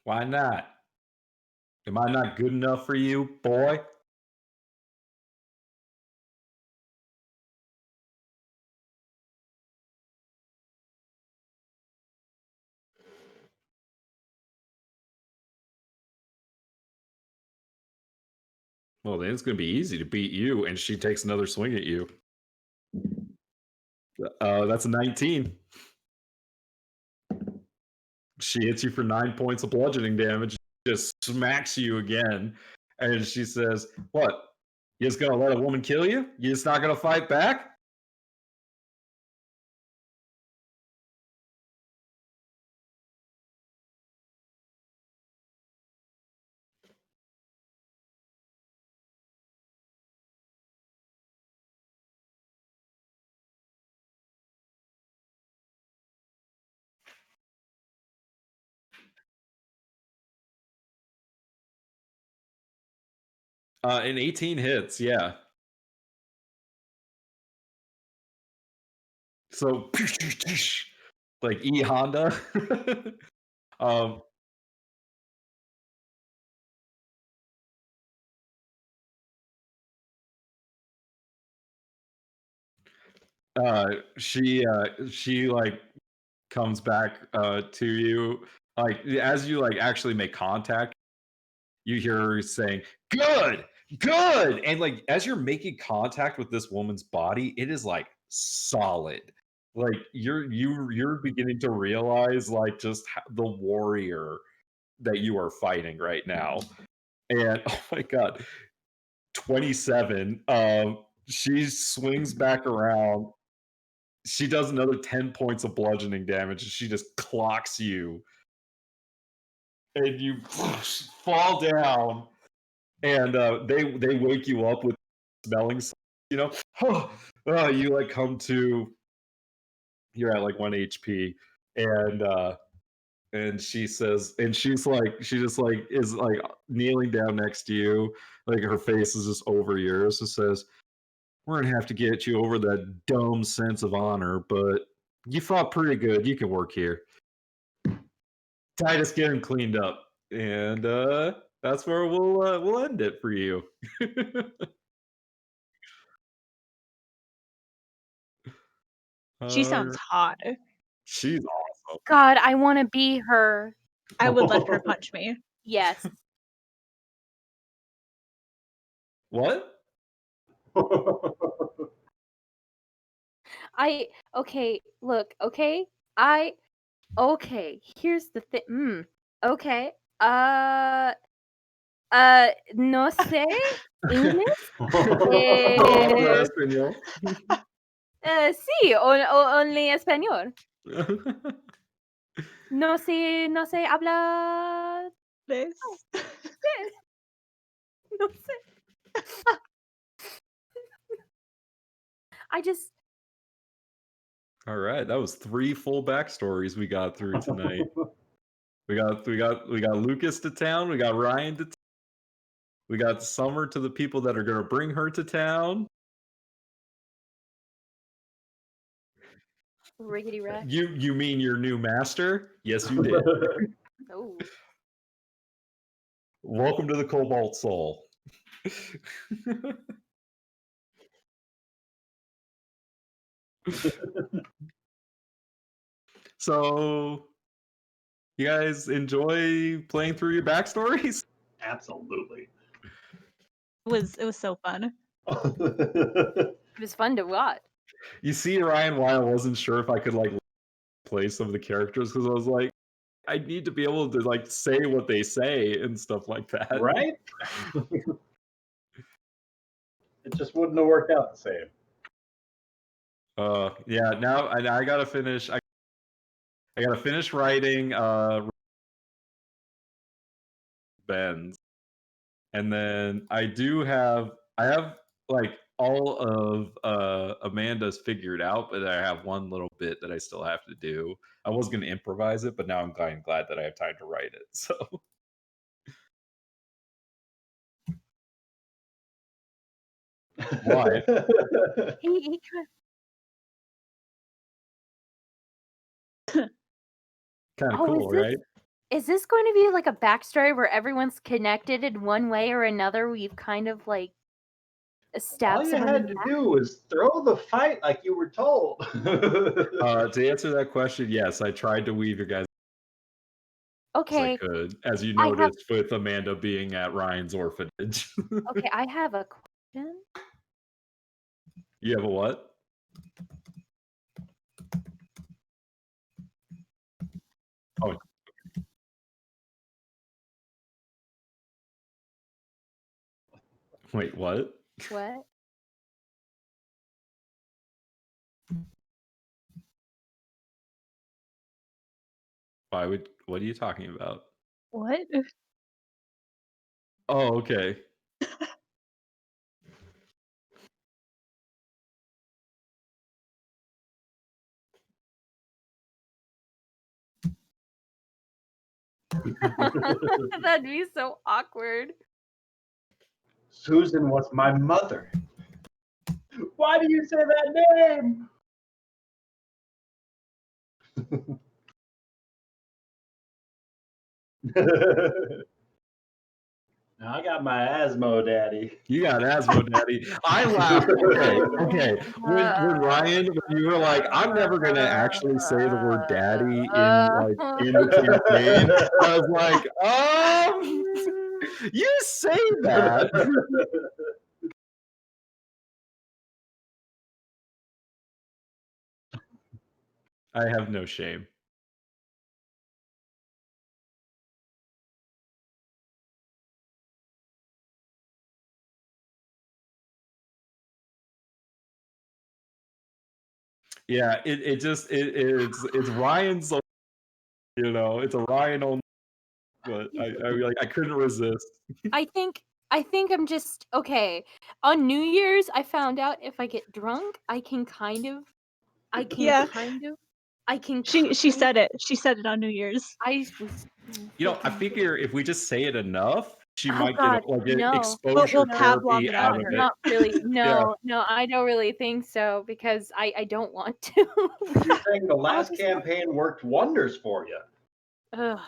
Why not? Am I not good enough for you, boy? Well, then it's gonna be easy to beat you, and she takes another swing at you. That's a 19. She hits you for 9 points of bludgeoning damage, just smacks you again, and she says, "What? You just gonna let a woman kill you? You just not gonna fight back?" An 18 hits, yeah. So, like E Honda. um, uh, she like comes back to you, like as you like actually make contact. You hear her saying, "Good! Good. And like as you're making contact with this woman's body, it is like solid. Like you're beginning to realize like just the warrior that you are fighting right now. And oh my god, 27. She swings back around. She does another 10 points of bludgeoning damage, and she just clocks you. And you fall down, and they wake you up with smelling, you know. You like come to, you're at like 1 HP, and she says, and she just like is like kneeling down next to you, like her face is just over yours, and says, "We're gonna have to get you over that dumb sense of honor, but you fought pretty good. You can work here. Titus, get him cleaned up." And that's where we'll end it for you. She sounds hot. She's awesome. God, I want to be her. I would let her punch me. Yes. What? Okay, look, okay? Okay, here's the thing. Okay. No sé English? Habla español. Sí, only español. No sé habla. This. No sé. I just. All right, that was 3 full backstories we got through tonight. we got Lucas to town. We got Ryan to town. We got Summer to the people that are going to bring her to town. Riggedy rack. You mean your new master? Yes, you did. Oh. Welcome to the Cobalt Soul. So, you guys enjoy playing through your backstories? Absolutely. It was so fun. It was fun to watch. You see, Ryan, why I wasn't sure if I could like play some of the characters, because I was like, I need to be able to like say what they say and stuff like that. Right? It just wouldn't have worked out the same. Yeah, now I gotta finish. I gotta finish writing Ben's, and then I have like all of Amanda's figured out, but I have one little bit that I still have to do. I was gonna improvise it, but now I'm glad that I have time to write it. So why? He Kind of Oh, cool, right? is this going to be like a backstory where everyone's connected in one way or another? We've kind of like All stabbed you someone had in to the back? do was throw the fight like you were told. To answer that question, yes, I tried to weave your guys as I Okay, could, as you I have- noticed with Amanda being at Ryan's orphanage. okay, I have a question. You have a what? Oh. Wait, what? What? What are you talking about? What? Oh, okay. That'd be so awkward. Susan was my mother. Why do you say that name? Now I got my Asmo daddy. You got Asmo Daddy. I laughed. Okay. When Ryan, when you were like, I'm never gonna actually say the word daddy in the campaign, I was like, You say that. I have no shame. Yeah, it's Ryan's, it's a Ryan only, but I couldn't resist. I think I'm just okay. On New Year's, I found out if I get drunk, I can kind of Yeah. She said it. She said it on New Year's. I was I figure if we just say it enough, she Oh might God, get no. exposure We'll Pavlov therapy it out out of of it. her. Not really. Yeah. No, I don't really think so because I don't want to. You're saying the last just- campaign worked wonders for you. Ugh.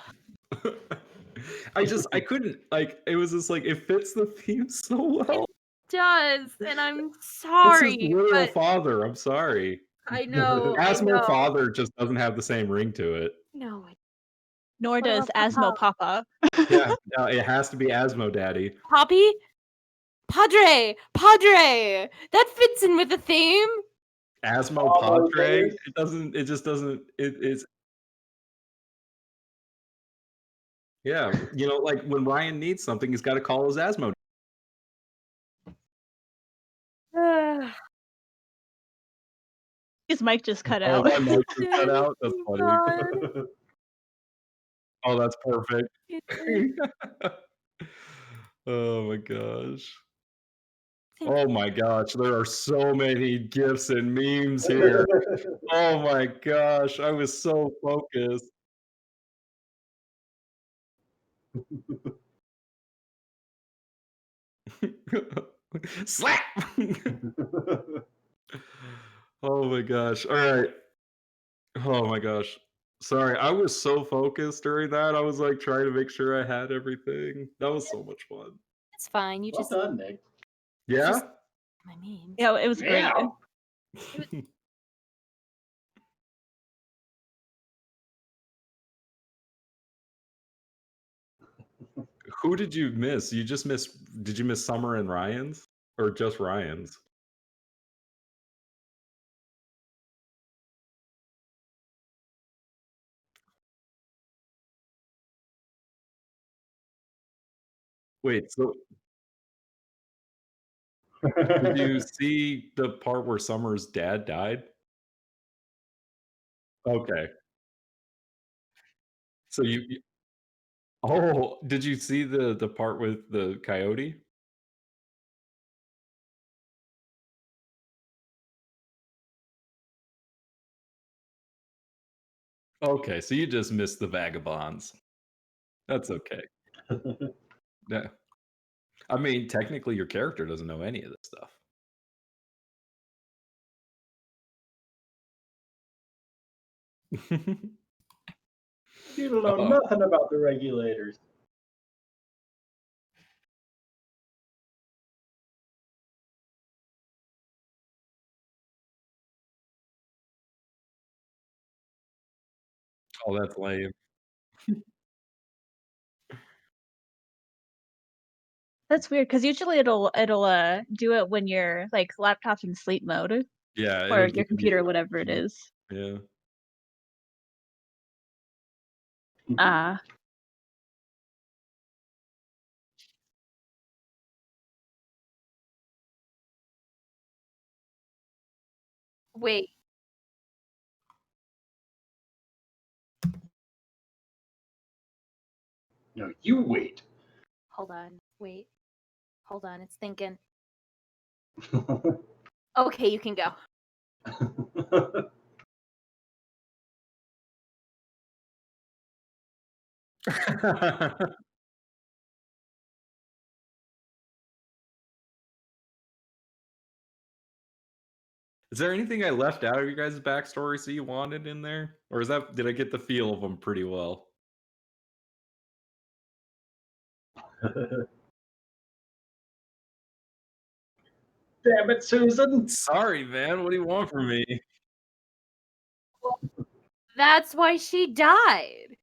I couldn't, it was just it fits the theme so well. Does, and I'm It's sorry, his royal but father. I'm sorry. I know. Asmo father just doesn't have the same ring to it. No. Nor What does about Asmo Papa. Yeah, no, it has to be Asmo daddy. Poppy? Padre! That fits in with the theme. Asmo All those Padre. days. It just doesn't. It's. Yeah, when Ryan needs something, he's got to call his Asmo. His mic just cut Oh, out. my mic just cut out. That's Thank funny. God. Oh, that's perfect. Oh my gosh. Oh my gosh, there are so many gifs and memes here. Oh my gosh, I was so focused. Slap! Oh my gosh. All right. Oh my gosh. Sorry, I was so focused during that. I was trying to make sure I had everything. That was so much fun. It's fine. You Well just done, Nick. Yeah? just my memes. Yeah, it was great. Yeah. Who did you miss? Did you miss Summer and Ryan's? Or just Ryan's? Wait, so did you see the part where Summer's dad died? Okay. So oh, did you see the part with the coyote? Okay, so you just missed the vagabonds. That's okay. Yeah. I mean, technically your character doesn't know any of this stuff. You don't know Uh-oh. nothing about the regulators. Oh, that's lame. That's weird because usually it'll do it when your laptop's in sleep mode Yeah, or it'll your give computer, you whatever it is. Yeah. Ah, Wait. No, you wait. Hold on. Wait. Hold on. It's thinking. Okay, you can go. Is there anything I left out of you guys' backstory so you wanted in there? Or did I get the feel of them pretty well? Damn it, Susan. Sorry, man. What do you want from me? That's why she died.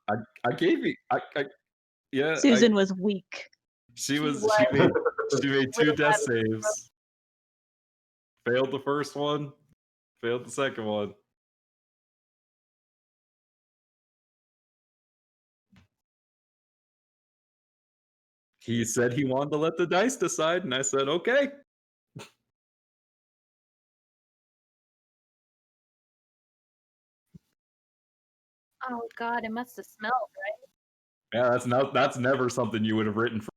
I gave you Yeah, Susan was weak. she was. made 2 Little death bad. saves. Failed the first one, failed the second one. He said he wanted to let the dice decide, and I said, okay. Oh God, it must have smelled, right? Yeah, that's never something you would have written for.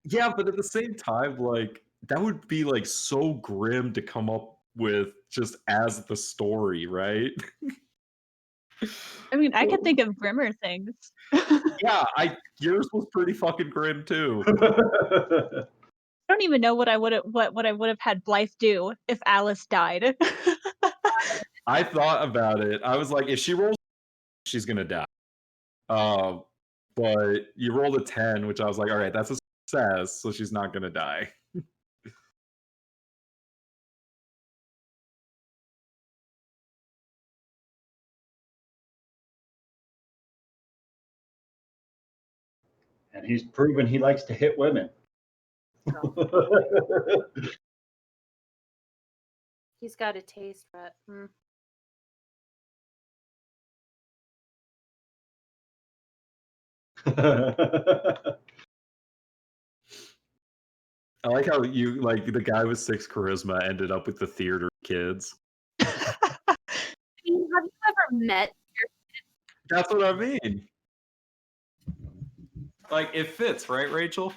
Yeah, but at the same time, like, that would be like so grim to come up with just as the story, right? I mean, I can think of grimmer things. Yeah, yours was pretty fucking grim too. I don't even know what I would have had Blythe do if Alice died. I thought about it. I was like, if she rolls, she's gonna die. But you rolled a 10, which I was like, all right, that's a success, so she's not gonna die. And he's proven he likes to hit women. He's got a taste for it. I like how you like the guy with 6 charisma ended up with the theater kids. Have you ever met? That's what I mean. Like, it fits, right, Rachel?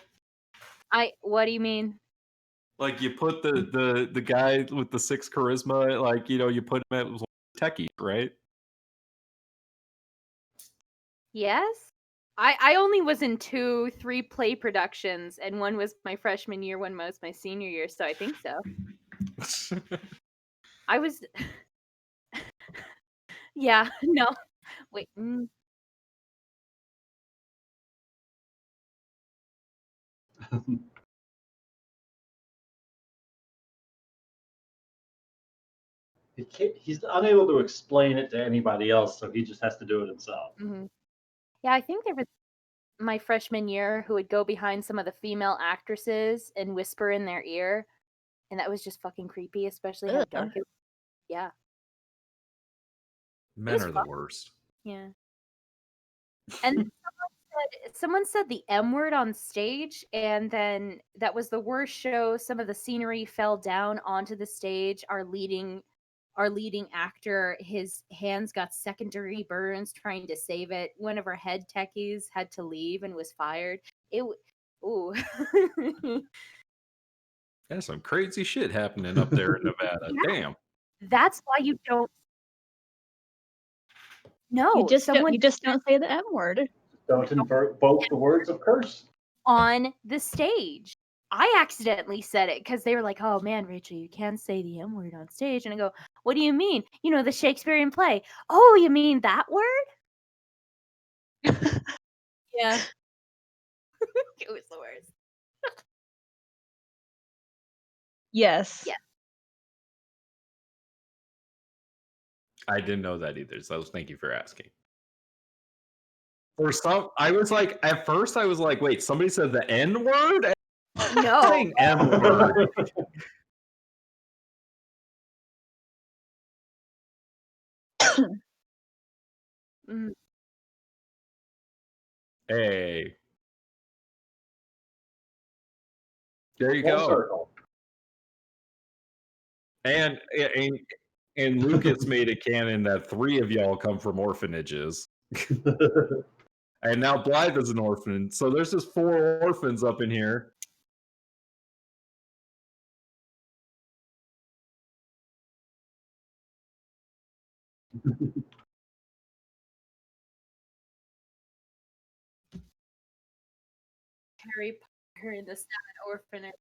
What do you mean? Like, you put the guy with the 6 charisma, like, you put him at techie, right? Yes. I only was in 3 play productions, and one was my freshman year, one was my senior year, so I think so. I was. Yeah. No. Wait. He's unable to explain it to anybody else, so he just has to do it himself. Mm-hmm. Yeah, I think there was my freshman year who would go behind some of the female actresses and whisper in their ear, and that was just fucking creepy, especially how dark it was. Yeah. Men are the worst. Yeah. And someone said the M word on stage, and then that was the worst show. Some of the scenery fell down onto the stage. Our leading actor, his hands got second-degree burns trying to save it. One of our head techies had to leave and was fired. Ooh. There's some crazy shit happening up there in Nevada. Yeah. Damn. That's why you don't. No, you just don't say the M word. Don't invoke the words of curse on the stage. I accidentally said it because they were like, "Oh man, Rachel, you can't say the M word on stage." And I go, "What do you mean? You know, the Shakespearean play." "Oh, you mean that word?" Yeah. It was the worst. Yes. Yeah. I didn't know that either, so thank you for asking. For some, I was like, at first I was like, wait, somebody said the N word? No. Saying M word. Hey. There you go. Circle. And Lucas made it canon that 3 of y'all come from orphanages. And now Blythe is an orphan. So there's just 4 orphans up in here. Harry Potter in the 7 orphanage.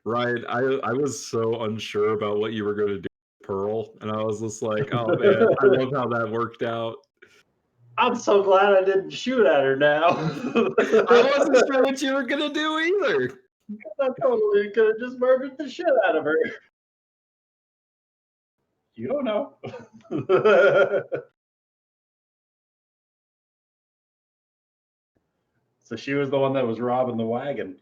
Ryan, I was so unsure about what you were going to do Pearl, and I was just like, oh man, I love how that worked out. I'm so glad I didn't shoot at her now. I wasn't sure what you were gonna do either. I totally could have just murdered the shit out of her. You don't know. So she was the one that was robbing the wagon.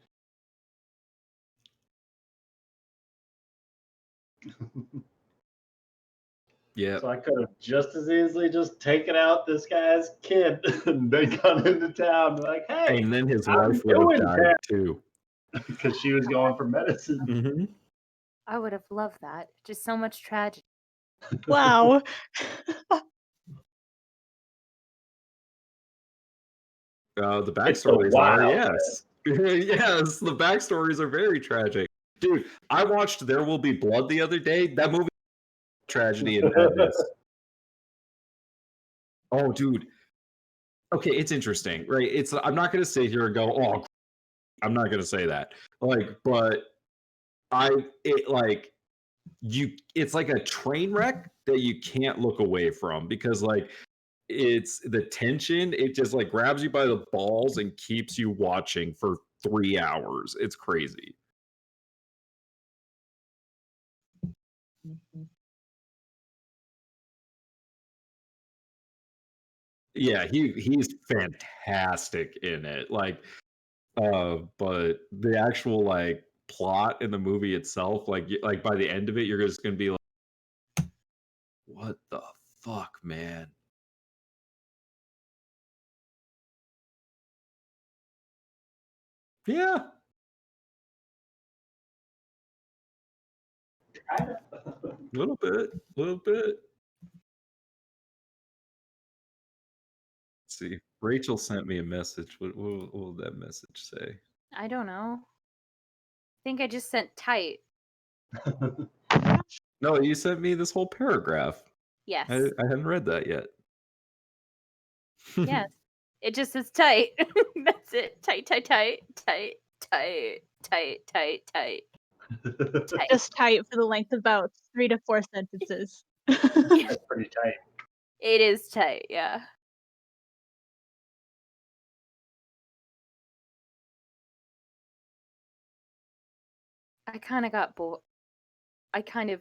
Yeah. So I could have just as easily just taken out this guy's kid and then gone into town like, hey, And then his I'm wife would have doing died that. too. Because she was going for medicine. Mm-hmm. I would have loved that. Just so much tragedy. Wow. The It's the backstories are, Wild yes. Yes, the backstories are very tragic. Dude, I watched There Will Be Blood the other day. That movie, tragedy and madness. Oh, dude. Okay, it's interesting, right? I'm not going to sit here and go, oh, I'm not going to say that. But it's like a train wreck that you can't look away from because, it's the tension. It just grabs you by the balls and keeps you watching for 3 hours. It's crazy. Yeah, he's fantastic in it. But the actual plot in the movie itself, by the end of it, you're just gonna be like, what the fuck, man? Yeah. A little bit. Let's see. Rachel sent me a message. What will that message say? I don't know. I think I just sent tight. No, you sent me this whole paragraph. Yes. I hadn't read that yet. Yes. It just says tight. That's it. Tight, tight, tight, tight, tight, tight, tight, tight. Tight. Just tight for the length of about 3 to 4 sentences. That's pretty tight. It is tight, yeah. I kind of got bored. I kind of.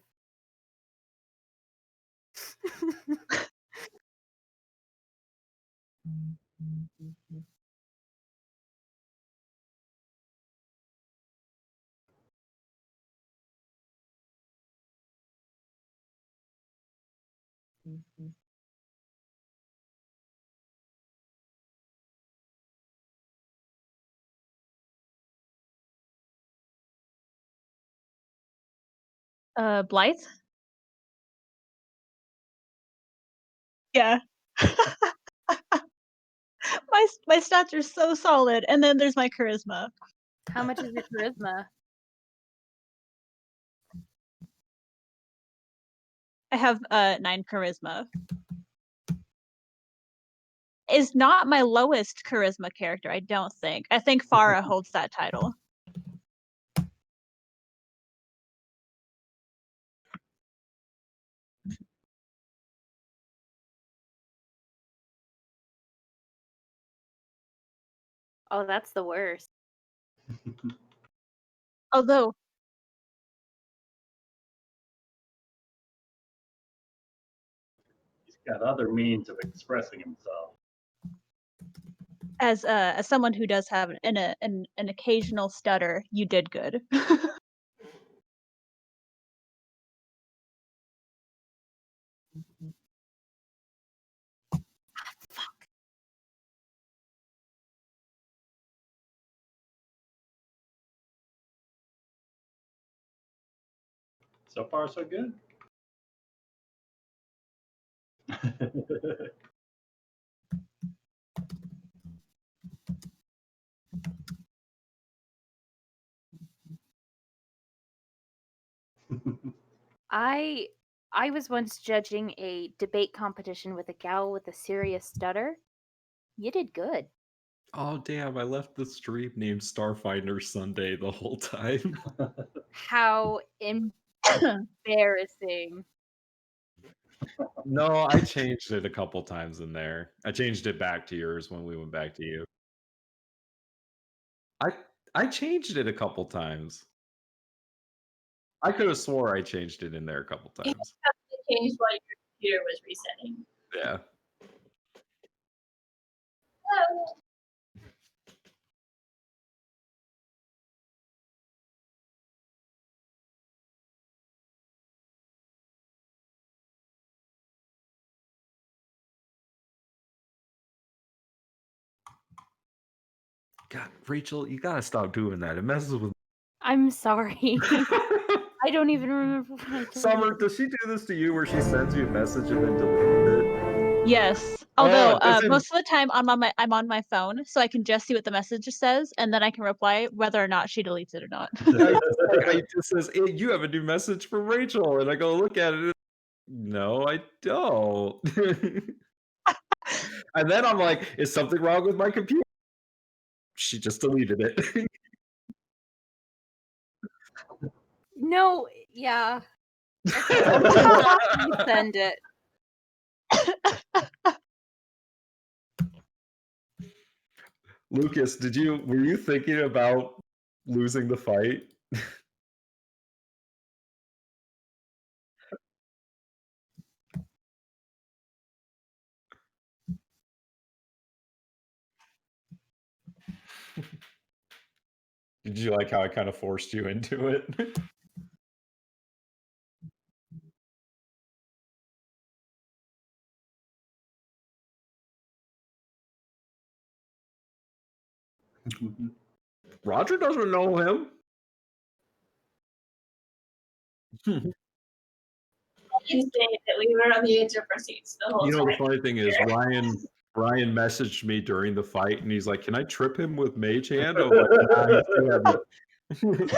Blythe? Yeah. my stats are so solid, and then there's my charisma. How much is your charisma? I have 9 charisma. Is not my lowest charisma character, I don't think. I think Farah holds that title. Oh, that's the worst. Although He's got other means of expressing himself. as someone who does have an occasional stutter, you did good. So far, so good. I was once judging a debate competition with a gal with a serious stutter. You did good. Oh damn! I left the stream named Starfinder Sunday the whole time. How embarrassing. No, I changed it a couple times in there. I changed it back to yours when we went back to you. I changed it a couple times. I could have swore I changed it in there a couple times. It changed while your computer was resetting. Yeah. Oh. God, Rachel, you gotta stop doing that. It messes with. I'm sorry. I don't even remember what I did. Summer, does she do this to you where she sends you a message and then deletes it? Yes. Although does it- most of the time I'm on my phone, so I can just see what the message says, and then I can reply whether or not she deletes it or not. It just says, hey, you have a new message from Rachel. And I go look at it. No, I don't. And then I'm like, is something wrong with my computer? She just deleted it. No, yeah. You send it. Lucas, were you thinking about losing the fight? Did you like how I kind of forced you into it? Roger doesn't know him. You say that we were on the edge of our seats the whole You know, the time. funny thing is, Ryan messaged me during the fight, and he's like, "Can I trip him with Mage Hand?" I'm like, "Nah, he's too heavy."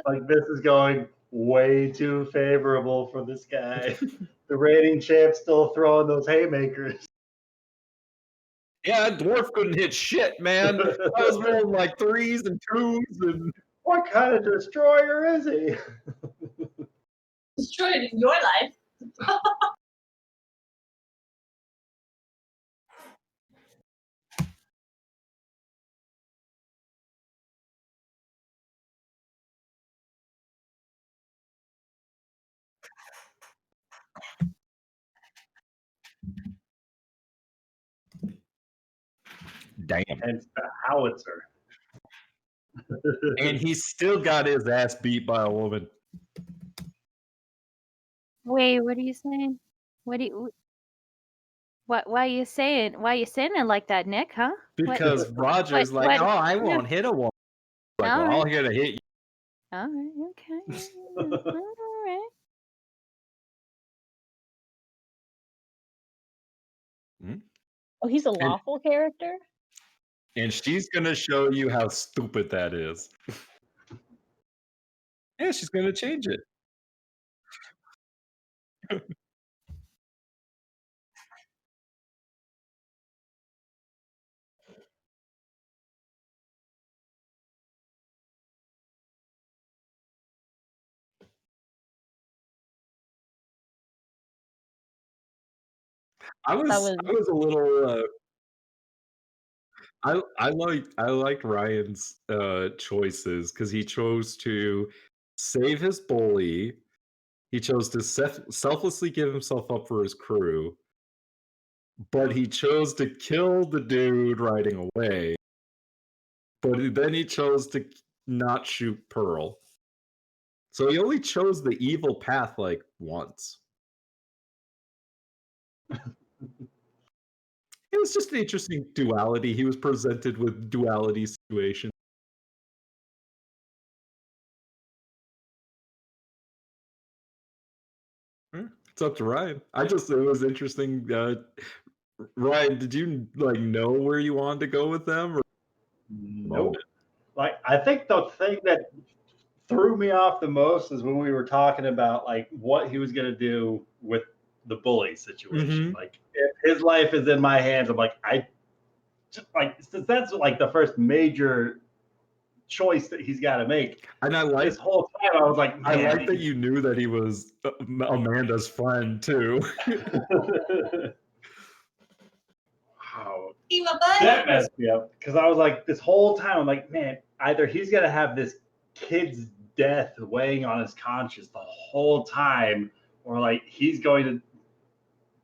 Like, this is going way too favorable for this guy. The reigning champ's still throwing those haymakers. Yeah, that dwarf couldn't hit shit, man. I was rolling like 3s and 2s, and What kind of destroyer is he? Destroyed in your life. damn. Hence the howitzer. And he still got his ass beat by a woman. Wait, what are you saying? What do you? What? Why are you saying? Why are you saying it like that, Nick? Huh? Because Roger's what- like, what- "Oh, I yeah. won't hit a woman." Like, All well, right. I'm here to hit you. All right. Okay. All right. Oh, he's a lawful character? And she's gonna show you how stupid that is. Yeah, she's gonna change it. I was a little. I liked Ryan's choices because he chose to save his bully. He chose to selflessly give himself up for his crew, but he chose to kill the dude riding away. But then he chose to not shoot Pearl. So he only chose the evil path like once. It was just an interesting duality. He was presented with duality situation. It's up to Ryan. It was interesting. Ryan, did you like know where you wanted to go with them? Or? Nope. Like, I think the thing that threw me off the most is when we were talking about like what he was gonna do with the bully situation. Mhm. Like, if his life is in my hands, I'm like, I just like, since that's like the first major choice that he's got to make. And I like This whole time, I was like, I man, like that you knew that he was Amanda's friend too. Wow. He my buddy. That messed me up because I was like, this whole time, I'm like, man, either he's gonna have this kid's death weighing on his conscience the whole time, or like he's going to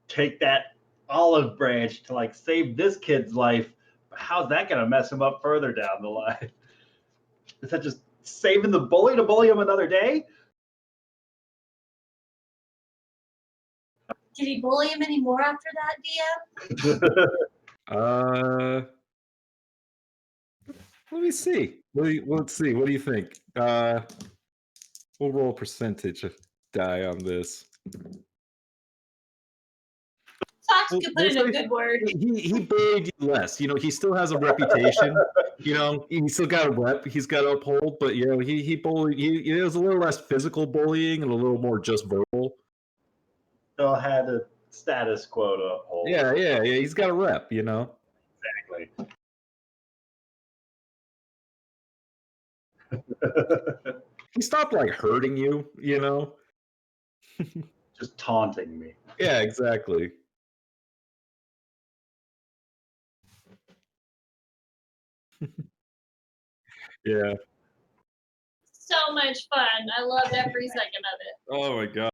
take that olive branch to like save this kid's life. How's that gonna mess him up further down the line? Is that just saving the bully to bully him another day? Did he bully him anymore after that, DM? Let me see. Let's see. What do you think? We'll roll a percentage of die on this. Fox could put in a good word. He bullied you less. You know, he still has a reputation. You know, he still got a rep. He's got to uphold. But you know, he bullied. It was a little less physical bullying and a little more just verbal. Still had a status quo to uphold. Yeah. He's got a rep. You know. Exactly. He stopped like hurting you. You know. Just taunting me. Yeah. Exactly. Yeah. So much fun. I loved every second of it. Oh my god.